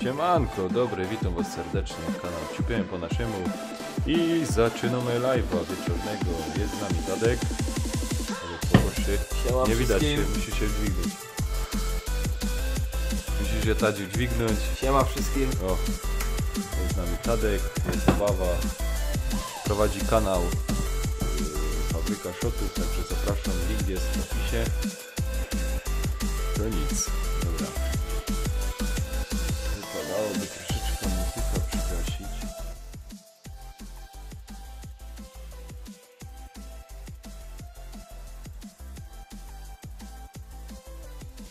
Siemanko, dobry, witam was serdecznie, kanał Ciupiemy po naszemu i zaczynamy live'a wieczornego. Jest z nami Tadek, ale poboższy, nie widać się, musi się dźwignąć. Musisz się Tadziu dźwignąć. Siema wszystkim. O, jest z nami Tadek, jest zabawa, prowadzi kanał Fabryka Shotów, także zapraszam, link jest w opisie. To nic, dobra. Wypadałoby troszeczkę muzyka przygasić.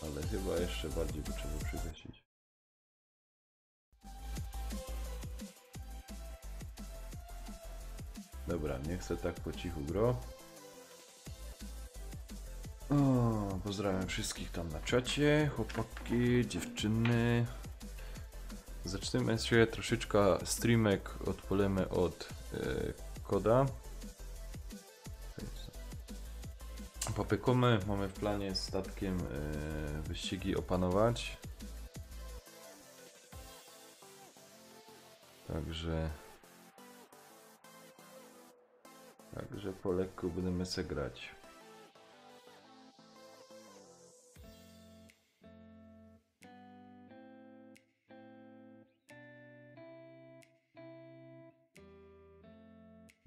Ale chyba jeszcze bardziej by trzeba przygasić. Dobra, nie chcę tak po cichu gro. O, pozdrawiam wszystkich tam na czacie, chłopaki, dziewczyny. Zaczniemy się troszeczkę streamek, odpalimy od koda. Popykamy, mamy w planie z statkiem wyścigi opanować. Także po lekku będziemy se grać.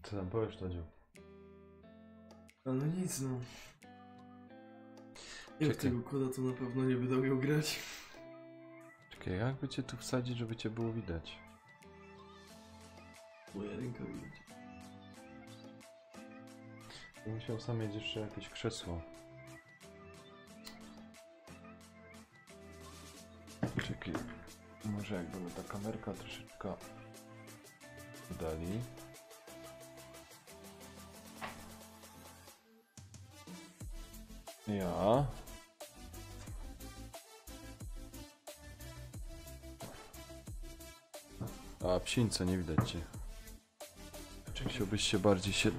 Co tam powiesz, Tadziu? No nic no. Ja Czekaj. tego koda to na pewno nie będę umiał grać. Czekaj, jakby cię tu wsadzić, żeby cię było widać? Moja ręka widać. Musiał sam mieć jeszcze jakieś krzesło. Czekaj, może jakby ta kamerka troszeczkę dali. Ja. A psińce nie widać cię. Musiałbyś się bardziej się...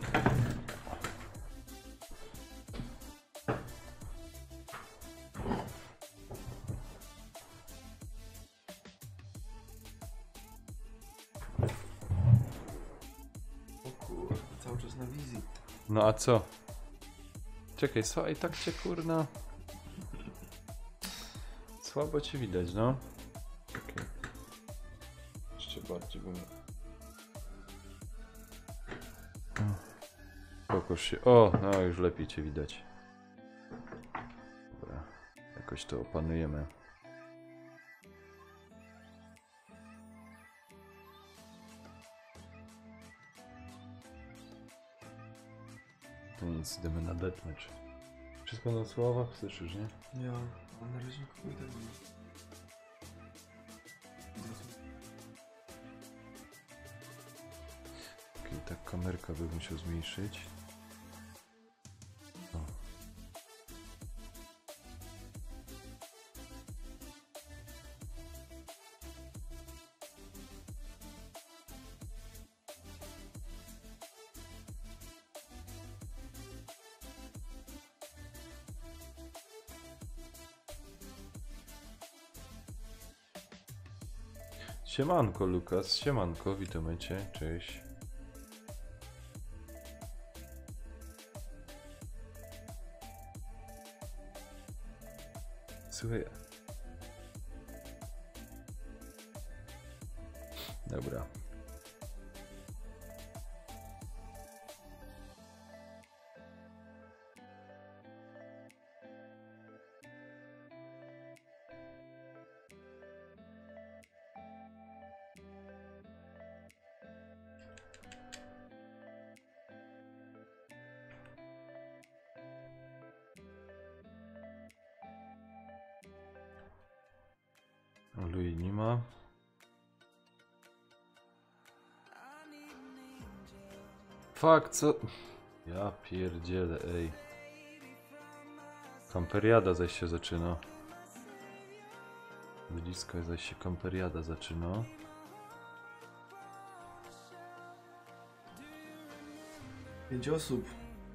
O kurde, cały czas na wizji. No a co? Czekaj, słuchaj, tak cię kurna... Słabo cię widać, no. Okay. Jeszcze bardziej bym... Pokoż się... O, no już lepiej cię widać. Dobra, jakoś to opanujemy. To nic, idziemy na deathmatch. Wszystko na słowach słyszysz, nie? Ja, a na razie nikogo i tak nie ma. Okej, tak kamerka bym musiał zmniejszyć. O. Siemanko Lukas, siemanko, witamy cię, cześć. Słuchaj. Dobra. Lui nie ma. Fuck, co? Ja pierdzielę, ej. Kamperiada zaś się zaczyna. Blisko zaś się kamperiada zaczyna. 5 osób.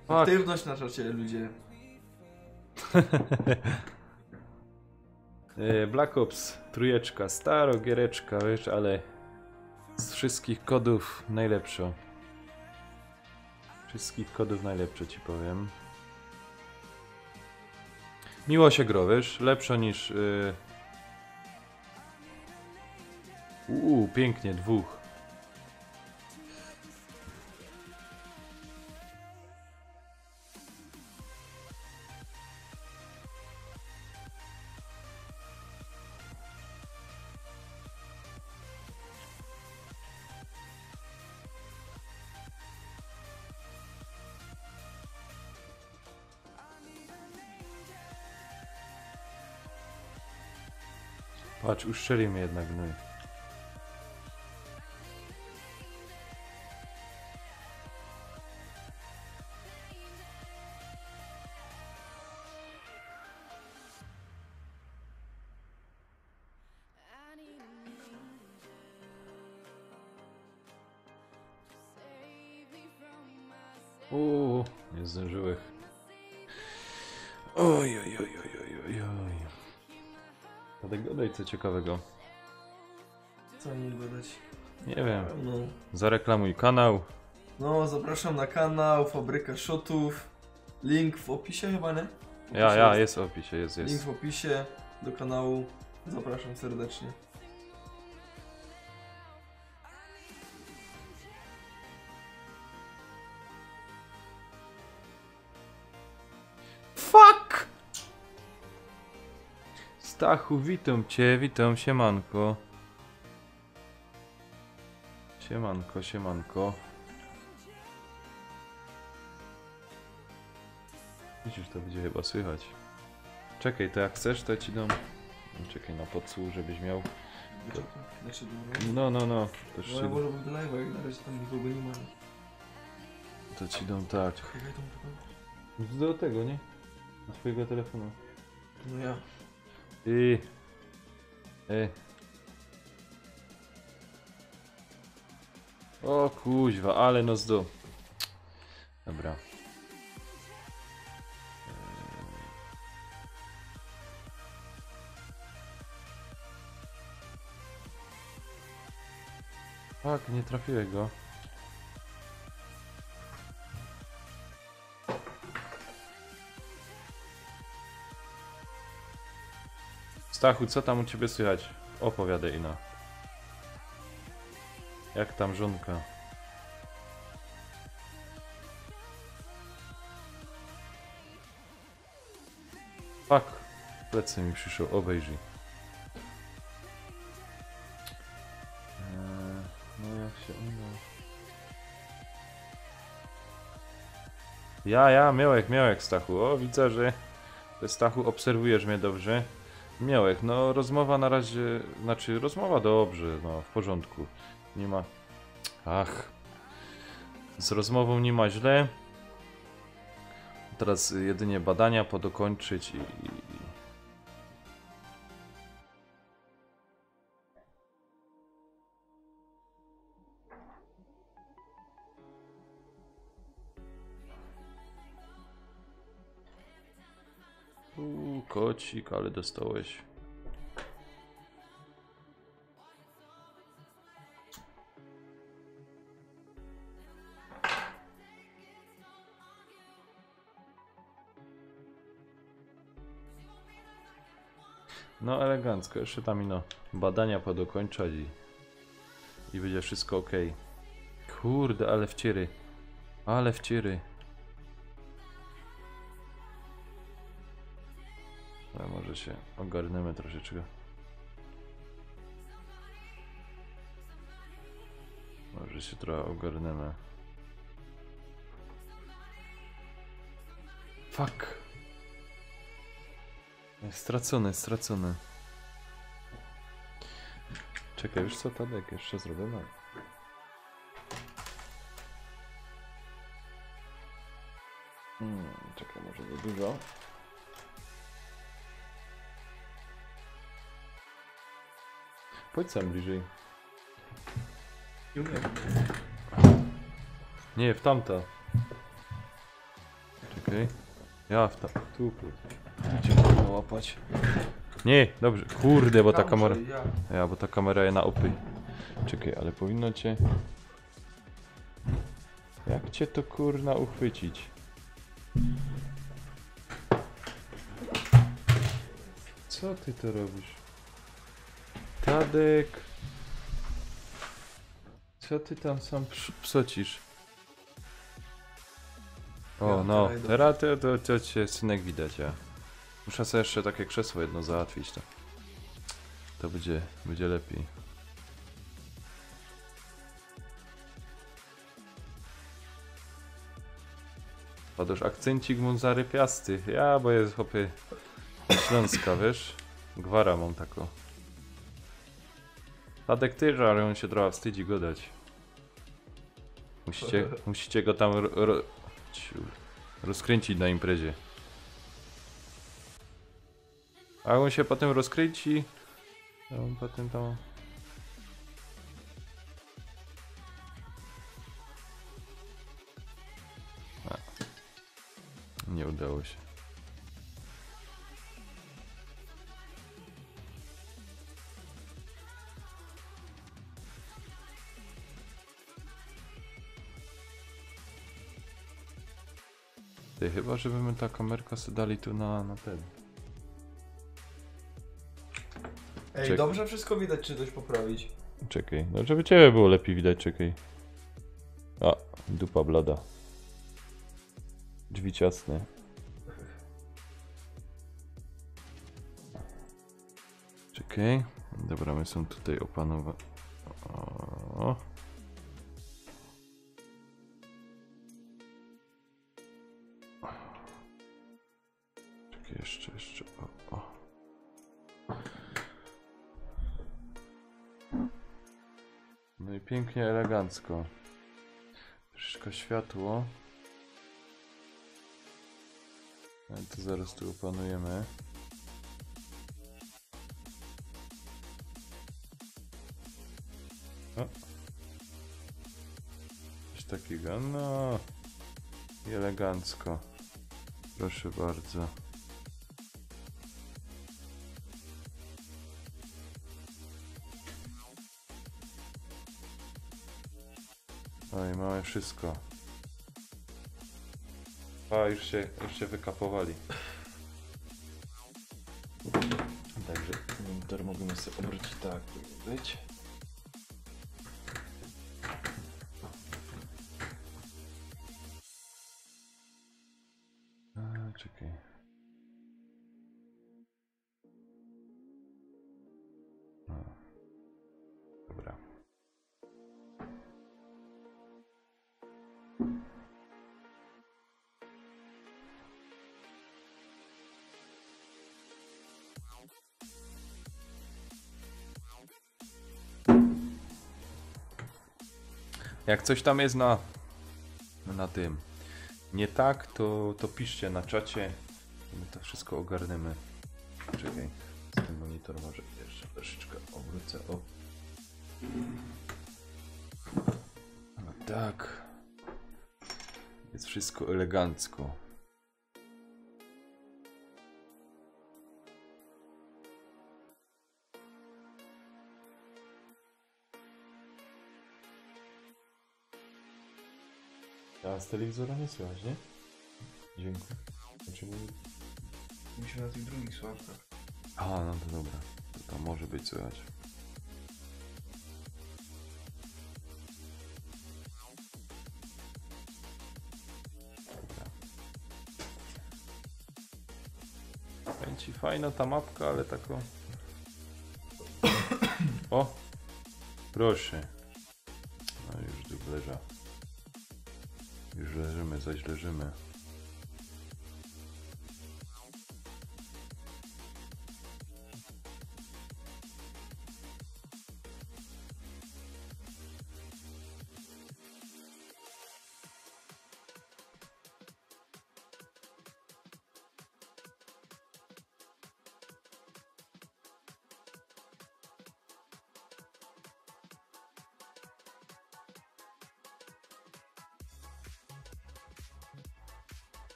Fuck. Aktywność na czacie, ludzie. Black Ops trójeczka, staro giereczka, wiesz, ale z wszystkich kodów najlepsza. Wszystkich kodów najlepsze ci powiem. Miło się gro, wiesz, lepsza niż... pięknie, dwóch. Patrz, uszczeli mnie jednak gnój. Nie zdążyłeś. Oj. Tadek, dodaj co ciekawego. Co mi dodać? Nie wiem. No. Zareklamuj kanał. No, zapraszam na kanał Fabryka Shotów. Link w opisie chyba, nie? Jest w opisie, jest. Link w opisie do kanału. Zapraszam serdecznie. Fuck! Stachu, witam cię, siemanko. Siemanko. Widzisz, to będzie chyba słychać. Czekaj, to jak chcesz, to ci dam... Czekaj na podsłuch, żebyś miał... No. To No ja może być do live'a, jak na razie tam nikogo nie ma. To ci dam tak. Do tego, nie? Do swojego telefonu. No ja. O kuźwa, ale no zdo. Dobra. Tak, nie trafiłem go. Stachu, co tam u ciebie słychać? Opowiadaj ino. Jak tam żonka? Fuck. Plecy mi przyszło, obejrzyj. No jak się uda. Miałek Stachu. O, widzę, że ty, Stachu, obserwujesz mnie dobrze. Miałek, no rozmowa na razie, znaczy rozmowa dobrze, no w porządku. Nie ma... Z rozmową nie ma źle. Teraz jedynie badania podokończyć i... Kocik, ale dostałeś. No elegancko, jeszcze tam ino badania podokończać i będzie wszystko ok. Kurde, ale wciery. Ale może się ogarniemy troszeczkę. Może się trochę ogarniemy. Fuck. Stracony. Czekaj, już co, Tadek, jeszcze zrobimy. Czekaj, może za dużo. Chodź sam bliżej. Nie, w tamta. Czekaj. Ja w tamta. Tu. Cię można łapać. Nie, dobrze. Kurde, bo ta Kauczę, kamera... ja. Ja, bo ta kamera jest na opy. Czekaj, ale powinno cię... Jak cię to kurna uchwycić? Co ty to robisz? Tadek! Co ty tam sam psocisz? O, Ja, no, teraz teraz to cię synek widać, ja. Muszę sobie jeszcze takie krzesło jedno załatwić, to będzie lepiej. Padosz akcencik mu zarypiasty. Ja, bo jest chłopie Śląska, wiesz? Gwara mam taką. Tadek tyż, ale on się trochę wstydzi go dać. Musicie go tam rozkręcić na imprezie. A on się potem rozkręci. A on potem tam... Nie udało się. Ty, chyba żeby my ta kamerka sobie dali tu na ten. Ej, Czek- dobrze wszystko widać, czy coś poprawić. Czekaj, no żeby ciebie było lepiej widać, czekaj. A, dupa blada. Drzwi ciasne. Czekaj. Dobra, my są tutaj opanowane. O. Czekaj, jeszcze. O. No i pięknie, elegancko. Troszeczkę światło. No to zaraz tu opanujemy. O. Coś takiego, no. I elegancko. Proszę bardzo. Oj, mamy wszystko. A, już się wykapowali. Także monitor możemy sobie obrócić tak, być. Czekaj. Dobra. Jak coś tam jest na tym nie tak, to piszcie na czacie. My to wszystko ogarniemy. Czekaj, ten monitor może jeszcze troszeczkę obrócę. O. No tak. Jest wszystko elegancko. A z telewizora nie słychać, nie? Dziękuję. Znaczy, Musimy na tych drugich sławkach. a, no to dobra. To tam może być słychać. Dobra. Będzie fajna ta mapka, ale taką... O! Proszę. No już dublerza. Już leżymy, zaś leżymy.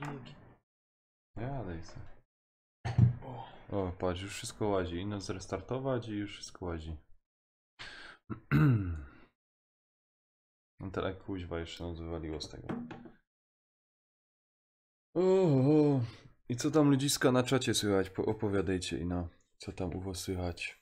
Drugi. Jadaj se. O. O, patrz, już wszystko łazi. No zrestartować i już wszystko łazi. No teraz kuźwa jeszcze nas wywaliło z tego. O. I co tam ludziska na czacie słychać? Opowiadajcie ino. Co tam u was słychać?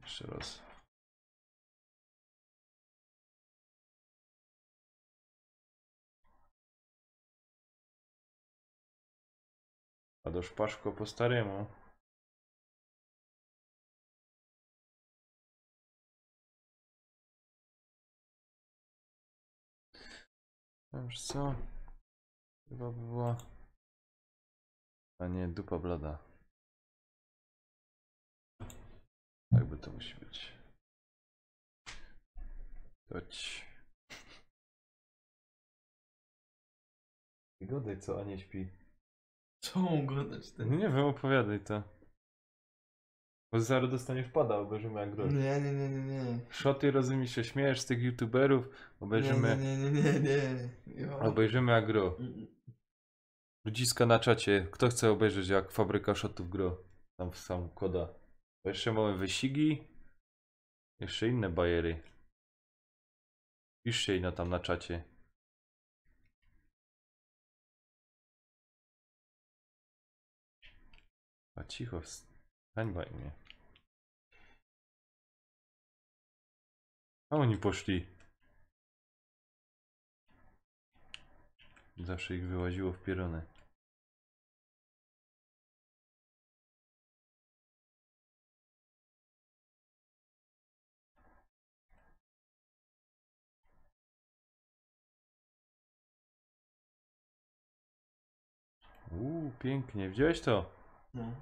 Jeszcze raz. A do szpaszko po staremu. Wiesz co? Chyba by była... A nie, dupa blada. Tak by to musi być. Chodź. Godaj co, a nie śpi. Co mam gadać No ten? nie wiem, opowiadaj to. Bo zaraz dostaniesz pada, obejrzymy jak grosz. Nie. Szoty, rozumiesz, się śmiejesz z tych youtuberów, obejrzymy, Nie. Jo. obejrzymy jak gro. Ludziska na czacie, kto chce obejrzeć jak fabryka shotów gro? Tam w sam koda. Bo jeszcze mamy wyścigi. Jeszcze inne bajery. Piszcie ino tam na czacie. A cicho, hańbaj mnie. A oni poszli. Zawsze ich wyłaziło w pierony. Pięknie. Widziałeś to? No.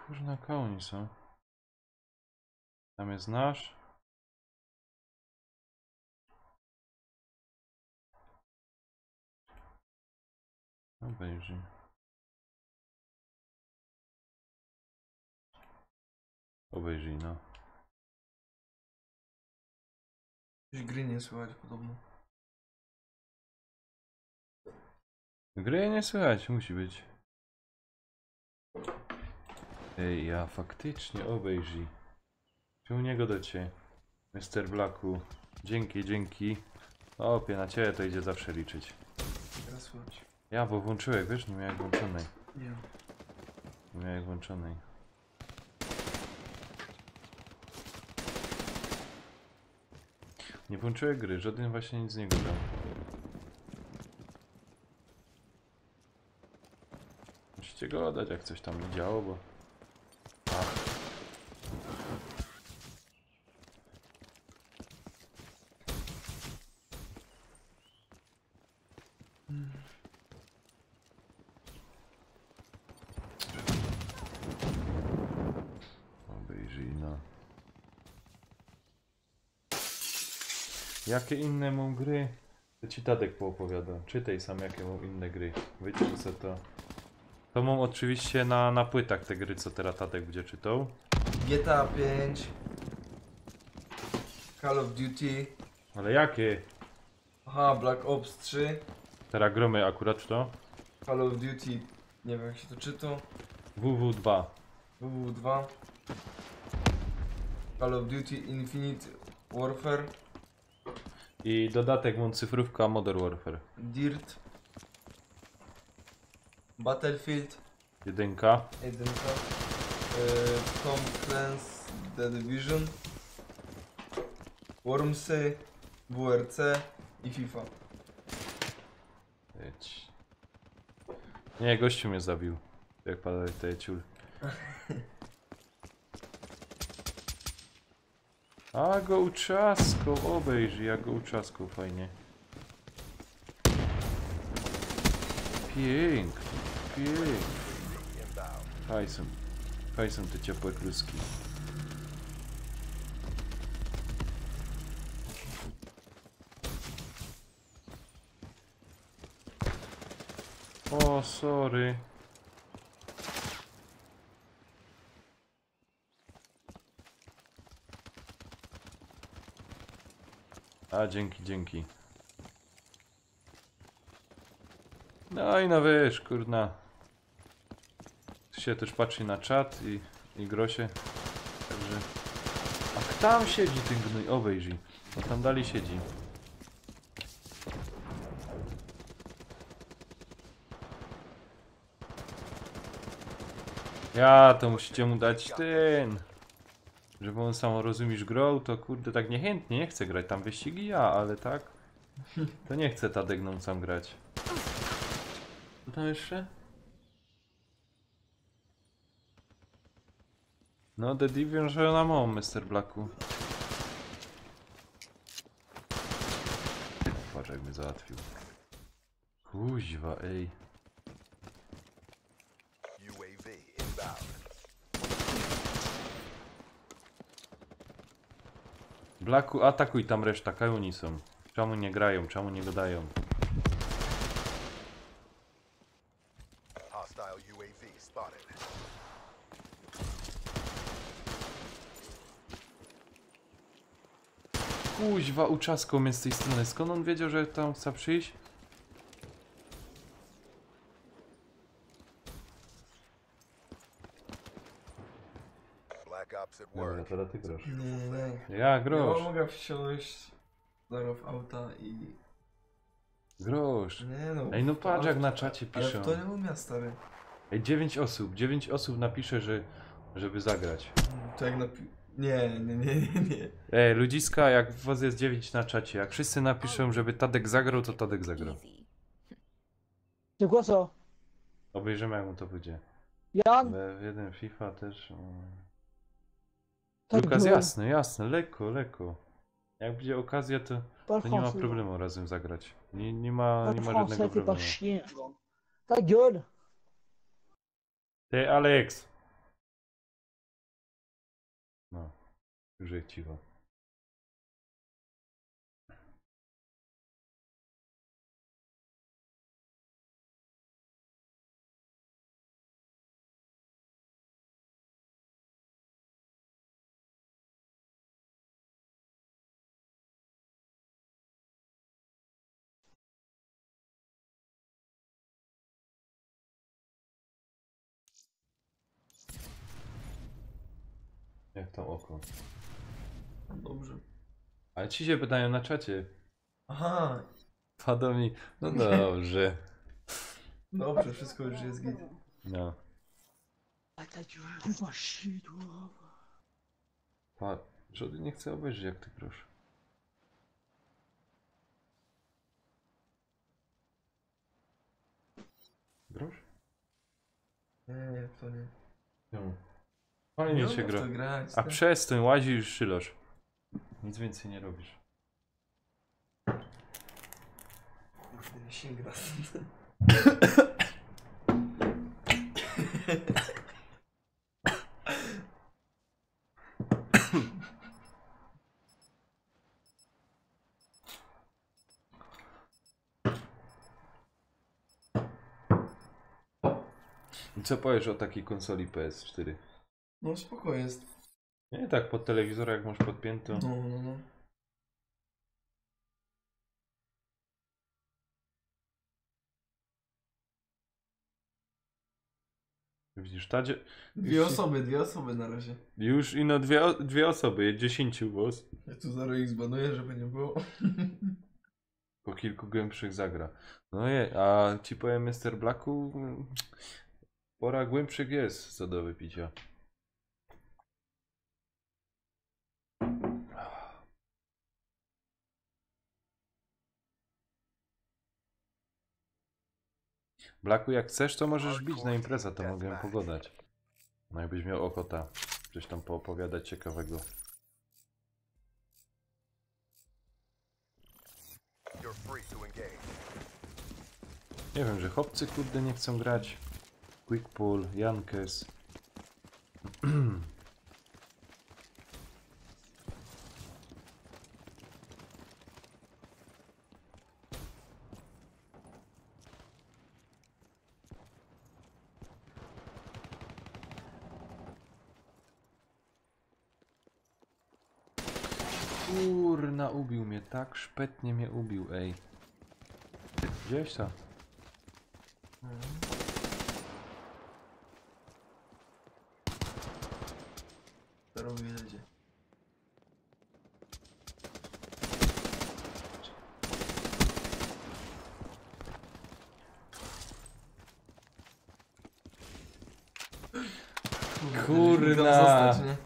Kurna, kauni są. Tam jest nasz. Obejrzyj. Obejrzyj, no. Już gry nie słychać podobno. Gry nie słychać, musi być. Ej, ja faktycznie obejrzyj. Czy u niego do ciebie? Mr. Blacku. Dzięki. Opie, na ciebie to idzie zawsze liczyć. Teraz słychać. Ja, bo włączyłem, wiesz, nie miałem włączonej. Nie. Nie miałem włączonej. Nie włączyłem gry, żaden właśnie nic nie gadał. Musicie go oddać, jak coś tam nie działo, bo... Obejrzyj, no. Jakie inne mam gry? To ci Tadek poopowiada. Czytaj sam, jakie mam inne gry. Wyjdźcie co to. To mam oczywiście na płytach te gry, co teraz Tadek będzie czytał. GTA 5. Call of Duty. Ale jakie? Aha, Black Ops 3. Teraz gromy akurat w to. Call of Duty. Nie wiem jak się to czyta. WW2. WW2. Call of Duty Infinite Warfare, I dodatek cyfrówka Modern Warfare. Dirt, Battlefield, 1. 1, Tom Clancy's The Division, Wormsy, WRC i FIFA. Jedź. Nie, gościu mnie zabił. Jak pada te ciul. A go utrzaskał, obejrzyj, jak go utrzaskał, fajnie. Pięknie, pięknie. Hajsem te ciepłe kluski. O, sorry. A, dzięki. No i no wiesz, kurna. Się też patrzy na czat i grosie. Także... A tam siedzi ten gnój, obejrzyj. No tam dalej siedzi. Ja, to musicie mu dać ten. Żeby on sam, rozumiesz, grał, to kurde tak niechętnie, nie chce grać. Tam wyścigi ja, ale tak. To nie chce Tadek nam sam grać. Co tam jeszcze? No, The Division, że na mą, Mr. Blacku. Patrz, jak mnie załatwił. Kuźwa, ej. Blacku, atakuj tam reszta, kajuni są. Czemu nie grają, czemu nie gadają? Kuźwa, uczaskał mnie z tej strony. Skąd on wiedział, że tam chce przyjść? Dobra, teraz ty grasz. Nie. Ja, grosz. Ja mogę wsiąść zaraz w auta i... Grosz. Nie no. Ej, no patrz jak na czacie Ale piszą. to nie umiem, stary. Ej, 9 osób napisze, żeby zagrać. To jak Nie. Ej, ludziska, jak was jest 9 na czacie, jak wszyscy napiszą, żeby Tadek zagrał, to Tadek zagra. Tylko co? Obejrzymy, jak mu to będzie. Jan? W jeden FIFA też. Tak Lukas, było. jasne, lekko. Jak będzie okazja, to nie ma problemu razem zagrać. Nie ma żadnego problemu. Ta gueule. Ty, Alex! No, już jest cicho. Jak tam oko? Dobrze. Ale ci się pytają na czacie. Aha. Padło mi. No dobrze. Dobrze, wszystko już jest git. No. A ta dziura szydło. Żody nie chce obejrzeć, jak ty proszę. Grosz? Nie, to nie. No. Fajnie Nie się umiem w gra. to grać, A tak. przestań, łazisz już szylosz. Nic więcej nie robisz. Kurde, nie sięga. I co powiesz o takiej konsoli PS4? No spoko jest. Nie tak pod telewizor, jak masz podpiętą. No. Widzisz, Tadzie... Dwie osoby na razie. Już ino dwie osoby, 10 boss. Ja tu zaraz ich zbanuję, żeby nie było. Po kilku głębszych zagra. No je, a ci powiem Mr. Blacku, pora głębszych jest co do wypicia. Blacku, jak chcesz, to możesz bić na imprezę, to mogę pogadać. No jakbyś miał ochota coś tam poopowiadać ciekawego. Nie wiem, że chłopcy kurde nie chcą grać. Quick Pull, Jankes. Kurna, ubił mnie, tak szpetnie mnie ubił, ej. Gdzieś to? Teraz jedzie. Kurna. Tam zostać, nie?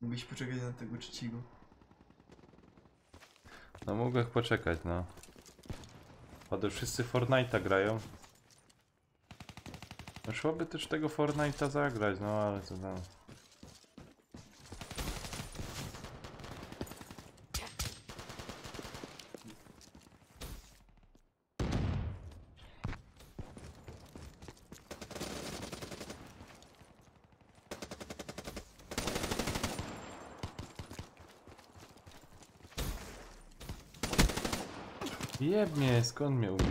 Mógłbyś poczekać na tego trzeciego. No mogę poczekać, no. Choć wszyscy Fortnite'a grają. No szłoby też tego Fortnite'a zagrać, no ale co tam. Jeb mnie, skąd mnie ubił?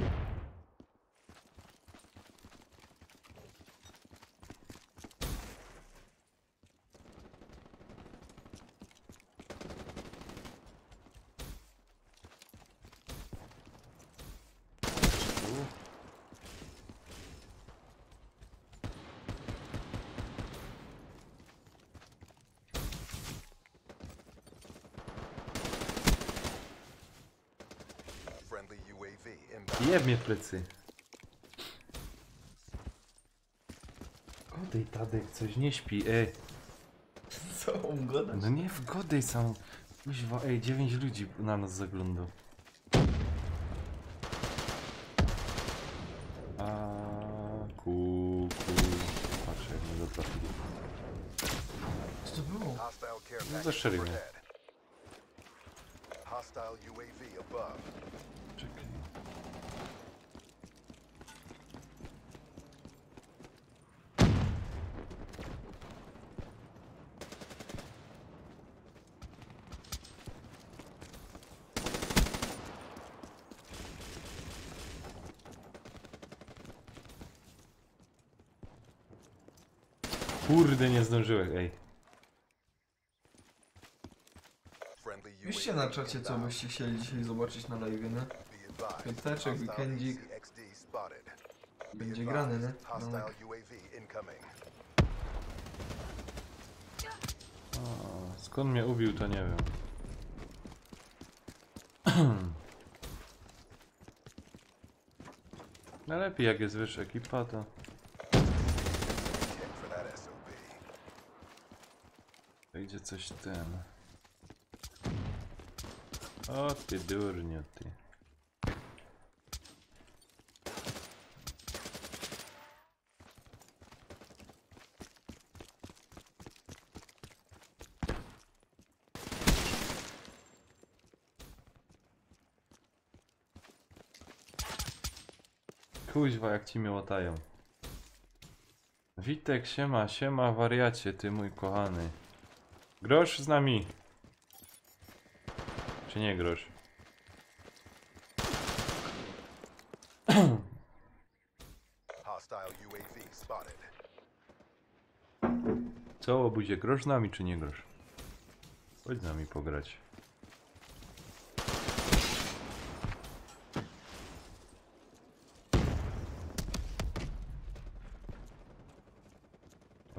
Jeb mnie w plecy. Godej, Tadek, coś nie śpi, ej. Co on gada? No nie w godej sam. Kuźwa, ej, 9 ludzi na nas zagląda. Patrzę, jak mnie zatrafili. Co to było? No zaszczeli mnie. Czekaj. Kurde, nie zdążyłem, ej. Piszcie na czacie, co byście chcieli dzisiaj zobaczyć na live, nie? Piąteczek, weekendzik. Będzie grany, nie? Danek. Skąd mnie ubił, to nie wiem. Najlepiej jak jest wyższa ekipa, to... Idzie coś ten... O ty durniu, ty. Kuźwa, jak ci mnie łotają. Witek, siema, wariacie, ty mój kochany. Grosz z nami. Czy nie grosz? Co, obudzie, grosz z nami, czy nie grosz? Chodź z nami pograć.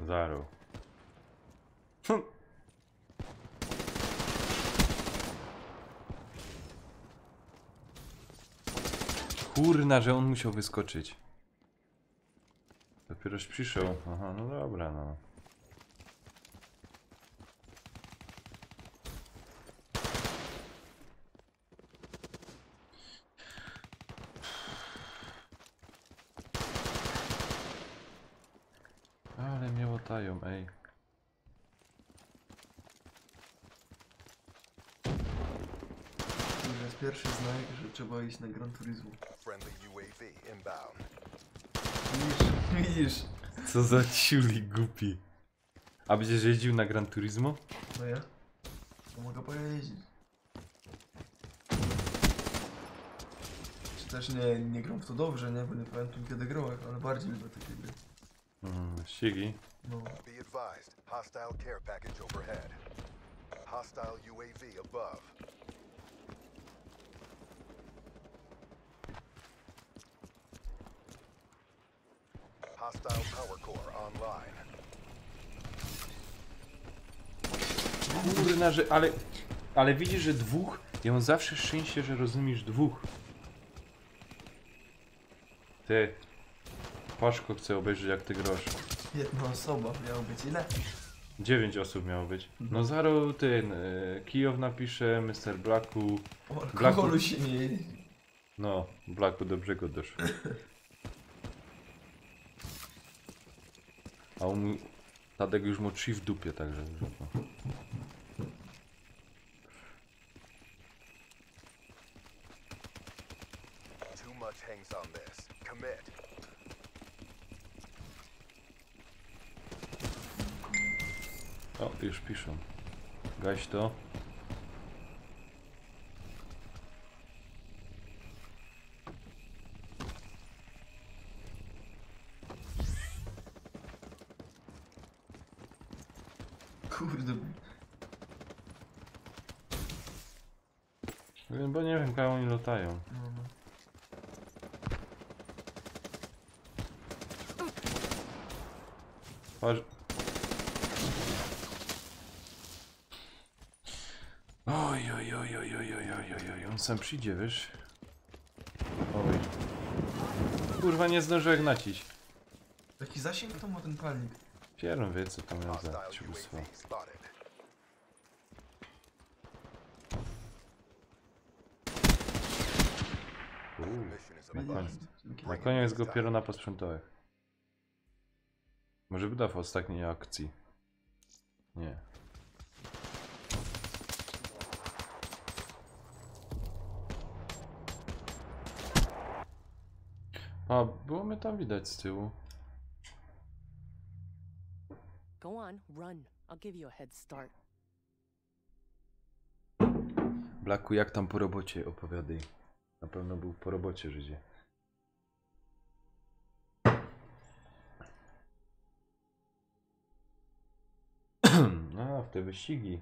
Zaro. Kurna, że on musiał wyskoczyć. Dopieroż przyszedł. Aha, no dobra, no. Ale mnie łotają, ej. To jest pierwszy znak, że trzeba iść na Gran Turismo. Widzisz? Co za ciuli głupi. A będziesz jeździł na Gran Turismo? No ja? To mogę pojeździć. Czy też nie gram w to dobrze, nie? Bo nie pamiętam kiedy grałem, ale bardziej lubię takie gry. Ścigi. No. Be advised, hostile care package overhead. Hostile UAV above. Hostile power core online. Kurna, że... Ale widzisz, że dwóch? Ja mam zawsze szczęście, że rozumiesz dwóch. Ty. Paszko chce obejrzeć jak ty grosz. Jedna osoba miała być ile? 9 osób miało być. No Zaro ten... Kijów napisze, Mr. Blacku... O alkoholu się nie jeździ. No, Blacku dobrze go doszło. A on... Tadek już mu 3 w dupie, także... No. Too much hangs on this. Commit. O, już piszą. Gaś to. Kurde. Bo nie wiem, jak oni latają. No, no. Patrz. Oj, oj, oj, oj, oj, oj, oj, oj, oj, on sam przyjdzie, wiesz? Oj. Kurwa, nie zdążyłem nacić. Jaki zasięg to ma ten palnik? Pieron wie, co tam miał za Hostile ciubstwo. UAV spotted. Mission is a Na bust. koniec, na koniec go pierona posprzątałem. Może wyda w ostatniej akcji. Nie. A, było mnie tam widać z tyłu. Go on, run. I'll give you a head start. Blacku, jak tam po robocie opowiadaj. Na pewno był po robocie, Żydzie. A, w te wyścigi.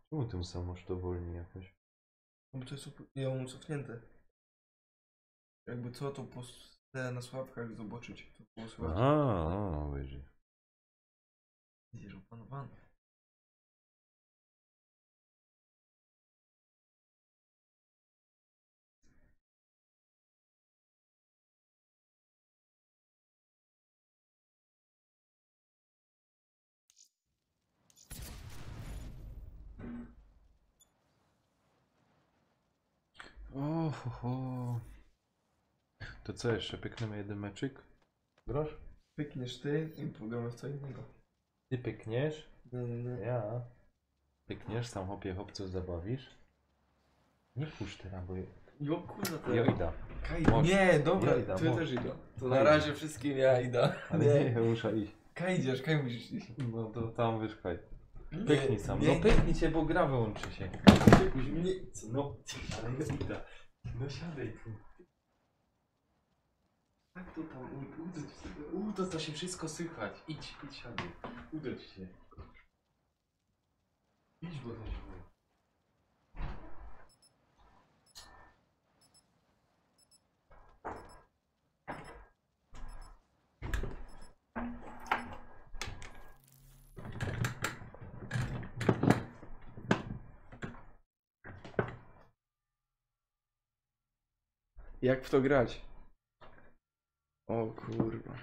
Czemu tym sam masz to wolniej jakoś? No bo to jest ją cofnięte. Jakby co, to na sławkach zobaczyć. To było słychać. Aha, wyjdzie. Widzisz, opanowany. O, ho, ho. To co jeszcze? Pykniemy jeden meczyk? Grosz? Pykniesz ty i pogramy w co innego. Ty pykniesz? Nie. Ja. Pykniesz, tam chłopców zabawisz? Nie puść teraz, bo... Jo kurwa to Ja idę. Kaj... Nie, dobra, Ja idę, ty może. też idę. To Kaj na razie wszystkim ja idę. Ale nie, muszę iść. Kaj idziesz, kaj musisz iść. No to tam wyszkaj. Nie, Pyknij sam. nie, No pyknij cię, bo gra wyłączy się. Nie. No, ale ja idę. No siadaj tu. Tak to tam, to się wszystko słychać. Idź siadaj. Uderz się. Idź, bo to się mówi. Jak w to grać? O kurwa.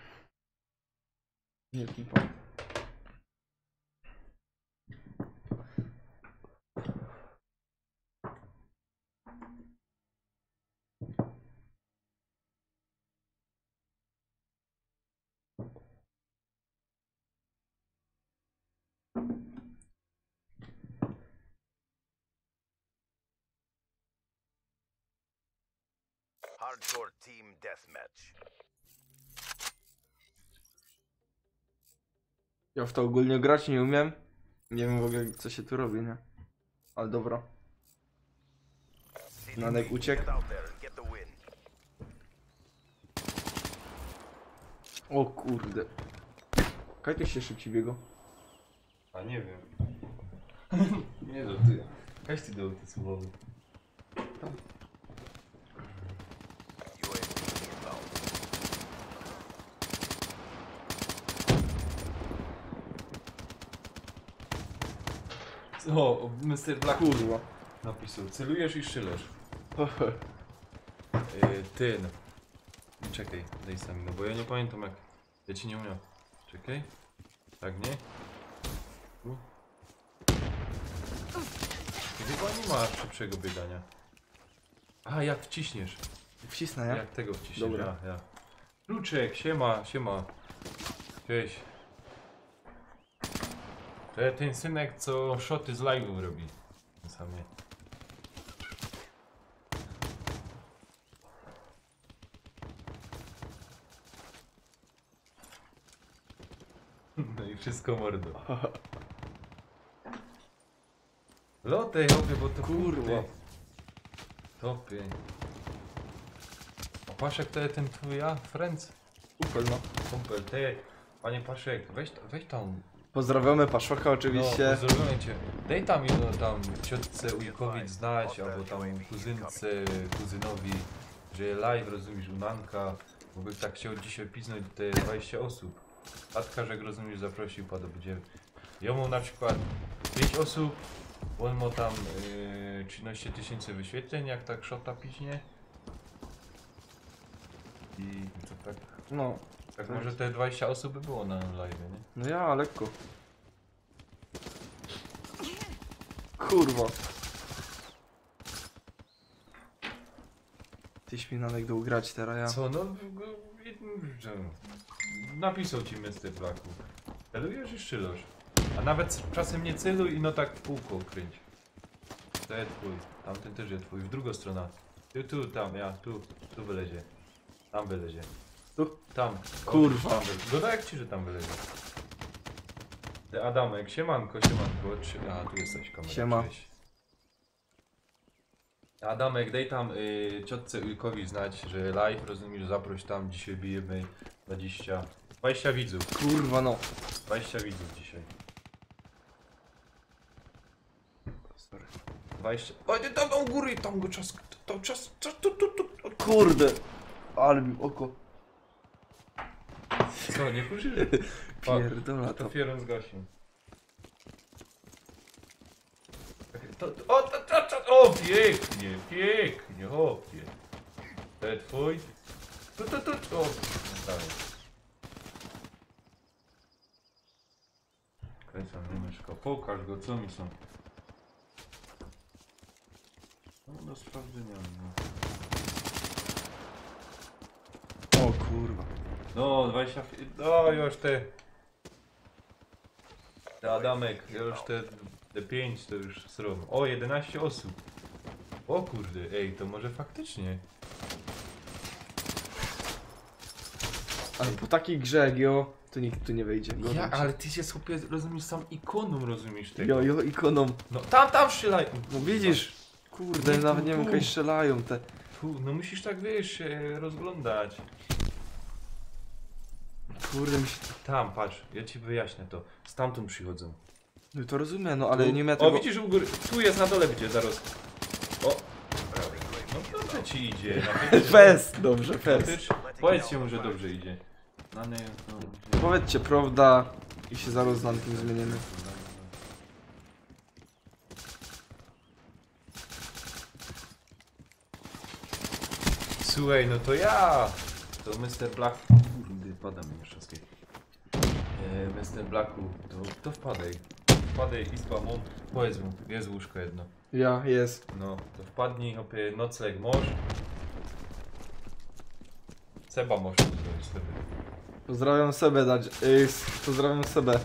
Nie ten pan. Hardcore team deathmatch. Ja w to ogólnie grać nie umiem. Nie wiem w ogóle co się tu robi, nie? Ale dobra. Nanek uciekł. Get out there and get the win. O kurde. Kaj ty się szybciej biego? A nie wiem. Nie no, ty. Kaś ty do te słowy. UAV inbound. O, Mr. Black Kurwa. napisał. Celujesz i strzelasz. Ten. Czekaj, daj sami, no bo ja nie pamiętam jak. Ja ci nie umiem. Czekaj. Tak, nie? Tu. Ty chyba nie ma szybszego biegania. A, jak wciśniesz? Wcisnę, nie? Jak tego wciśniesz? Dobra. Ja. Kluczek, siema, siema. Cześć. To ten synek, co shoty z live'ów robi. Ten sam nie. No i wszystko mordo. Lotej, hopie, bo to Kurwa. Topie. A Paszek to jest ten twój, friends? Upel, no. Kumpel, ty, panie Paszek, weź tam. Pozdrawiamy Paszoka oczywiście. No, pozdrawiam cię. Daj tam jedno tam ciotce Ujkowic znać, albo tam kuzynce, kuzynowi, że live, rozumiesz, u Nanka, bo by tak chciał dzisiaj piznąć te 20 osób. Tatka, że rozumiesz, zaprosił, pada będzie. Ja mam na przykład 5 osób, on ma tam 13 000 wyświetleń, jak tak shota piśnie. I to tak, No. tak może te 20 osób by było na live, nie? No ja, lekko. Kurwa. Tyś mi Nanek dał grać teraz, ja. Co, no... Napisał ci Mr. Blacku. Celujesz i strzelasz. A nawet czasem nie celuj i no tak w półko kręć. To jest twój. Tamten też jest twój. W drugą stronę. Tu, tam, ja, tu wylezie. Tam wylezie. Tu? Tam. Kurwa. Tam wylezie. Goda jak ci, że tam wylezie. Ty Adamek, siemanko. Aha, tu jesteś kamera. Siema. Cześć. Adamek, daj tam ciotce Ujkowi znać, że live, rozumiesz, zaproś tam, dzisiaj bijemy 20 widzów. Kurwa, no. 20 widzów dzisiaj. Sorry. 20... O, nie, tam u góry, tam go czas, tu. Kurde. Ale mi oko. Co, nie kurzyli? Pierdola To to. Fieron zgasił. O, pięknie, hopie. To jest twój? Tu. O, dalej. Kręcam, nie myszko. Pokaż go, co mi są. No, do sprawdzenia. No. O kurwa. No, 20... No, już te Adamek, już te 5 to już zrobią. O, 11 osób. O kurde, ej, to może faktycznie. Ale po takiej grze jak jo, to nikt tu nie wejdzie. Ja, ale ty się sobie rozumiesz sam ikoną, rozumiesz tego. Jo, ikoną. No tam strzelaj! No widzisz. Kurde, Nie, nawet nie wiem, tu. jak strzelają te. Tu, no musisz tak, wiesz, się rozglądać. Kurde, mi się... Tam, patrz, ja ci wyjaśnię to. Stamtąd przychodzą. No to rozumiem, no ale Tu. nie miałem O, tego... widzisz u góry, tu jest na dole, gdzie zaraz. O! No dobrze ci idzie. Fest, dobrze, fest. Powiedzcie mu, że dobrze idzie. No nie, no. Powiedzcie prawda i się zaraz z Nankiem zmienimy. Słuchaj, no to ja! To Mr. Black... Kurde, pada mi wszystkie. Mr. Blacku, to wpadaj. Wpadaj, izba mam. Powiedz mu, jest łóżko jedno. Ja, jest. No, to wpadnij, hopie, nocleg możesz. Seba możesz tu zrobić sobie. Pozdrawiam Sebę dać. Pozdrawiam Sebę.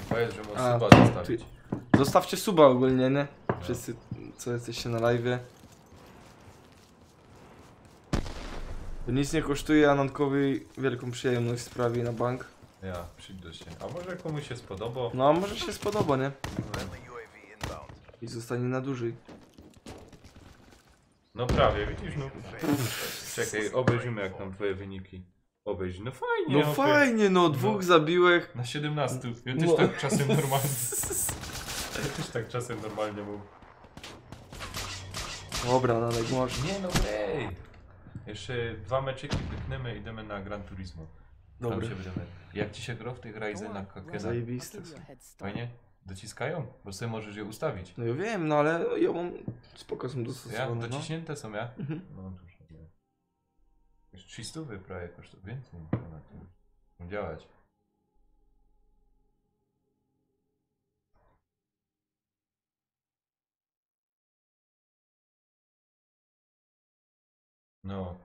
Powiedz, że możesz A, suba zostawić. Zostawcie suba ogólnie, nie? Wszyscy, co jesteście na live. To nic nie kosztuje, a Nankowi wielką przyjemność sprawi na bank. Ja, przyjdę się. A może komuś się spodoba? No, a może się spodoba, nie? Friendly UAV inbound. I zostanie na dłużej. No prawie, widzisz, no. Czekaj, obejrzymy jak tam twoje wyniki. Obejrz, no fajnie. No hopie. fajnie, no, dwóch zabiłek. Na 17. Ja też No. tak czasem normalnie. Ja też tak czasem normalnie mówię. Dobra, Nanek, może. Nie no, ej. Jeszcze 2 meczyki pykniemy i idziemy na Gran Turismo. Tam Dobra. się będziemy. Jak ci się gra w tych Ryzenach Go on, Kakena? I'll Zajebiste. give you a head start. Fajnie? Dociskają? Bo sobie możesz je ustawić. No ja wiem, no ale ja mam... Spoko, są Ja? dostosowane, no. Dociśnięte są ja? Mhm. No to już nie. Już 300 prawie kosztuje więcej. Muszą działać. No.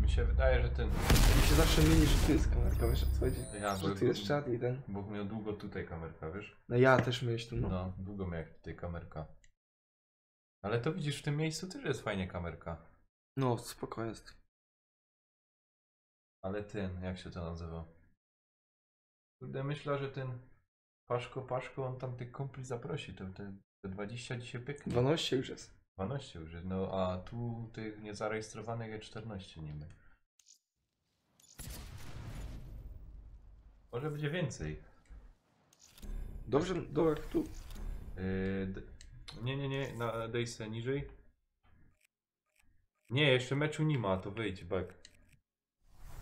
Mi się wydaje, że ten... Mi się zawsze mieli, że tu jest kamerka, wiesz o co chodzi? Ja, Że tu jest czat i ten. Bo miał długo tutaj kamerka, wiesz? No ja też miałeś tu, no. No, długo miał tutaj kamerka. Ale to widzisz, w tym miejscu też jest fajnie kamerka. No, spoko jest. Ale ten, jak się to nazywa? Kurde, myślę, że ten Paszko, on tam tych kumpli zaprosi, to te 20 dzisiaj pyknie. 12 już jest. 12 już jest, no a tu tych niezarejestrowanych jest 14 niby. Może będzie więcej. Dobrze, dobra, tu. Nie, daj se niżej. Nie, jeszcze meczu nie ma, to wyjdź, back.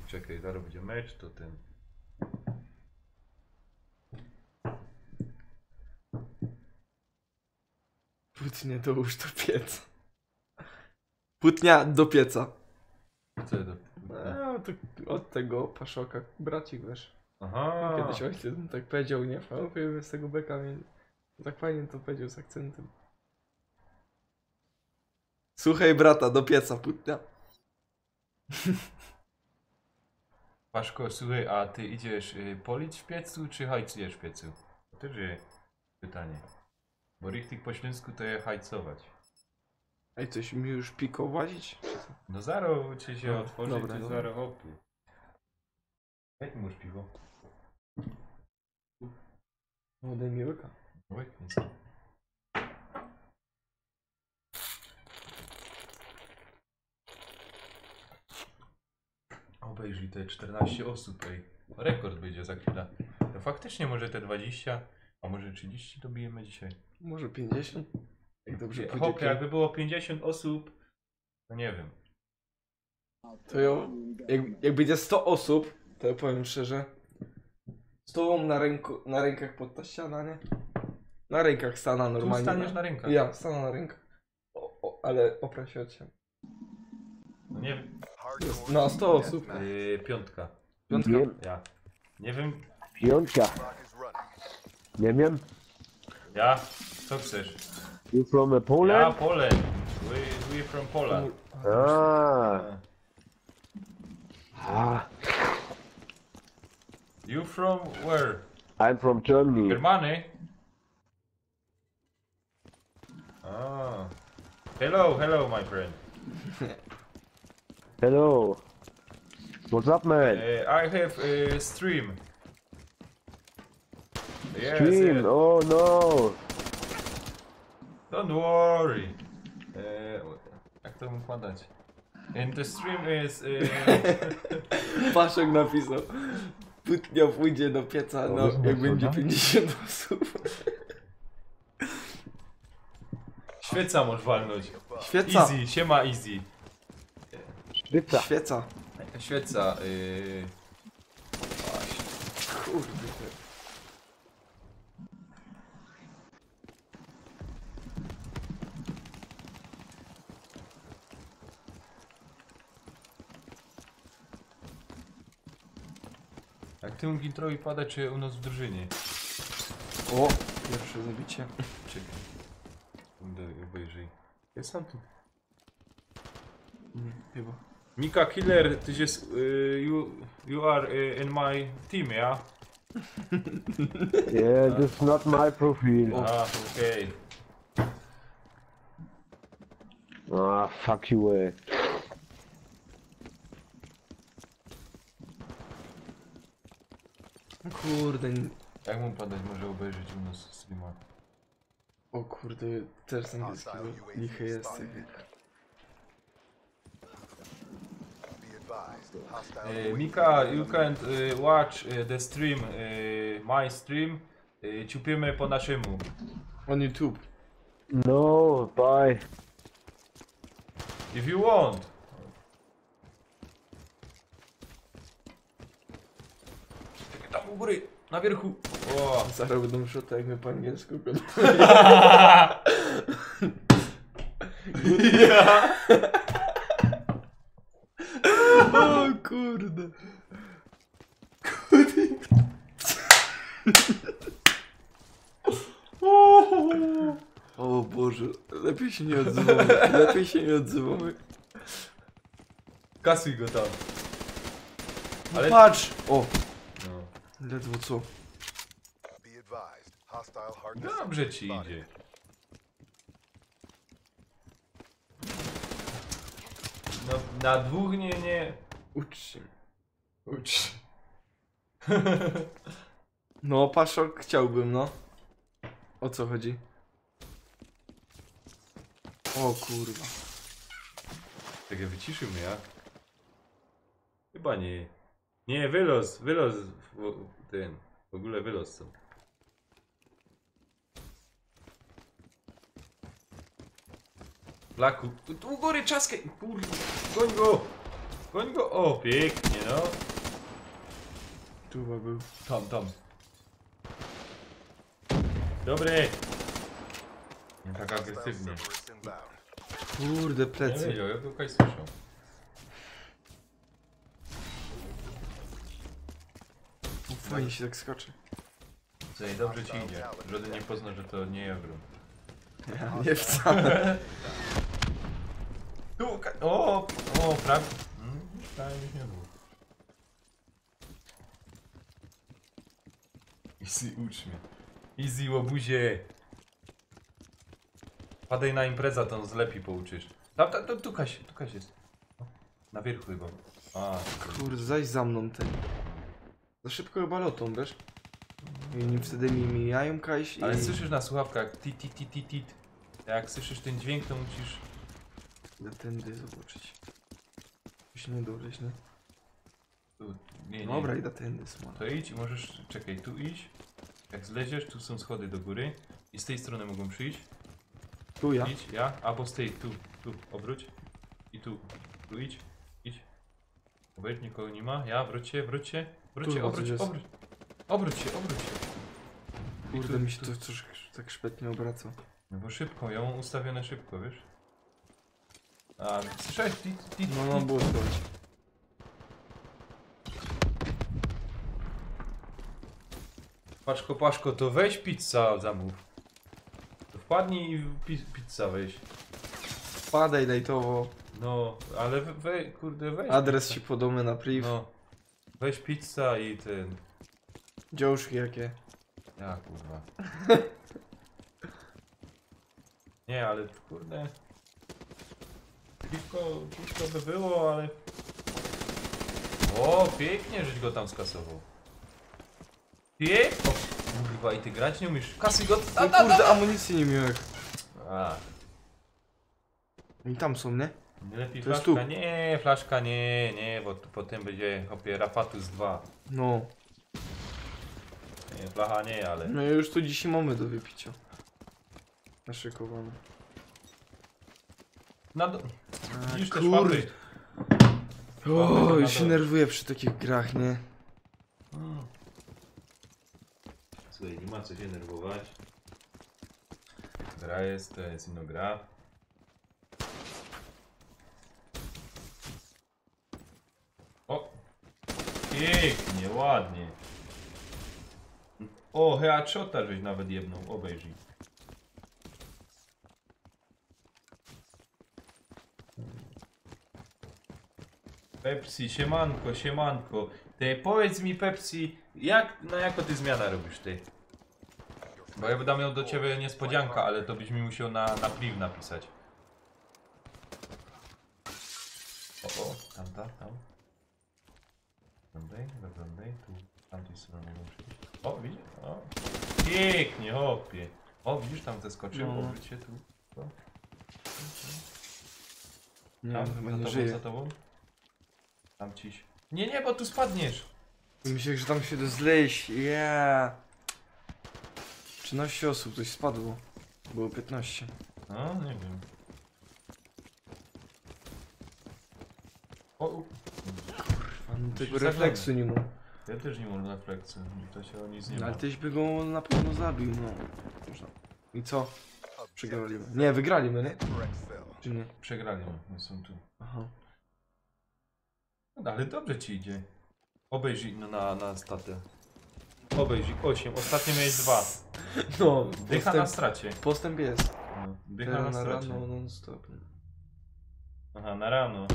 Czekaj, zaraz będzie mecz, to ten. Płótnie dołóż do pieca. Płótnia do pieca. Co to? To od tego paszoka, bracik, wiesz. Aha. Kiedyś ojciec mi tak powiedział, nie? Fałkujemy z tego beka, więc tak fajnie to powiedział z akcentem. Słuchaj brata, do pieca, płótnia. Paszko, słuchaj, a ty idziesz polić w piecu, czy hajcujesz w piecu? To też jest pytanie. Bo richtig po śląsku to je hajcować. Ej, coś mi już piko łazić? No zaro cię się No, otworzy, dobra, ty dobra. zaro hopie. Jak mu piwo? No daj mi łyka. Łyknij sobie. Obejrzyj te 14 osób, ej. Rekord będzie za chwilę. To faktycznie może te 20, a może 30 to bijemy dzisiaj. Może 50? Jak dobrze pójdzie. Hopie, jakby było 50 osób, to nie wiem. To ja, jak będzie 100 osób, to ja powiem szczerze, z tobą na rękach pod ta ściana, nie? Na rękach stana Tu normalnie. staniesz na rękach. Ja, stanę na rękach. Ale oprę się od ciebie. No nie wiem. Hardcore No, 100 osób. Piątka. Piątka. Ja. Nie wiem. Piątka. clock is running. Nie wiem. Ja. Co chcesz? You from Ja, Poland? Poland. We from Poland. Ah, You from where? I'm from Germany. Germany? Ah. Hello, my friend. Hello. What's up, man? I have a stream. Yes, Stream. yes. Oh no. Don't worry. Jak to układać? And the stream is... Paszek napisał. Płótnia pójdzie do pieca, no, jak będzie 50 osób. Świeca możesz walnąć. Świeca. Easy, siema easy. Pizza. Świeca. Świeca, Kurde. Jak ty mógł introwi padać, czy u nas w drużynie? O! Pierwsze zabicie. Czekaj. Będę obejrzyj. Jest tam tu. Nie, chyba. Mika Killer, ty jest, you are in my team, yeah? Yeah, this is not my profile. Ah, okay. Ah, fuck you, ey. Kurde, Jak mu padać może obejrzeć u nas streama? o kurde, też z angielskiego lichy jest. Be advised. Hostile Mika, you can watch the stream, my stream. Ciupiemy po naszemu. On YouTube. No, bye. If you want. Czekaj, tam u góry, na wierchu. O. Zaraz będą szota, jak my po angielsku go. Ja. O kurde. O Boże, lepiej się nie odzywamy. Lepiej się nie odzywamy. Kasuj go tam. Ale Ale- patrz! O! No. Ledwo co. Be advised. Hostile hardness. Dobrze ci idzie. No, na dwóch nie. Ucz się. Ucz się. No, paszok chciałbym, no. O co chodzi? O kurwa. Tak jak wyciszył mnie, jak? Chyba nie. Nie, wylos. Ten. W ogóle wylos są. Laku. Tu u góry czaskę. Kurwa. Goń go. Goń go. O, pięknie, no. Tu chyba był. Tam. Dobry. Nie tak Hostile agresywnie. Cerberus inbound. Kurde, Nie plecy. wiedział, ja go kaj słyszał. Fajnie się tak skoczy. Słuchaj, dobrze ci idzie. Żaden nie pozna, że to nie ja gram. Ja nie wcale. Tu, o, prawie. Prawie nie było. Easy, ucz mnie. Easy, łobuzie. Padaj na impreza, to on zlepi pouczysz. Tam, tu Kaś jest. Na wierchu chyba. A, Kurde, zaś za mną ten. Za szybko chyba lotą, wiesz? I oni wtedy mi mijają Kaś i... ale słyszysz na słuchawkach tit. Jak słyszysz ten dźwięk, to musisz... Idę tędy zobaczyć. Tu się nie dobrać, nie? Tu, nie. Dobra, idę tędy, smart. To idź, możesz, czekaj, tu iść. Jak zleziesz, tu są schody do góry. I z tej strony mogą przyjść. Tu ja. Idź, ja, albo z tej, tu, obróć. I tu idź. Obróć, nikogo nie ma. Ja, wróć się. Obróć się, obróć się. I Kurde, tu, mi się tu. to coś tak szpetnie obraca. No bo szybko, ja mam ustawione szybko, wiesz? A, słyszałeś? No, było słychać. Paszko, to weź pizza zamów. To wpadnij i pizza weź. Padaj dajtowo. No, ale kurde, weź Adres pizza. ci podamy na priv. No, weź pizza i ten... Działuszki jakie. Ja kurwa. Nie, ale kurde... Piwko by było, ale... O, pięknie, żeś go tam skasował. Pięknie! Kurwa, i ty grać nie umiesz. Kasuj go! No kurde, amunicji nie miałem. A, I tam są, nie? nie lepiej To jest flaszka? tu. Nie, flaszka nie, bo potem będzie hopie Rapatus 2. No. Nie, flacha nie, ale... No i już tu dzisiaj mamy do wypicia. Naszykowane. Widzisz te kurde. szwaby? O, już się nerwuję przy takich grach, nie? Słuchaj, nie ma co się nerwować. Gra jest, to jest inna gra. O! Pięknie, ładnie. O, headshota żeś nawet jedną, obejrzyj. Pepsi, siemanko, siemanko. Ty powiedz mi Pepsi, jaka ty zmiana robisz ty? Bo ja będę miał do ciebie niespodzianka, ale to byś mi musiał na priv napisać. O, tamta, tam. Wyglądaj, tu, tamtej strony muszę iść. O, widzisz? O, pięknie, hopie. O, widzisz, tam zeskoczył, No. obróć się tu. O. Nie, Tam, chyba za nie tobą, żyje. za tobą. Tam ciś. Nie, bo tu spadniesz. Myślę, że tam się to zleś. Yeah. 13 osób, coś spadło. Było 15. No, nie wiem. O, Pan tego Musisz refleksu nie mógł. ja też nie mam refleksu, to się o nic nie ma. Ale tyś by go na pewno zabił, no. Można. I co? Objective Przegraliśmy. Nie, wygraliśmy, nie? Incorrect fill. Czy nie? Przegrali, no są tu. Aha. No, ale dobrze ci idzie. Obejrzyj no, na statę. Obejrzyj 8, ostatnio miałeś 2. No, Dycha na stracie. postęp jest. No, dycha na Na stracie. rano non stop. Aha, na rano.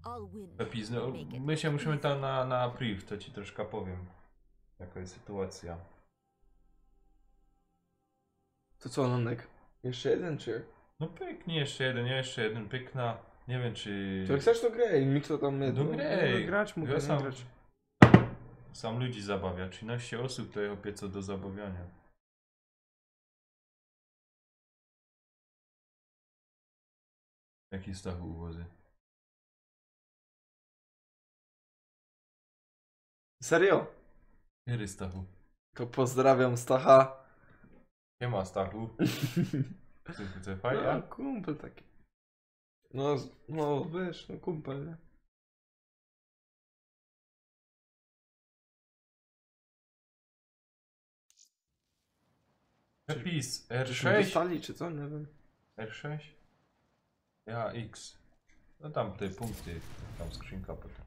I'll win. Pepis, no, my się musimy tam na priv, to ci troszkę powiem. Jaka jest sytuacja. To co, Nonek? Jeszcze jeden, czy jak? No pyknie jeszcze jeden, ja jeszcze jeden pykna. Nie wiem czy... To jak chcesz to graj, mi to tam No graj. grać, mógł Ja nie sam- grać. Sam ludzi zabawia, 13 osób to jest co do zabawiania. Jaki Stachu uwozy? Serio? Kiedy Stachu? To pozdrawiam Stacha. Nie ma Stachu. Co fajnie? No, kumpel taki. No, no wiesz, no kumpel, nie? Przepis Czyśmy R6? dostali, czy co? Nie wiem. R6? Ja X. No tam te punkty, tam skrzynka potem.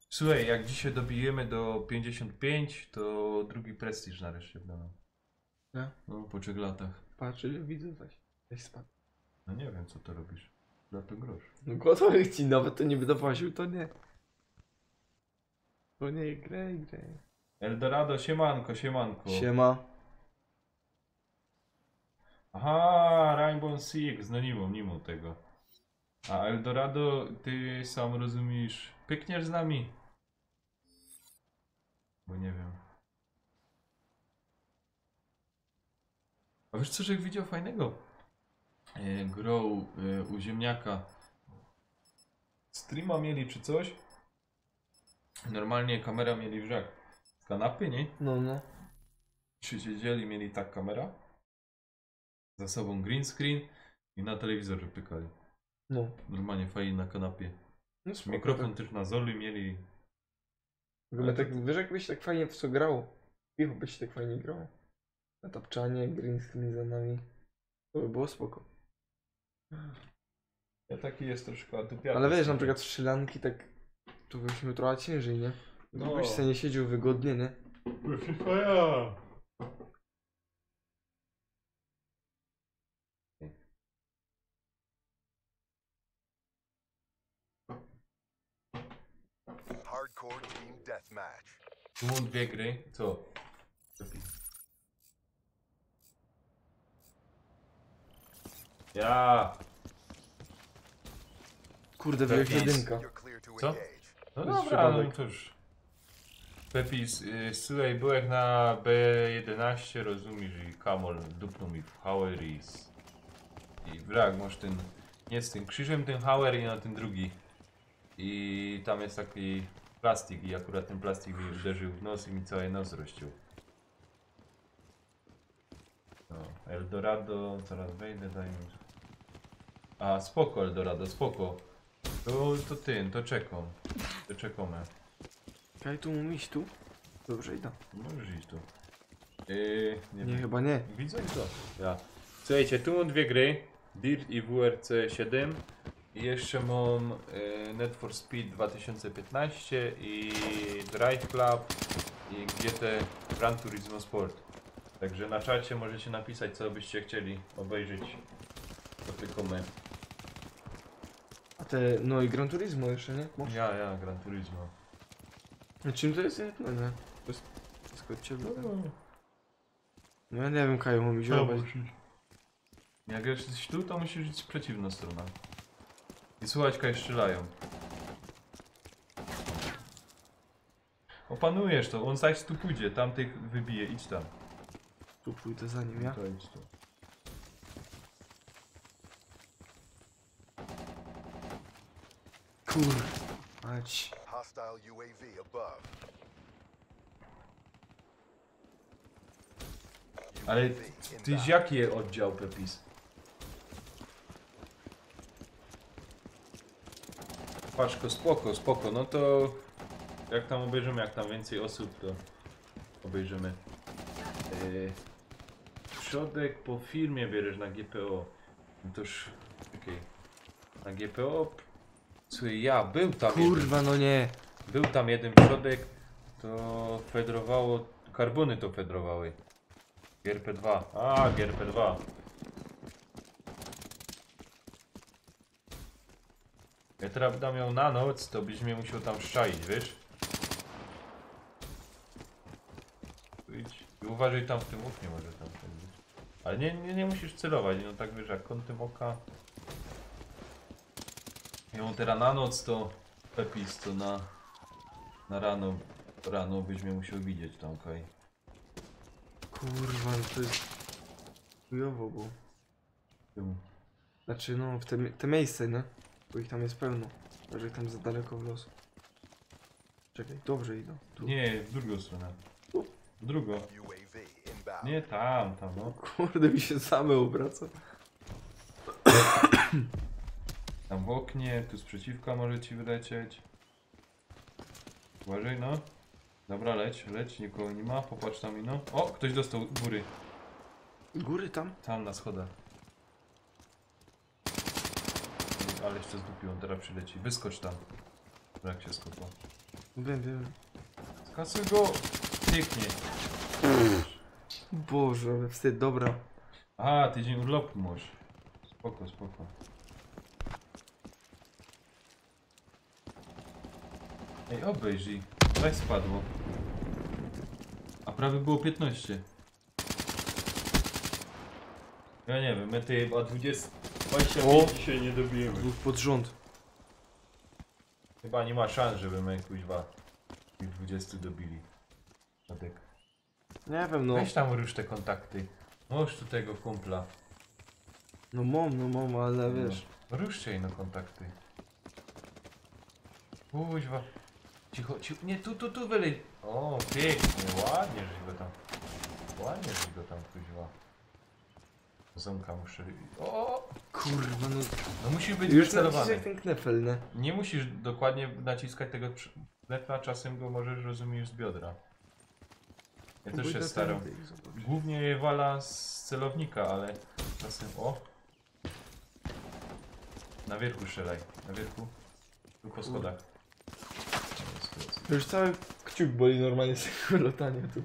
Słuchaj, jak dzisiaj dobijemy do 55, to drugi prestiż nareszcie wdano. Nie? No, po 3 latach. Patrz, ile widzę, weź spadł. No nie wiem co to robisz. Za to grosz. No gotowych ci nawet to nie będę płacił, to nie. To nie, graj. Eldorado, siemanko, siemanko. Siema. Aha, Rainbow Six, no nie mam tego. A Eldorado, ty sam rozumiesz, pykniesz z nami? Bo nie wiem. A wiesz co, że widział fajnego? Grą u ziemniaka. Streama mieli czy coś? Normalnie kamera mieli w żak. Z kanapy, nie? No. Czy siedzieli, mieli tak kamera? Za sobą green screen i na telewizorze pykali. No. Normalnie fajnie na kanapie. No spoko, Mikrofon też na Zoli mieli. W ogóle tak, wiesz jakbyś tak fajnie w co grał? Piwo byś tak fajnie grał. Na tapczanie, green screen za nami. To by było spoko. Ja taki jest troszkę atupiaty. Ale wiesz, na przykład strzelanki tak... Tu byśmy trochę ciężej, nie? No. Byś sobie nie siedział wygodnie, nie? Wszystko ja. Hardcore team deathmatch. Tu mam 2 gry. Co? Ja. Kurde, wyjąłeś Pepis. jedynka. You're clear to Co? engage. No To jest dobra, no przypadek. to już. Pepis, słuchaj, byłem na B11, rozumiesz, i Kamol dupnął mi w Hauer i wrak, masz ten, nie z tym krzyżem ten Hauer i na ten drugi. I tam jest taki plastik i akurat ten plastik mi uderzył w nos i mi cały nos rozciął. No, Eldorado, zaraz wejdę, daj mi. A, spoko Eldorado, spoko. To czekam. To czekamy. Kaj tu mógł iść tu? Dobrze, idę. Możesz iść tu. Nie Nie, wiem. chyba nie. Widzę to. Ja. Słuchajcie, tu mam 2 gry. Dirt i WRC 7. I jeszcze mam Need for Speed 2015 i Drive Club i GT Gran Turismo Sport. Także na czacie możecie napisać, co byście chcieli obejrzeć. To tylko my. A te, no i Gran Turismo jeszcze, nie? Masz? Ja, Gran Turismo. A czym to jest? No nie. To jest wszystko od ciebie. tak? No ja nie wiem, Kaju, mam iść obejrzeć. Jak jesteś tu, to musisz iść w przeciwną stronę. I słuchać, kaj strzelają. Opanujesz to, on zaś tu pójdzie, tamtych wybije, idź tam. Tu pójdę za nim, ja? To idź tu. Mać. Hostile UAV above. Ale UAV ty inbound. jaki oddział, Pepis? Paczko, spoko, no to jak tam obejrzymy, jak tam więcej osób, to obejrzymy. Przodek po firmie bierzesz na GPO. No toż, okej. Na GPO? Słuchaj, był tam Kurwa, no nie. był tam jeden przodek, to fedrowało, karbony to fedrowały. GRP2, GRP2. Jak teraz będę miał na noc, to byś mnie musiał tam szczaić, wiesz? Idź. I uważaj tam w tym oknie, może tam być. Ale nie musisz celować, no tak wiesz, jak kątem oka. Ja mam teraz na noc, to Pepis, to na rano byś mnie musiał widzieć tam, okej. Kurwa, no to jest chujowo, bo... Znaczy, no, w te miejsce, nie? Bo ich tam jest pełno. Może ich tam za daleko w los. Czekaj, dobrze idą. Tu. Nie, w drugą stronę. W drugą. UAV inbound. Nie, tam, no. Kurde, mi się same obraca. Tam w oknie, tu z przeciwka może ci wylecieć. Uważaj, no. Dobra, leć, nikogo nie ma, popatrz tam ino. O, ktoś dostał góry. Góry tam? Tam na schodach. Ale jeszcze zdupił, on teraz przyleci. Wyskocz tam. Jak się skopał. Wiem. Skasuj go! Pięknie. Boże, ale wstyd, dobra. A, tydzień urlopu masz. Spoko. Ej, obejrzyj. Daj spadło. A prawie było 15. Ja nie wiem, my tej chyba 25 dzisiaj nie dobijemy. Dwóch pod rząd. Chyba nie ma szans, żeby my kuźwa tych 20 dobili. Tadek. Nie wiem, no. Weź tam rusz te kontakty. Możesz tu tego kumpla. No mam, ale wiesz. No, ruszcie jej na kontakty. Kuźwa. Cicho. Nie, tu wylej. O, pięknie, ładnie, żeś go tam kuźwa. Ząka muszę... O! Kurwa, no. No musi być Już wycelowany. nacisk jak ten knefel, nie? Nie musisz dokładnie naciskać tego lepa, czasem go możesz, rozumieć, z biodra. Ja też się staram. Głównie je wala z celownika, ale czasem... O! Na wierchu strzelaj. Na wierchu. Tu po schodach. Już cały kciuk boli normalnie z tego latania tu.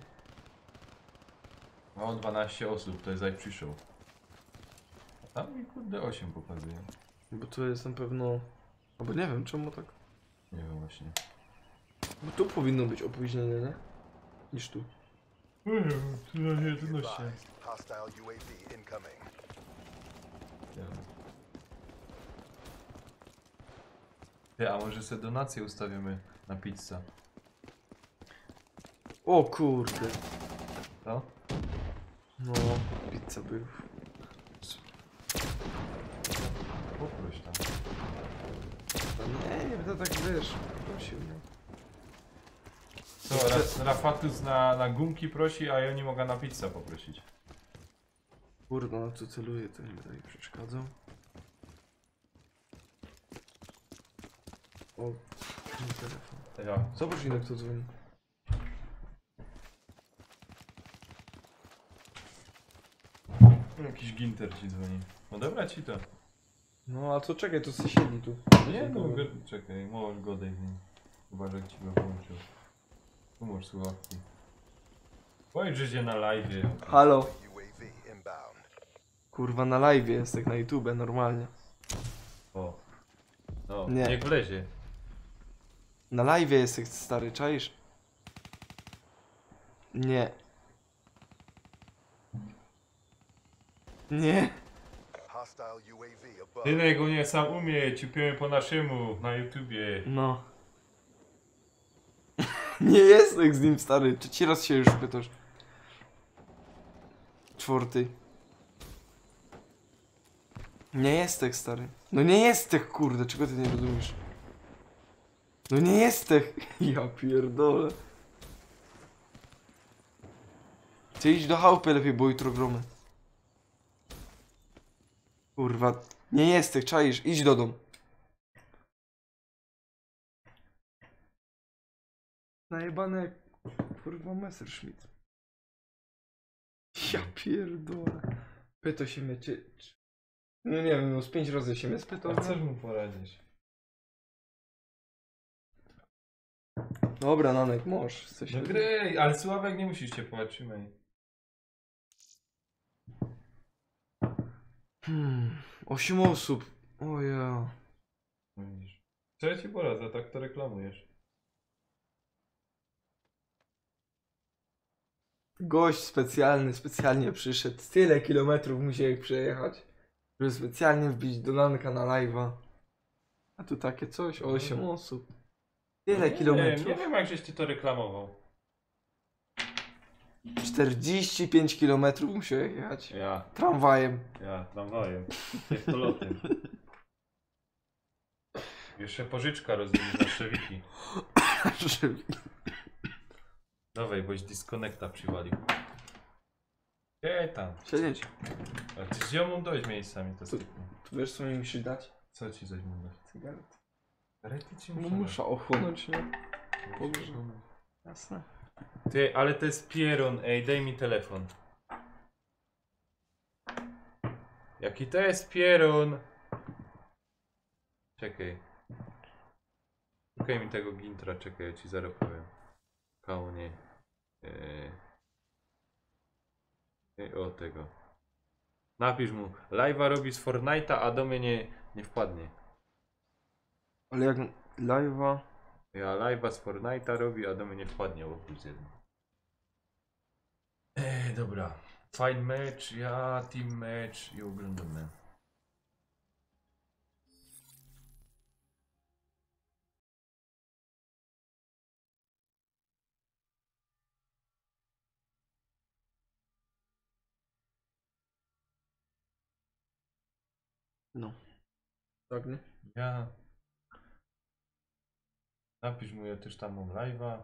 Mam 12 osób, to jest jak przyszło. A tam mi kurde 8 pokazuje. Bo tu jest na pewno... Albo nie wiem, czemu tak. Nie wiem właśnie. Bo tu powinno być opóźnienie, nie? Niż tu. Nie wiem, tu na Be jedności. advised, hostile UAV incoming. Nie wiem. Ty, a może sobie donację ustawimy na pizzę? O kurde. Co? No, pizza był. Poproś tam. Nie, to tak wiesz. Prosił, nie? Co, Rafatus na gumki prosi, a ja nie mogę na pizzę poprosić. Kurwa, na co celuję, to nie będę jej przeszkadzał. O, mój telefon. Ja. Zobacz, ile kto dzwoni. Jakiś ginter ci dzwoni. No dobra ci to. No a co czekaj, to siedzi tu. Nie no, czekaj, możesz go dać. Chyba, że ci go włączył. Tu masz słuchawki. Powiedz, że się na live. Halo. UAV inbound. Kurwa na live jest, jak na YouTube normalnie. O. No, Nie. niech wlezie. Na live jest jak stary, czaisz? Nie. Nie. Hostile UAV above. Tyle go nie sam umie, ciupiemy po naszemu na YouTubie. No. Nie jest jak z nim stary, trzeci raz się już pytasz. Czwarty. Nie jest tak stary. No nie jest tak kurde, czego ty nie rozumiesz? No nie jest tak. Ja pierdolę. Ty idź do chałupy lepiej, bo jutro gromy. Kurwa. Nie jest tak, czaisz, idź do domu. Najebane kurwa Messerschmitt. Ja pierdolę. Pyta się mnie czy... No nie wiem, no z 5 razy się mnie spytał. A chcesz mu poradzić? Dobra, Nanek, możesz. Coś No gry, ale Sławek nie musisz cię trzymaj. 8 osób. O ja. No widzisz. Co ja ci poradzę, tak to reklamujesz. Gość specjalnie przyszedł. Tyle kilometrów musiał przejechać, żeby specjalnie wbić do Nanka na live'a. A tu takie coś, 8 osób. Tyle kilometrów. Nie wiem jak żeś ty to reklamował. 45 kilometrów musiał jechać. Ja Tramwajem. tramwajem. Piecholotem. Jeszcze pożyczka rozumiem na Szewiki. Dawaj, boś disconnecta przywalił. Tam. Siedzieć. A ty z ziomą dość miejscami to styknie. Tu wiesz co mi musisz dać? Co ci coś mówię? Cygaret. Rety ci No muszę ochłonąć, nie? Dobrze. Jasne. Ty, ale to jest pieron, ej, daj mi telefon. Jaki to jest pieron? Czekaj. Szukaj mi tego gintra, czekaj, ja ci zaraz powiem. Kaunie. O tego. Napisz mu, live'a robi z Fortnite'a, a do mnie nie wpadnie. Ale jak live'a... Ja live'a z Fortnite'a robi, a do mnie nie wpadnie, bo plus 1. Dobra. Fine match, ja team match i oglądamy. No. Tak, nie? Ja. Napisz mu, ja też tam mam live'a.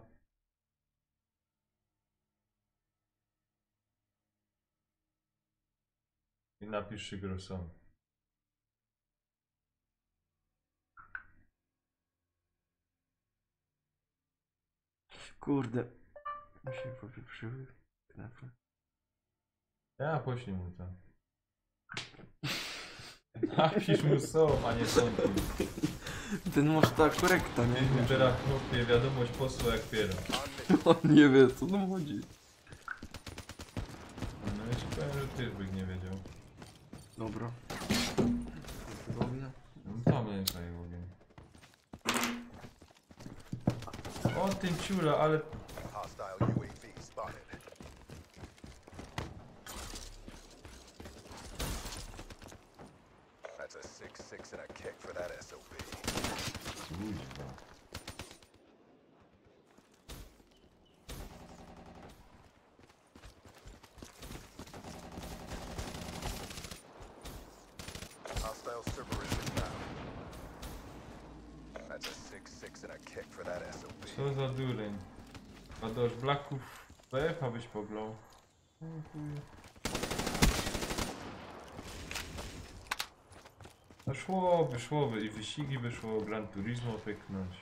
I napisz Shigeru-san. Kurde. Mi się popieprzyły knafy. Ja poślij mu to. Napisz mu są, a nie sądu. Ten masz ta korekta, nie? Mieliśmy teraz chłopie wiadomość posła jak piera. On nie wie co tam chodzi. No ja ci powiem, że ty byś nie wiedział. Dobra. No tam leczaj ogień. O tym ciula, ale... Hostile UAV spotted. That's a 6-6 and a kick for that SOB. Kuźwa. Hostile Cerberus inbound. That's a 6-6 and a kick for that SOB. Co za dureń. A do Blacków BF byś poglął. No szłoby i wyścigi by szło, Gran Turismo pyknąć.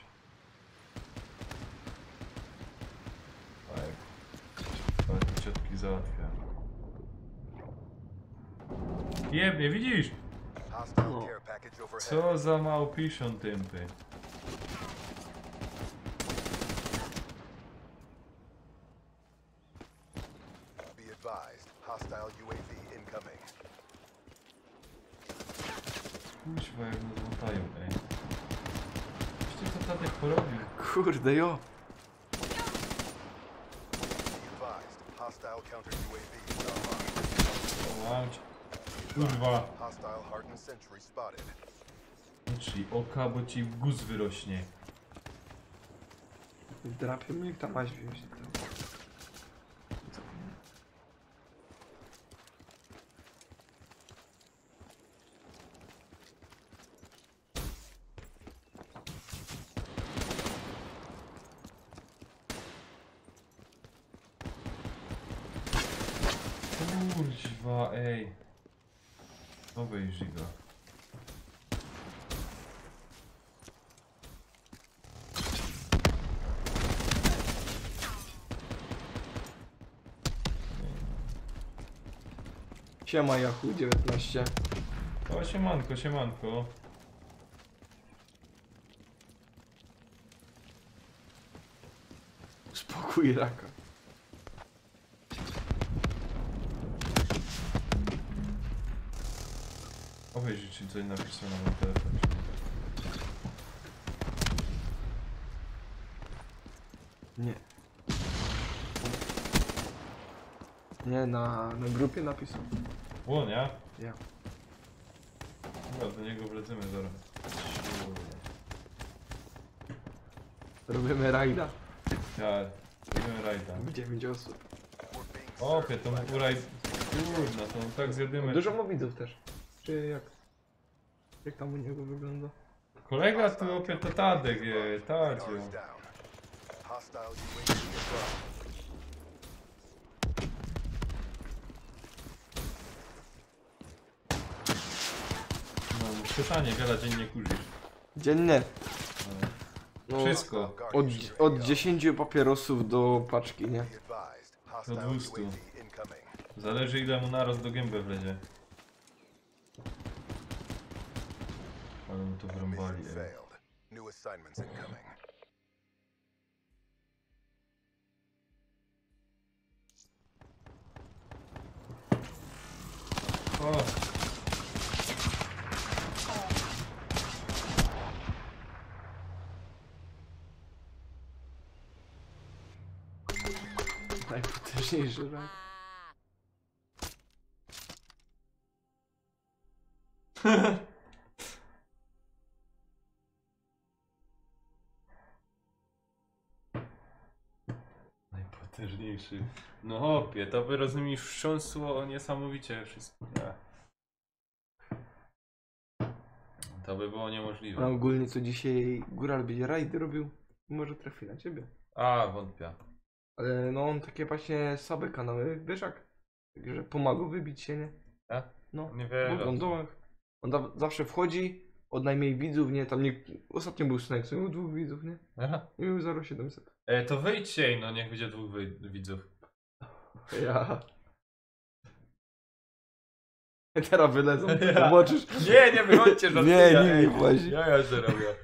Tak, ciotki załatwia. Jebnie, widzisz? Hostile care package package overhead. Co za małpiszon tępy. Be advised, hostile UAV incoming. Kuźwa, jak nas złatają, ej. Przecież to Tadek porobił. Kurde, jo. Be advised, hostile counter UAV is online. Łamć. Kurwa. Hostile hardened sentry spotted. Czyli oka, bo ci guz wyrośnie. Drapie mnie ta maź wziąć. Kurwa, ej. Obejrzyj go. Siema Yahoo 19. O, siemanko, siemanko. Spokój raka. Obejrzyj, czy coś napisano na telefonie. Nie. Nie, na grupie napisał. Łonia? Ja. Dobra, do niego wlecimy zaraz. Robimy rajda. Ja, robimy rajda. W 9 osób. We're being Opie, to mu uraj... Kurna, to mu tak zjadymy. Dużo ma widzów też. Czy jak? Jak tam u niego wygląda? Kolega tu opie to Tadek, Tacio. radar is down. Hostile UAV above. No, pytanie, wiele dziennie kurzysz. Dziennie. No, Wszystko. od 10 papierosów do paczki, nie? Be advised, hostile 200. UAV incoming. Zależy ile mu naraz do gęby wlezie. Ale mu to wrąbali, Mission ej. failed. New assignments incoming. O! Najpotężniejszy rak. Najpotężniejszy. No hopie, to by rozumiesz wstrząsło niesamowicie wszystko. Nie. To by było A niemożliwe. ogólnie co dzisiaj Góral będzie rajdy robił? Może trafi na ciebie. A, wątpię. Ale no on takie właśnie słabe kanały, wiesz jak? Także pomagał wybić się, nie? A? No. Nie W wiem. oglądałach. On zawsze wchodzi, od najmniej widzów, nie? Tam nie... Ostatnio był Snake, co miał 2 widzów, nie? Aha. I miał 0,700. To wyjdźcie, no niech będzie 2 widzów. Ja. Teraz wylecą, Ja. zobaczysz. Nie wychodźcie, Nie, nie włazi. Ja że robię.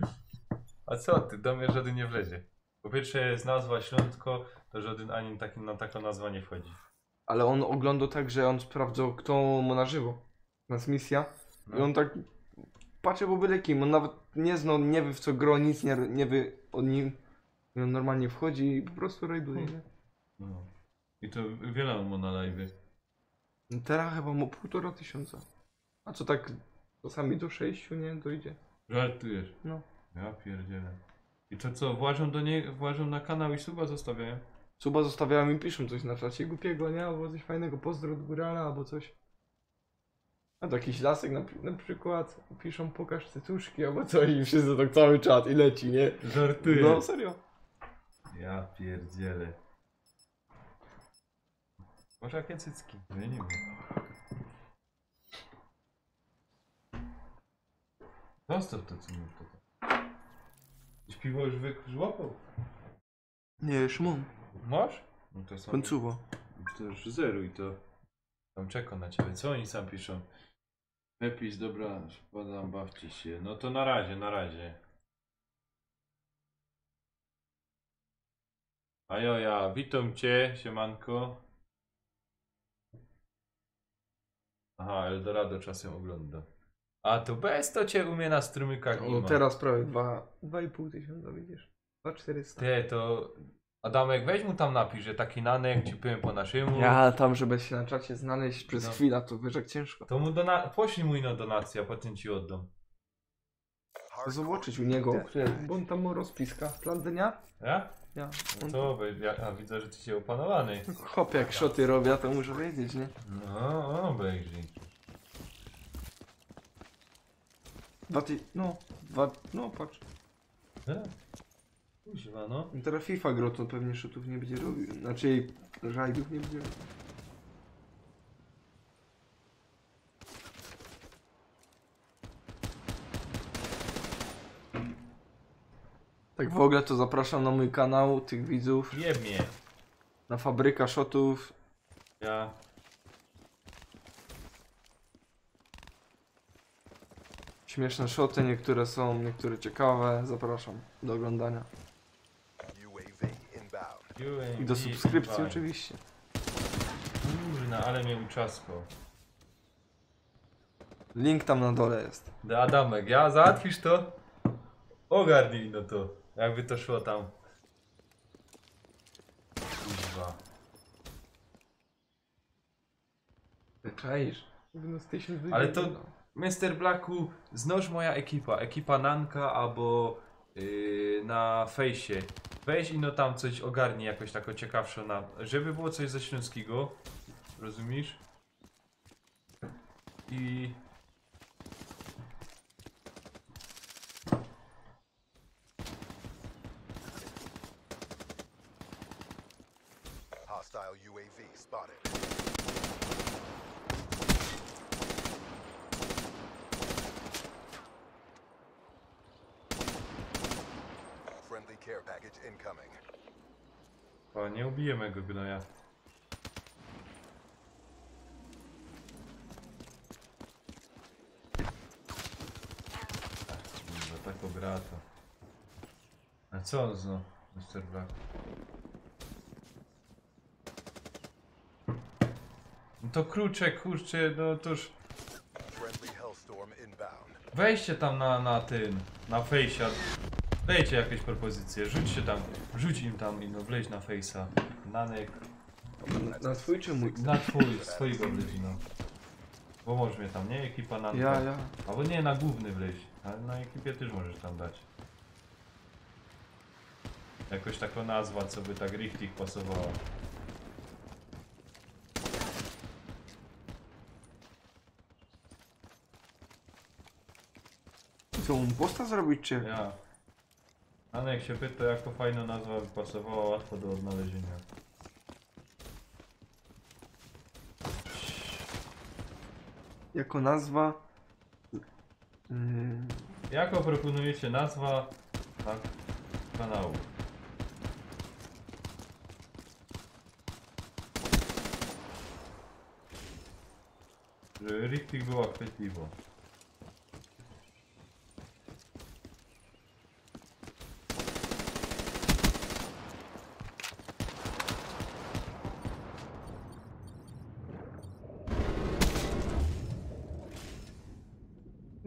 A co ty, do mnie żaden nie wlezie. Po pierwsze jest nazwa Śląsko, to żaden ani taki, na taką nazwę nie wchodzi. Ale on oglądał tak, że on sprawdzał, kto mu na żywo. Nas misja. I on tak patrzy po byle kim. On nawet nie znał, nie wie w co gro, nic nie wie o nim. I on normalnie wchodzi i po prostu rajduje, nie? No. I to wiele mu na live. No teraz chyba mu 1500. A co tak czasami do 6, nie? Dojdzie. Żartujesz. No. Ja pierdzielę. I to co, włażą na kanał i suba zostawiają? Suba zostawiają i piszą coś na czacie głupiego, nie? Albo coś fajnego, pozdro od górala, albo coś. A to jakiś lasek na przykład, piszą pokaż cycuszki, albo coś i wszyscy tak cały czat i leci, nie? Żartujesz. No serio. Ja pierdzielę. Może jakie cycki? Ja nie wiem. Zostaw to co mu to. Śpiwo już żłapał. Nie, Szymon. Masz? No to są... Końcowo. To już zeruj to. Tam czeka na ciebie. Co oni sam piszą? Epis, dobra, spadam, bawcie się. No to na razie, na razie. Ajoja, witam cię, siemanko. Aha, Eldorado czasem ogląda. A to bez to cię umie na strumykach nie O, ma. teraz prawie 2,5 tysiąca, widzisz? 2,400. Ty, to... Adamek, weź mu tam napisz, że taki nanek ci powiem po naszemu. Ja tam, żeby się na czacie znaleźć przez No. chwilę, to wiesz jak ciężko. To mu poślij mu inną donację, a potem ci oddam. Chcę zobaczyć u niego, bo on tam ma rozpiska. Plan dnia? Ja? Ja. No On to ja widzę, że ty się opanowany. Hop, jak szoty robię, to muszę wiedzieć, nie? No, obejrzyj. No patrz. Kuźwa, no. Teraz FIFA gro, to pewnie szotów nie będzie robił. Znaczy, rajdów nie będzie robił. Tak w ogóle to zapraszam na mój kanał tych widzów. Jebnie. Na Fabryka Shotów. Ja. Śmieszne szoty, niektóre są, niektóre ciekawe. Zapraszam do oglądania. UAV inbound. I do subskrypcji Bye. oczywiście. Kurna, ale mnie uczaskał. Link tam na dole jest. Do Adamek, ja załatwisz to? Ogarnij no to. Jakby to szło tam. Kuźwa. Czaisz? Z 1000 ludzi Ale to- ogląda. Mr. Blacku, znoż moja ekipa. Ekipa Nanka albo na fejsie. Weź i no tam coś ogarnij jakoś tako ciekawsze na... Żeby było coś ze Śląskiego. Rozumiesz? I... Hostile UAV spotted. Friendly care package incoming. O, nie ubijemy go gnoja. Za taką brata. A co on znowu, Mr. Black? No to kruczek, kurczę, no toż... Friendly Hellstorm inbound. Weźcie tam na fejsia. Dajcie jakieś propozycje, rzućcie tam, rzuć im tam i no wleź na fejsa. Nanek, Na twój czy mój? na swojego wleź no. Bo możesz mnie tam, nie? Ekipa Nanka. Ja. Albo nie, na główny wleź. Ale na ekipie też możesz tam dać. Jakoś taką nazwa, co by tak richtig pasowała. Co, mu posta zrobić czy? Ja. Nanek się pyta, jako fajna nazwa by pasowała, łatwo do odnalezienia. Jako nazwa... Jaką proponujecie nazwa na kanału? Żeby richtig była chwytliwa.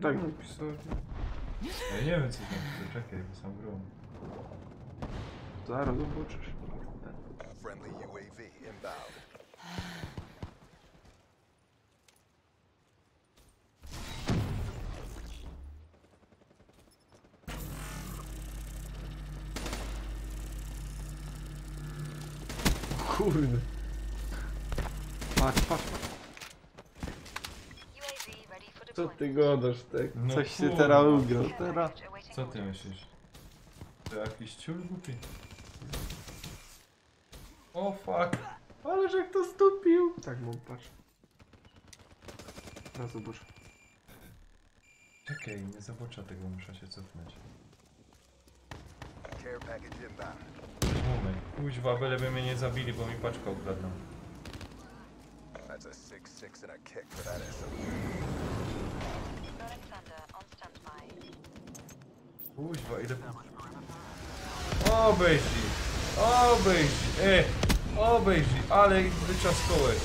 Tak napisałem. Ja nie wiem co tam, czekaj, bo sam grom. Zaraz zobaczysz. Friendly UAV inbound. Kurde. Patrz. Co ty godasz, tak? No Coś się kurwa. teraz ugrał. Teraz. Co ty myślisz? To jakiś ciul głupi? O fuck! Ale że kto stupił! Tak, mam patrz. Teraz zobacz. Czekaj, nie zobaczę tego, muszę się cofnąć. Care package inbound. Moment, kuźwa, byleby mnie nie zabili, bo mi paczkę ukradną. That's a 6-6 and a kick for that SOE. Kuźwa, ile... Obejrzyj! Obejrzyj! Obejrzyj! Ale ich wyczaskołeś!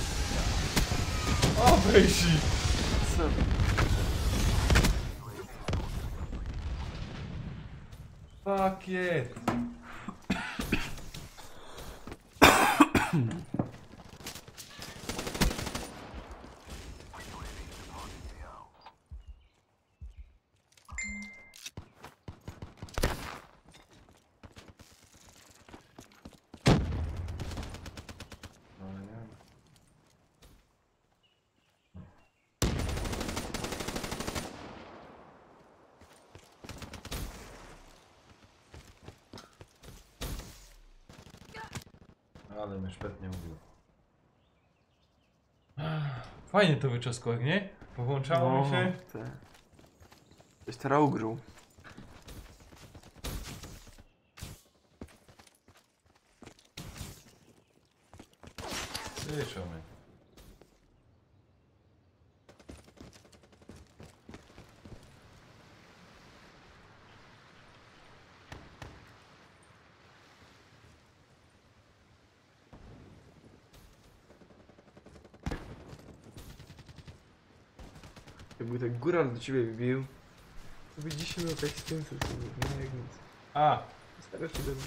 Obejrzyj! Co? Fuck it! Ale mnie szpetnie mówił. Fajnie to wyczaskował, nie? Powłączało mi się. Te. Coś teraz ugrył. Słyszał mnie. Jakby tak góral do ciebie wbił, to by 10 minut eksperiencji to było, nie jak nic. A! Starasz się do mnie.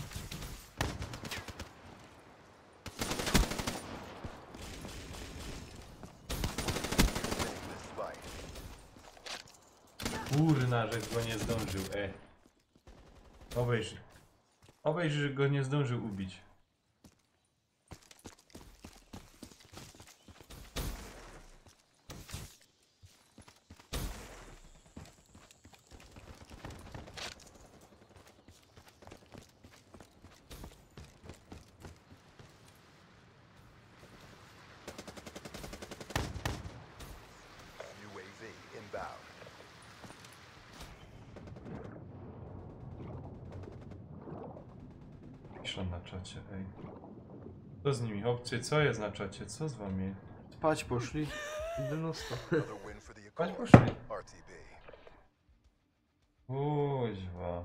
Winning this fight. Kurna, że go nie zdążył, Obejrzyj. Obejrzyj, że go nie zdążył ubić. UAV inbound. Piszą na czacie, Co z nimi? Opcje, co jest na czacie? Co z wami? Spać poszli. Idę na sto. Another win for the Chodź Accord. poszli. RTB. Kuźwa.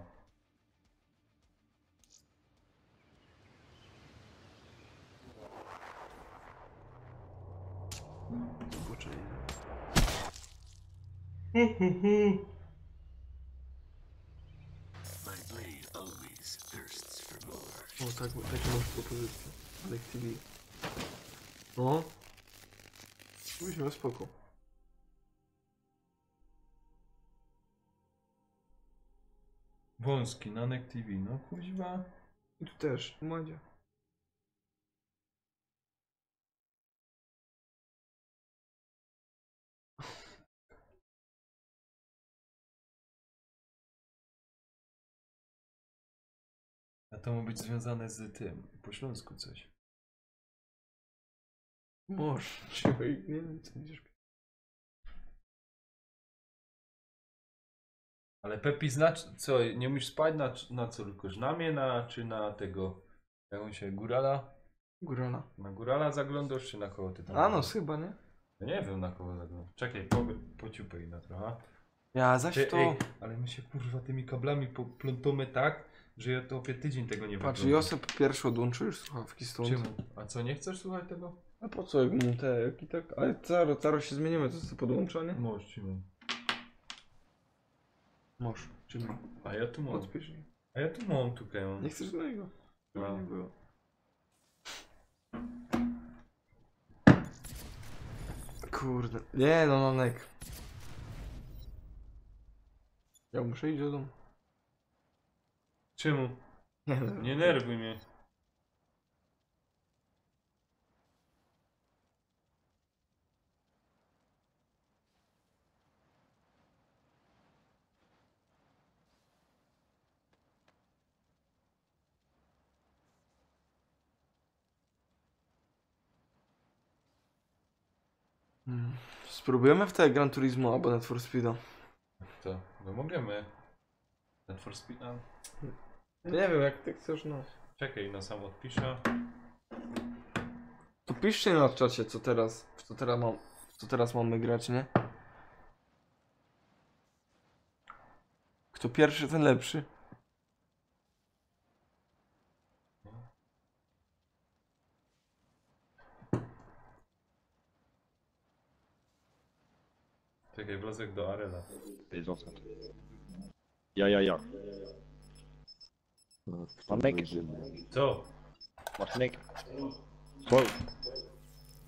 O tak, takie masz propozycje. Alek TV. No. Byliśmy spoko. Wąski, Nanek TV, no kuźwa. I tu też, Madzia. A to ma być związane z tym, po śląsku coś. Może. Trzymaj, nie wiem co będziesz. Ale Pepi znaczy, co, nie musisz spać na co, tylko na mnie, czy na tego, jak on się, górala? Górala. Na górala zaglądasz, czy na kogo ty tam? A no chyba, nie? Ja nie wiem na kogo zaglądasz. Czekaj, pociupaj na trochę. Ja zaś Ty, to... ale my się kurwa tymi kablami plątamy tak, że ja to opie tydzień tego nie Patrz, wygląda. Josep pierwszy odłączył już słuchawki stąd. Czemu? A co, nie chcesz słuchać tego? A po co jak mu te, jak i tak? Ale zaraz się zmienimy, to co podłączanie? Możesz, Szymon. Możesz, czyli A ja tu mam. odpisz. A ja tu mam tutaj. Mam. Nie chcesz innego? No. Nie było. Kurde. Nie no, Nanek. Ja muszę iść do domu. Czemu? Nie no. Nie nerwuj mnie. Spróbujemy w te Gran Turismo albo Need for Speeda. To, no możemy. Need for Speed. Nie wiem, jak ty chcesz, no. Czekaj, na sam odpiszę. To piszcie na czacie, co teraz mamy grać, nie? Kto pierwszy, ten lepszy. Czekaj, wlazek do arena. Les enceintes. Ja. Martinek. Co? Martinek. Wow.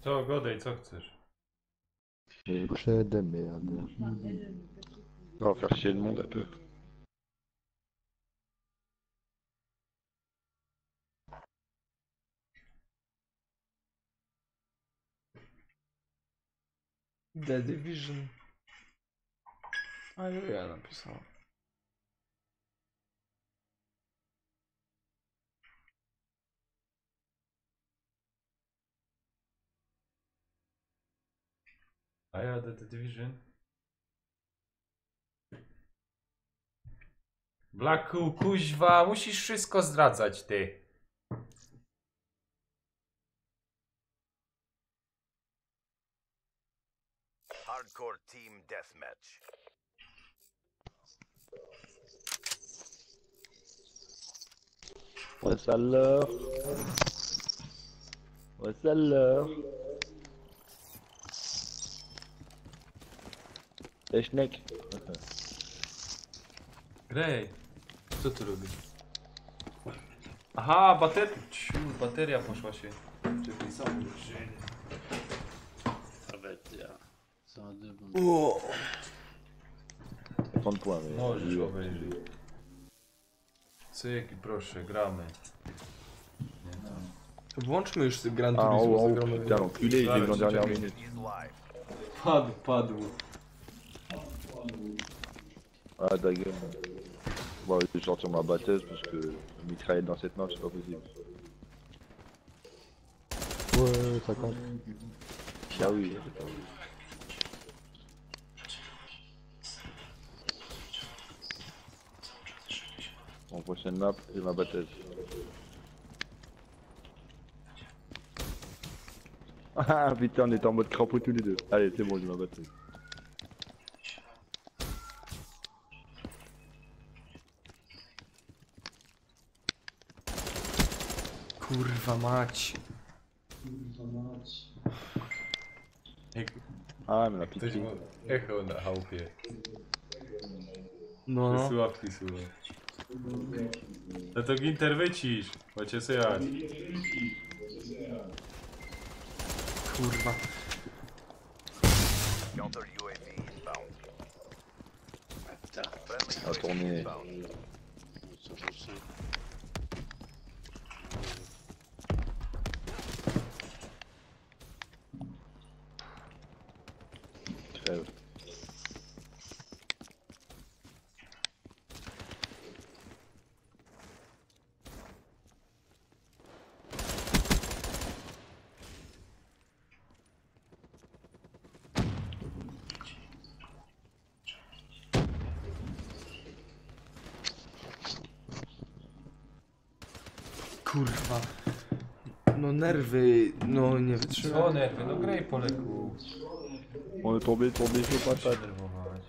Co, Godej, co chcesz? J'ai de merde. On va faire chier le monde un peu. The Division. A ja napisałem. A ja The Division. Blacku, kuźwa, musisz wszystko zdradzać, ty. Hardcore team deathmatch. Ouais, ça l'heure. Ouais, ça l'heure. Ej, Schneck. Grej, co tu robisz? Aha, bateria poszła się. Czekaj, sam. Prends de points, mais. Możesz obejrzeć. Cyk i proszę, gramy. Nie, tam. To włączmy już Gran Ah, Turismo. oh, zagramy. putain, l'enculé, il est venu en dernière minute. Is live. Padł. Ah, ta gueule. Bon, je vais sortir ma batteuse parce que mitrailler dans cette map, c'est pas possible. Ouais, ça compte. Ah oui. Bon, prochaine map, j'ai ma batteuse. Ah putain, on était en mode crapaud tous les deux. Allez, c'est bon, j'ai ma batteuse. Kurwa mać. Ah, mais la Ktoś pitié. ma echo na chałupie. No. Słuchawki słuchaj. No to Ginter wycisz, bo cię słychać. Kurwa. Counter UAV inbound. Friendly À tourner. inbound. Crève. Kurwa. No nerwy, no nie Co wytrzymam. nerwy, no graj po leku. On est tombé sur Nie się patate. denerwować.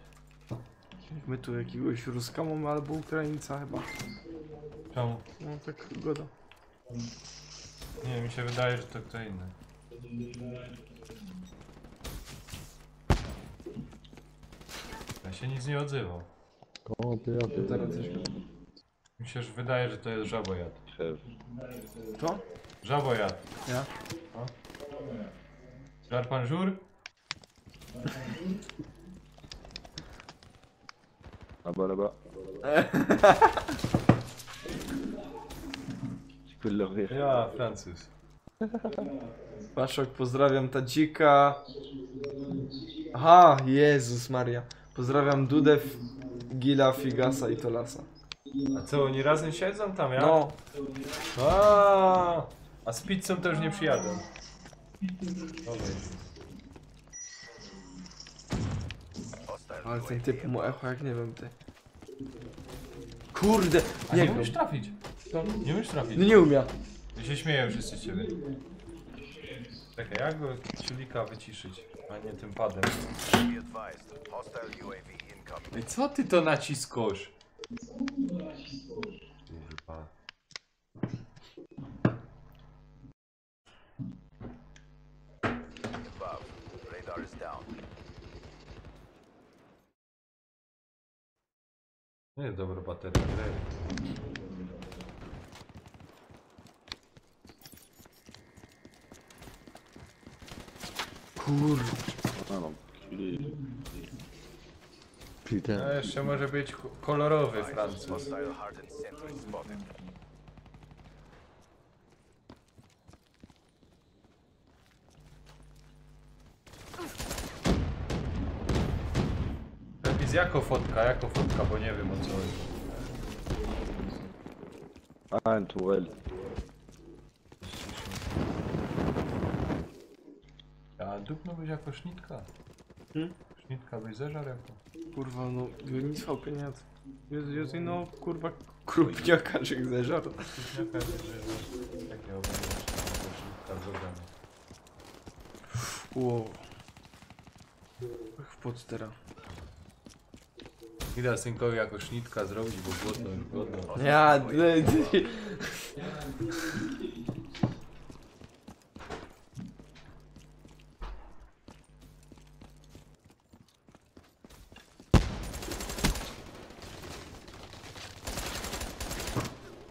My tu jakiegoś Ruska mamy albo Ukraińca chyba. Czemu? No tak goda. Nie, mi się wydaje, że to kto inny. Ja się nic nie odzywał. Comment perdre Zaraz coś. Mi się wydaje, że to jest żabojad. Crève. To? Żabojad. Ja? Żar pan żur? Là-bas, là-bas. Tu peux le rire. Ja, Francuz. Paszok, pozdrawiam Tadzika. Aha, Jezus Maria. Pozdrawiam Dudew, Gila, Figasa i Tolasa. A co, oni razem siedzą tam, ja? No, A z pizzą to już nie przyjadę. Dobra. Hostile ale ten UAV typ mu inbound. echo jak nie wiem ty. Kurde, A nie nie wiem. umiesz trafić. Nie umiesz trafić. No nie umiem. Ja się śmieję wszyscy z ciebie. Czekaj, jak go ciulika wyciszyć, a nie tym padem. Be advised. Hostile UAV incoming. Ej, co ty to naciskasz? Kurwa. Above. Radar is down. Nie, dobra bateria gry. Kurwa. Ah non, il est... Putain. A jeszcze może być kolorowy Francuz. Hostile hardened sentry spotted. Przepis jako fotka, bo nie wiem o co chodzi. Ah, une tourelle. A dupno być jako sznitka. Sznitka byś zeżarł jako. Kurwa, no, nic pieniądze. Jezu, no, kurwa, krupniakarzyk zeżarł. Sznitka zeżarł. Takiego będzie sznitka zrobione. Wow. W podstera. Idę synkowi jako sznitka zrobić, bo głodno. Ja,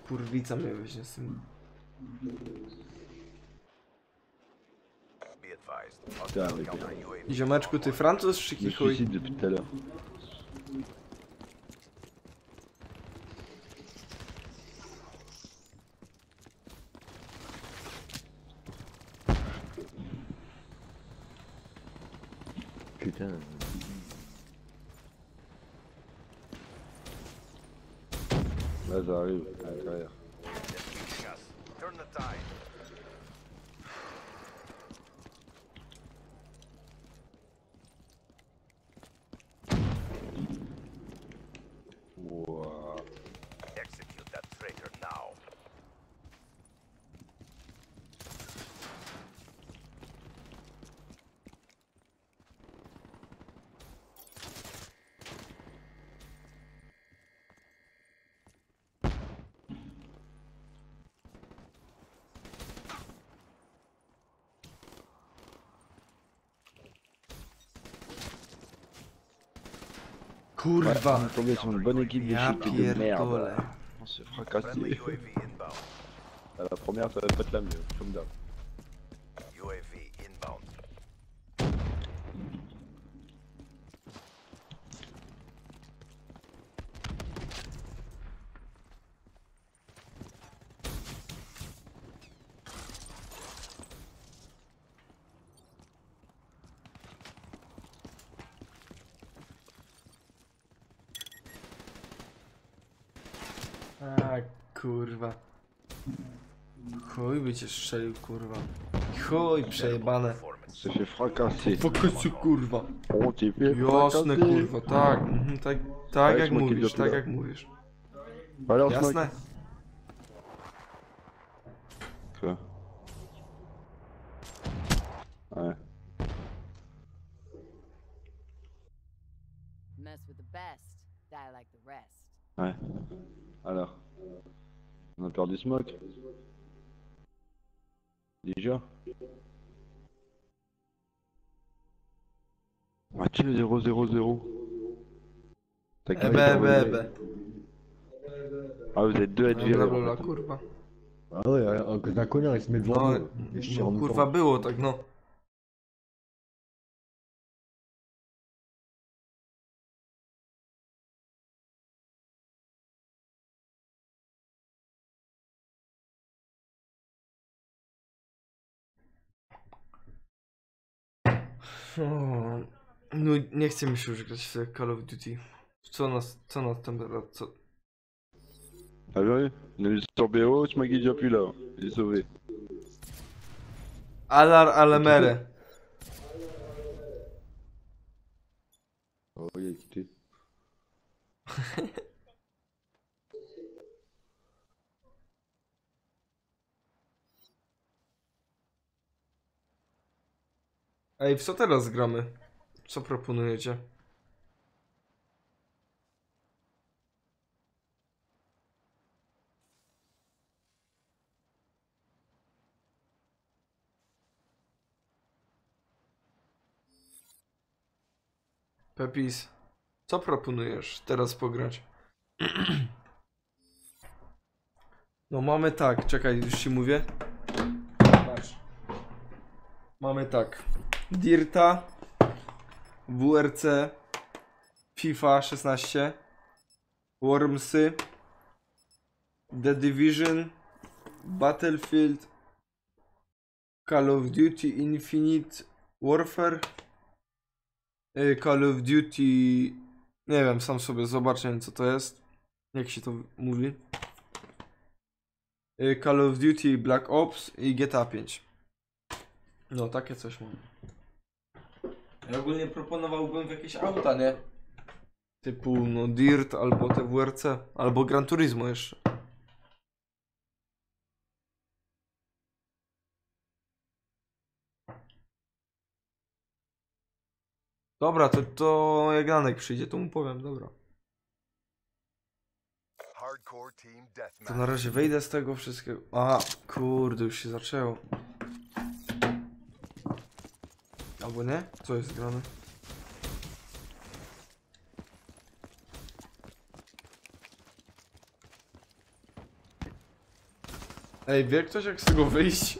kurwica mnie weźmie z tym. Be advised. Putain, Hostile avec counter UAV. Ziomeczku, ty Francuz czy Je me kichuj? suicide depuis tout à l'heure. Putain. Là, j'arrive à l'intérieur. Yes. Turn the tide. Wow. Execute that traitor now. Kurwa. On est tombé sur une bonne équipe de Ja chutes de merde. pierdolę. On s'est Friendly fracassé. UAV inbound. À la première, ça va pas être la mieux, comme d'hab. UAV inbound. A kurwa. Chuj by cię strzelił, kurwa. Chuj przejebane. On s'est fait fracasser. Po końcu, kurwa. On s'est fait Jasne, fracasser. kurwa, tak. Tak jak mówisz, tak jak mówisz. Alors, Jasne. Quoi? Ouais. Mess with the best, die like the rest. Ouais. Alors. On a perdu Smoke. Déjà. Mathieu 0-0-0. T'as qu'à Ebe. Ah, vous êtes deux à être virés. Dobra, kurwa. Ah ouais, un connard il se met devant No, nous. Et je tire en no même kurwa temps. było tak, no. O, no nie chce mi się już grać w Call of Duty. Co nas tam teraz, co? T'as vu? On a vu sur BO, Smoke est déjà plus là. Il est sauvé. Alar Alemere. Oh, il est quitté. Ej, w co teraz gramy? Co proponujecie? Pepis, co proponujesz teraz pograć? No mamy tak, czekaj, już ci mówię. Patrz. Mamy tak. Dirta, WRC, FIFA 16, Wormsy, The Division, Battlefield, Call of Duty Infinite Warfare, Call of Duty, nie wiem, sam sobie zobaczę, nie wiem co to jest, jak się to mówi. Call of Duty Black Ops i GTA 5. No, takie coś mam. Ja ogólnie proponowałbym w jakieś auta, nie? Typu, no, Dirt albo te WRC, albo Gran Turismo jeszcze. Dobra, to jak Janek przyjdzie, to mu powiem, dobra. Hardcore team To deathmatch. na razie wejdę z tego wszystkiego. A, kurde, już się zaczęło. Albo nie? Co jest grane? Ej, wie ktoś jak z tego wyjść?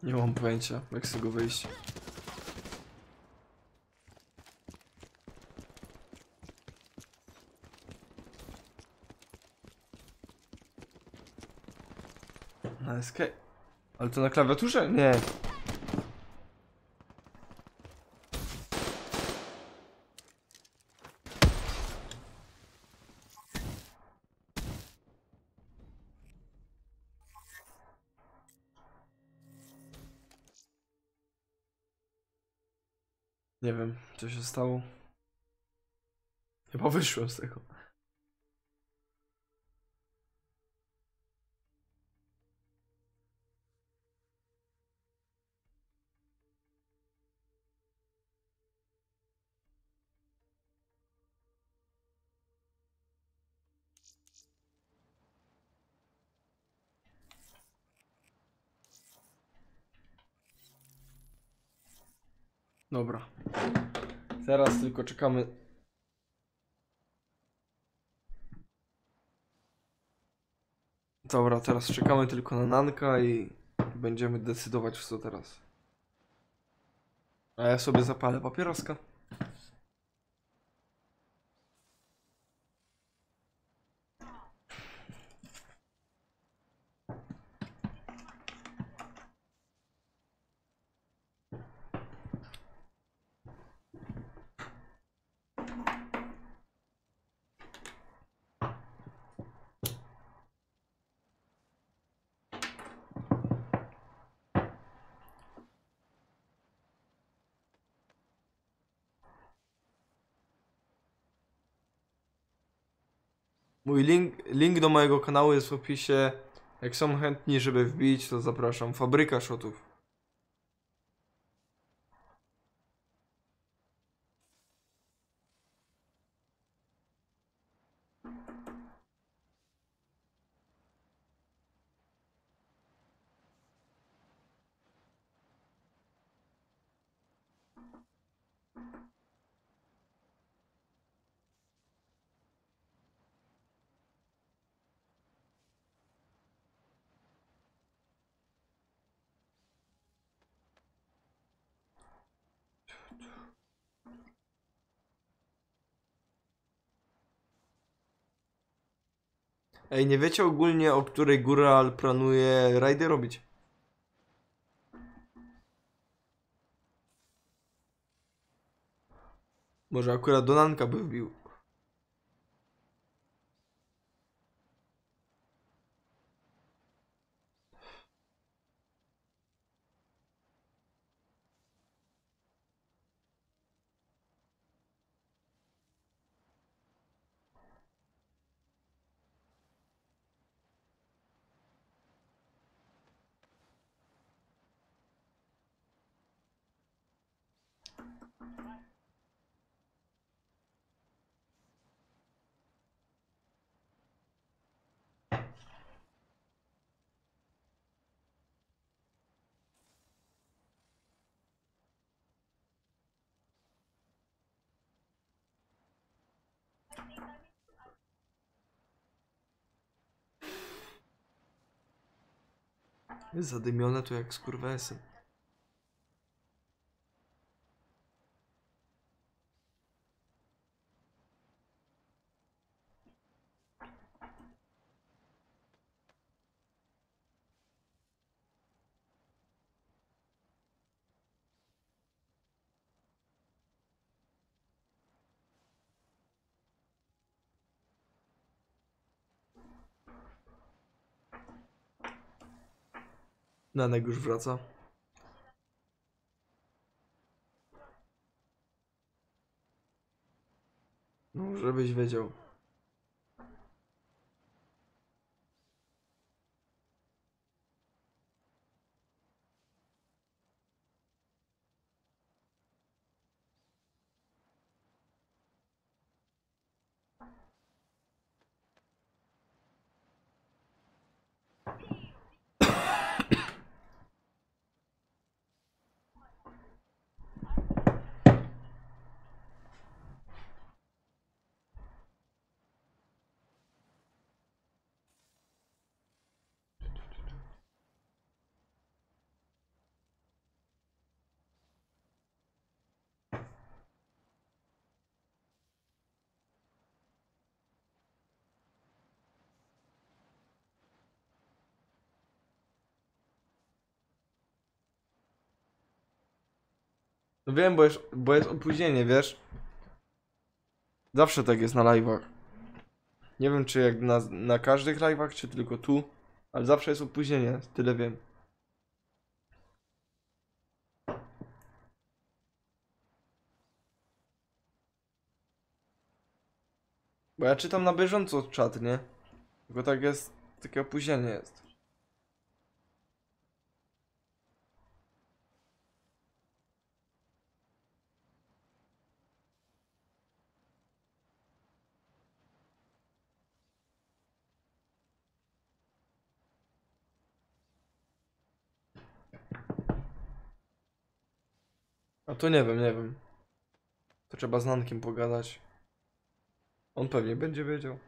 Nie mam pojęcia jak z tego wyjść. Na escape. Ale to na klawiaturze? Nie. Nie wiem, co się stało. Chyba wyszłem z tego. Dobra. Teraz tylko czekamy. Dobra, teraz czekamy tylko na Nanka i będziemy decydować w co teraz. A ja sobie zapalę papieroska. Mój link do mojego kanału jest w opisie. Jak są chętni, żeby wbić, to zapraszam. Fabryka Shotów. Ej, nie wiecie ogólnie, o której góral planuje rajdy robić? Może akurat do Nanka by wbił. Jest zadymione to jak skurwesy. Nanek już wraca. No, żebyś wiedział. No wiem, bo jest opóźnienie, wiesz? Zawsze tak jest na live'ach. Nie wiem, czy jak na każdych live'ach, czy tylko tu, ale zawsze jest opóźnienie, tyle wiem. Bo ja czytam na bieżąco czat, nie? Tylko tak jest, takie opóźnienie jest. A to nie wiem, nie wiem. To trzeba z Nankiem pogadać. On pewnie będzie wiedział.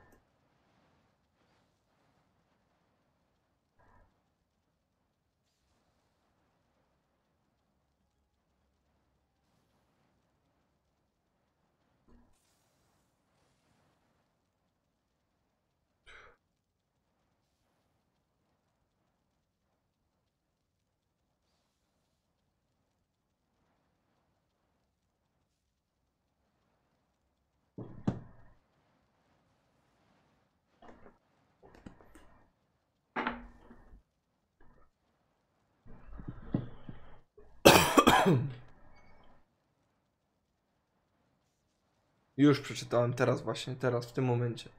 Już przeczytałem teraz właśnie, teraz, w tym momencie.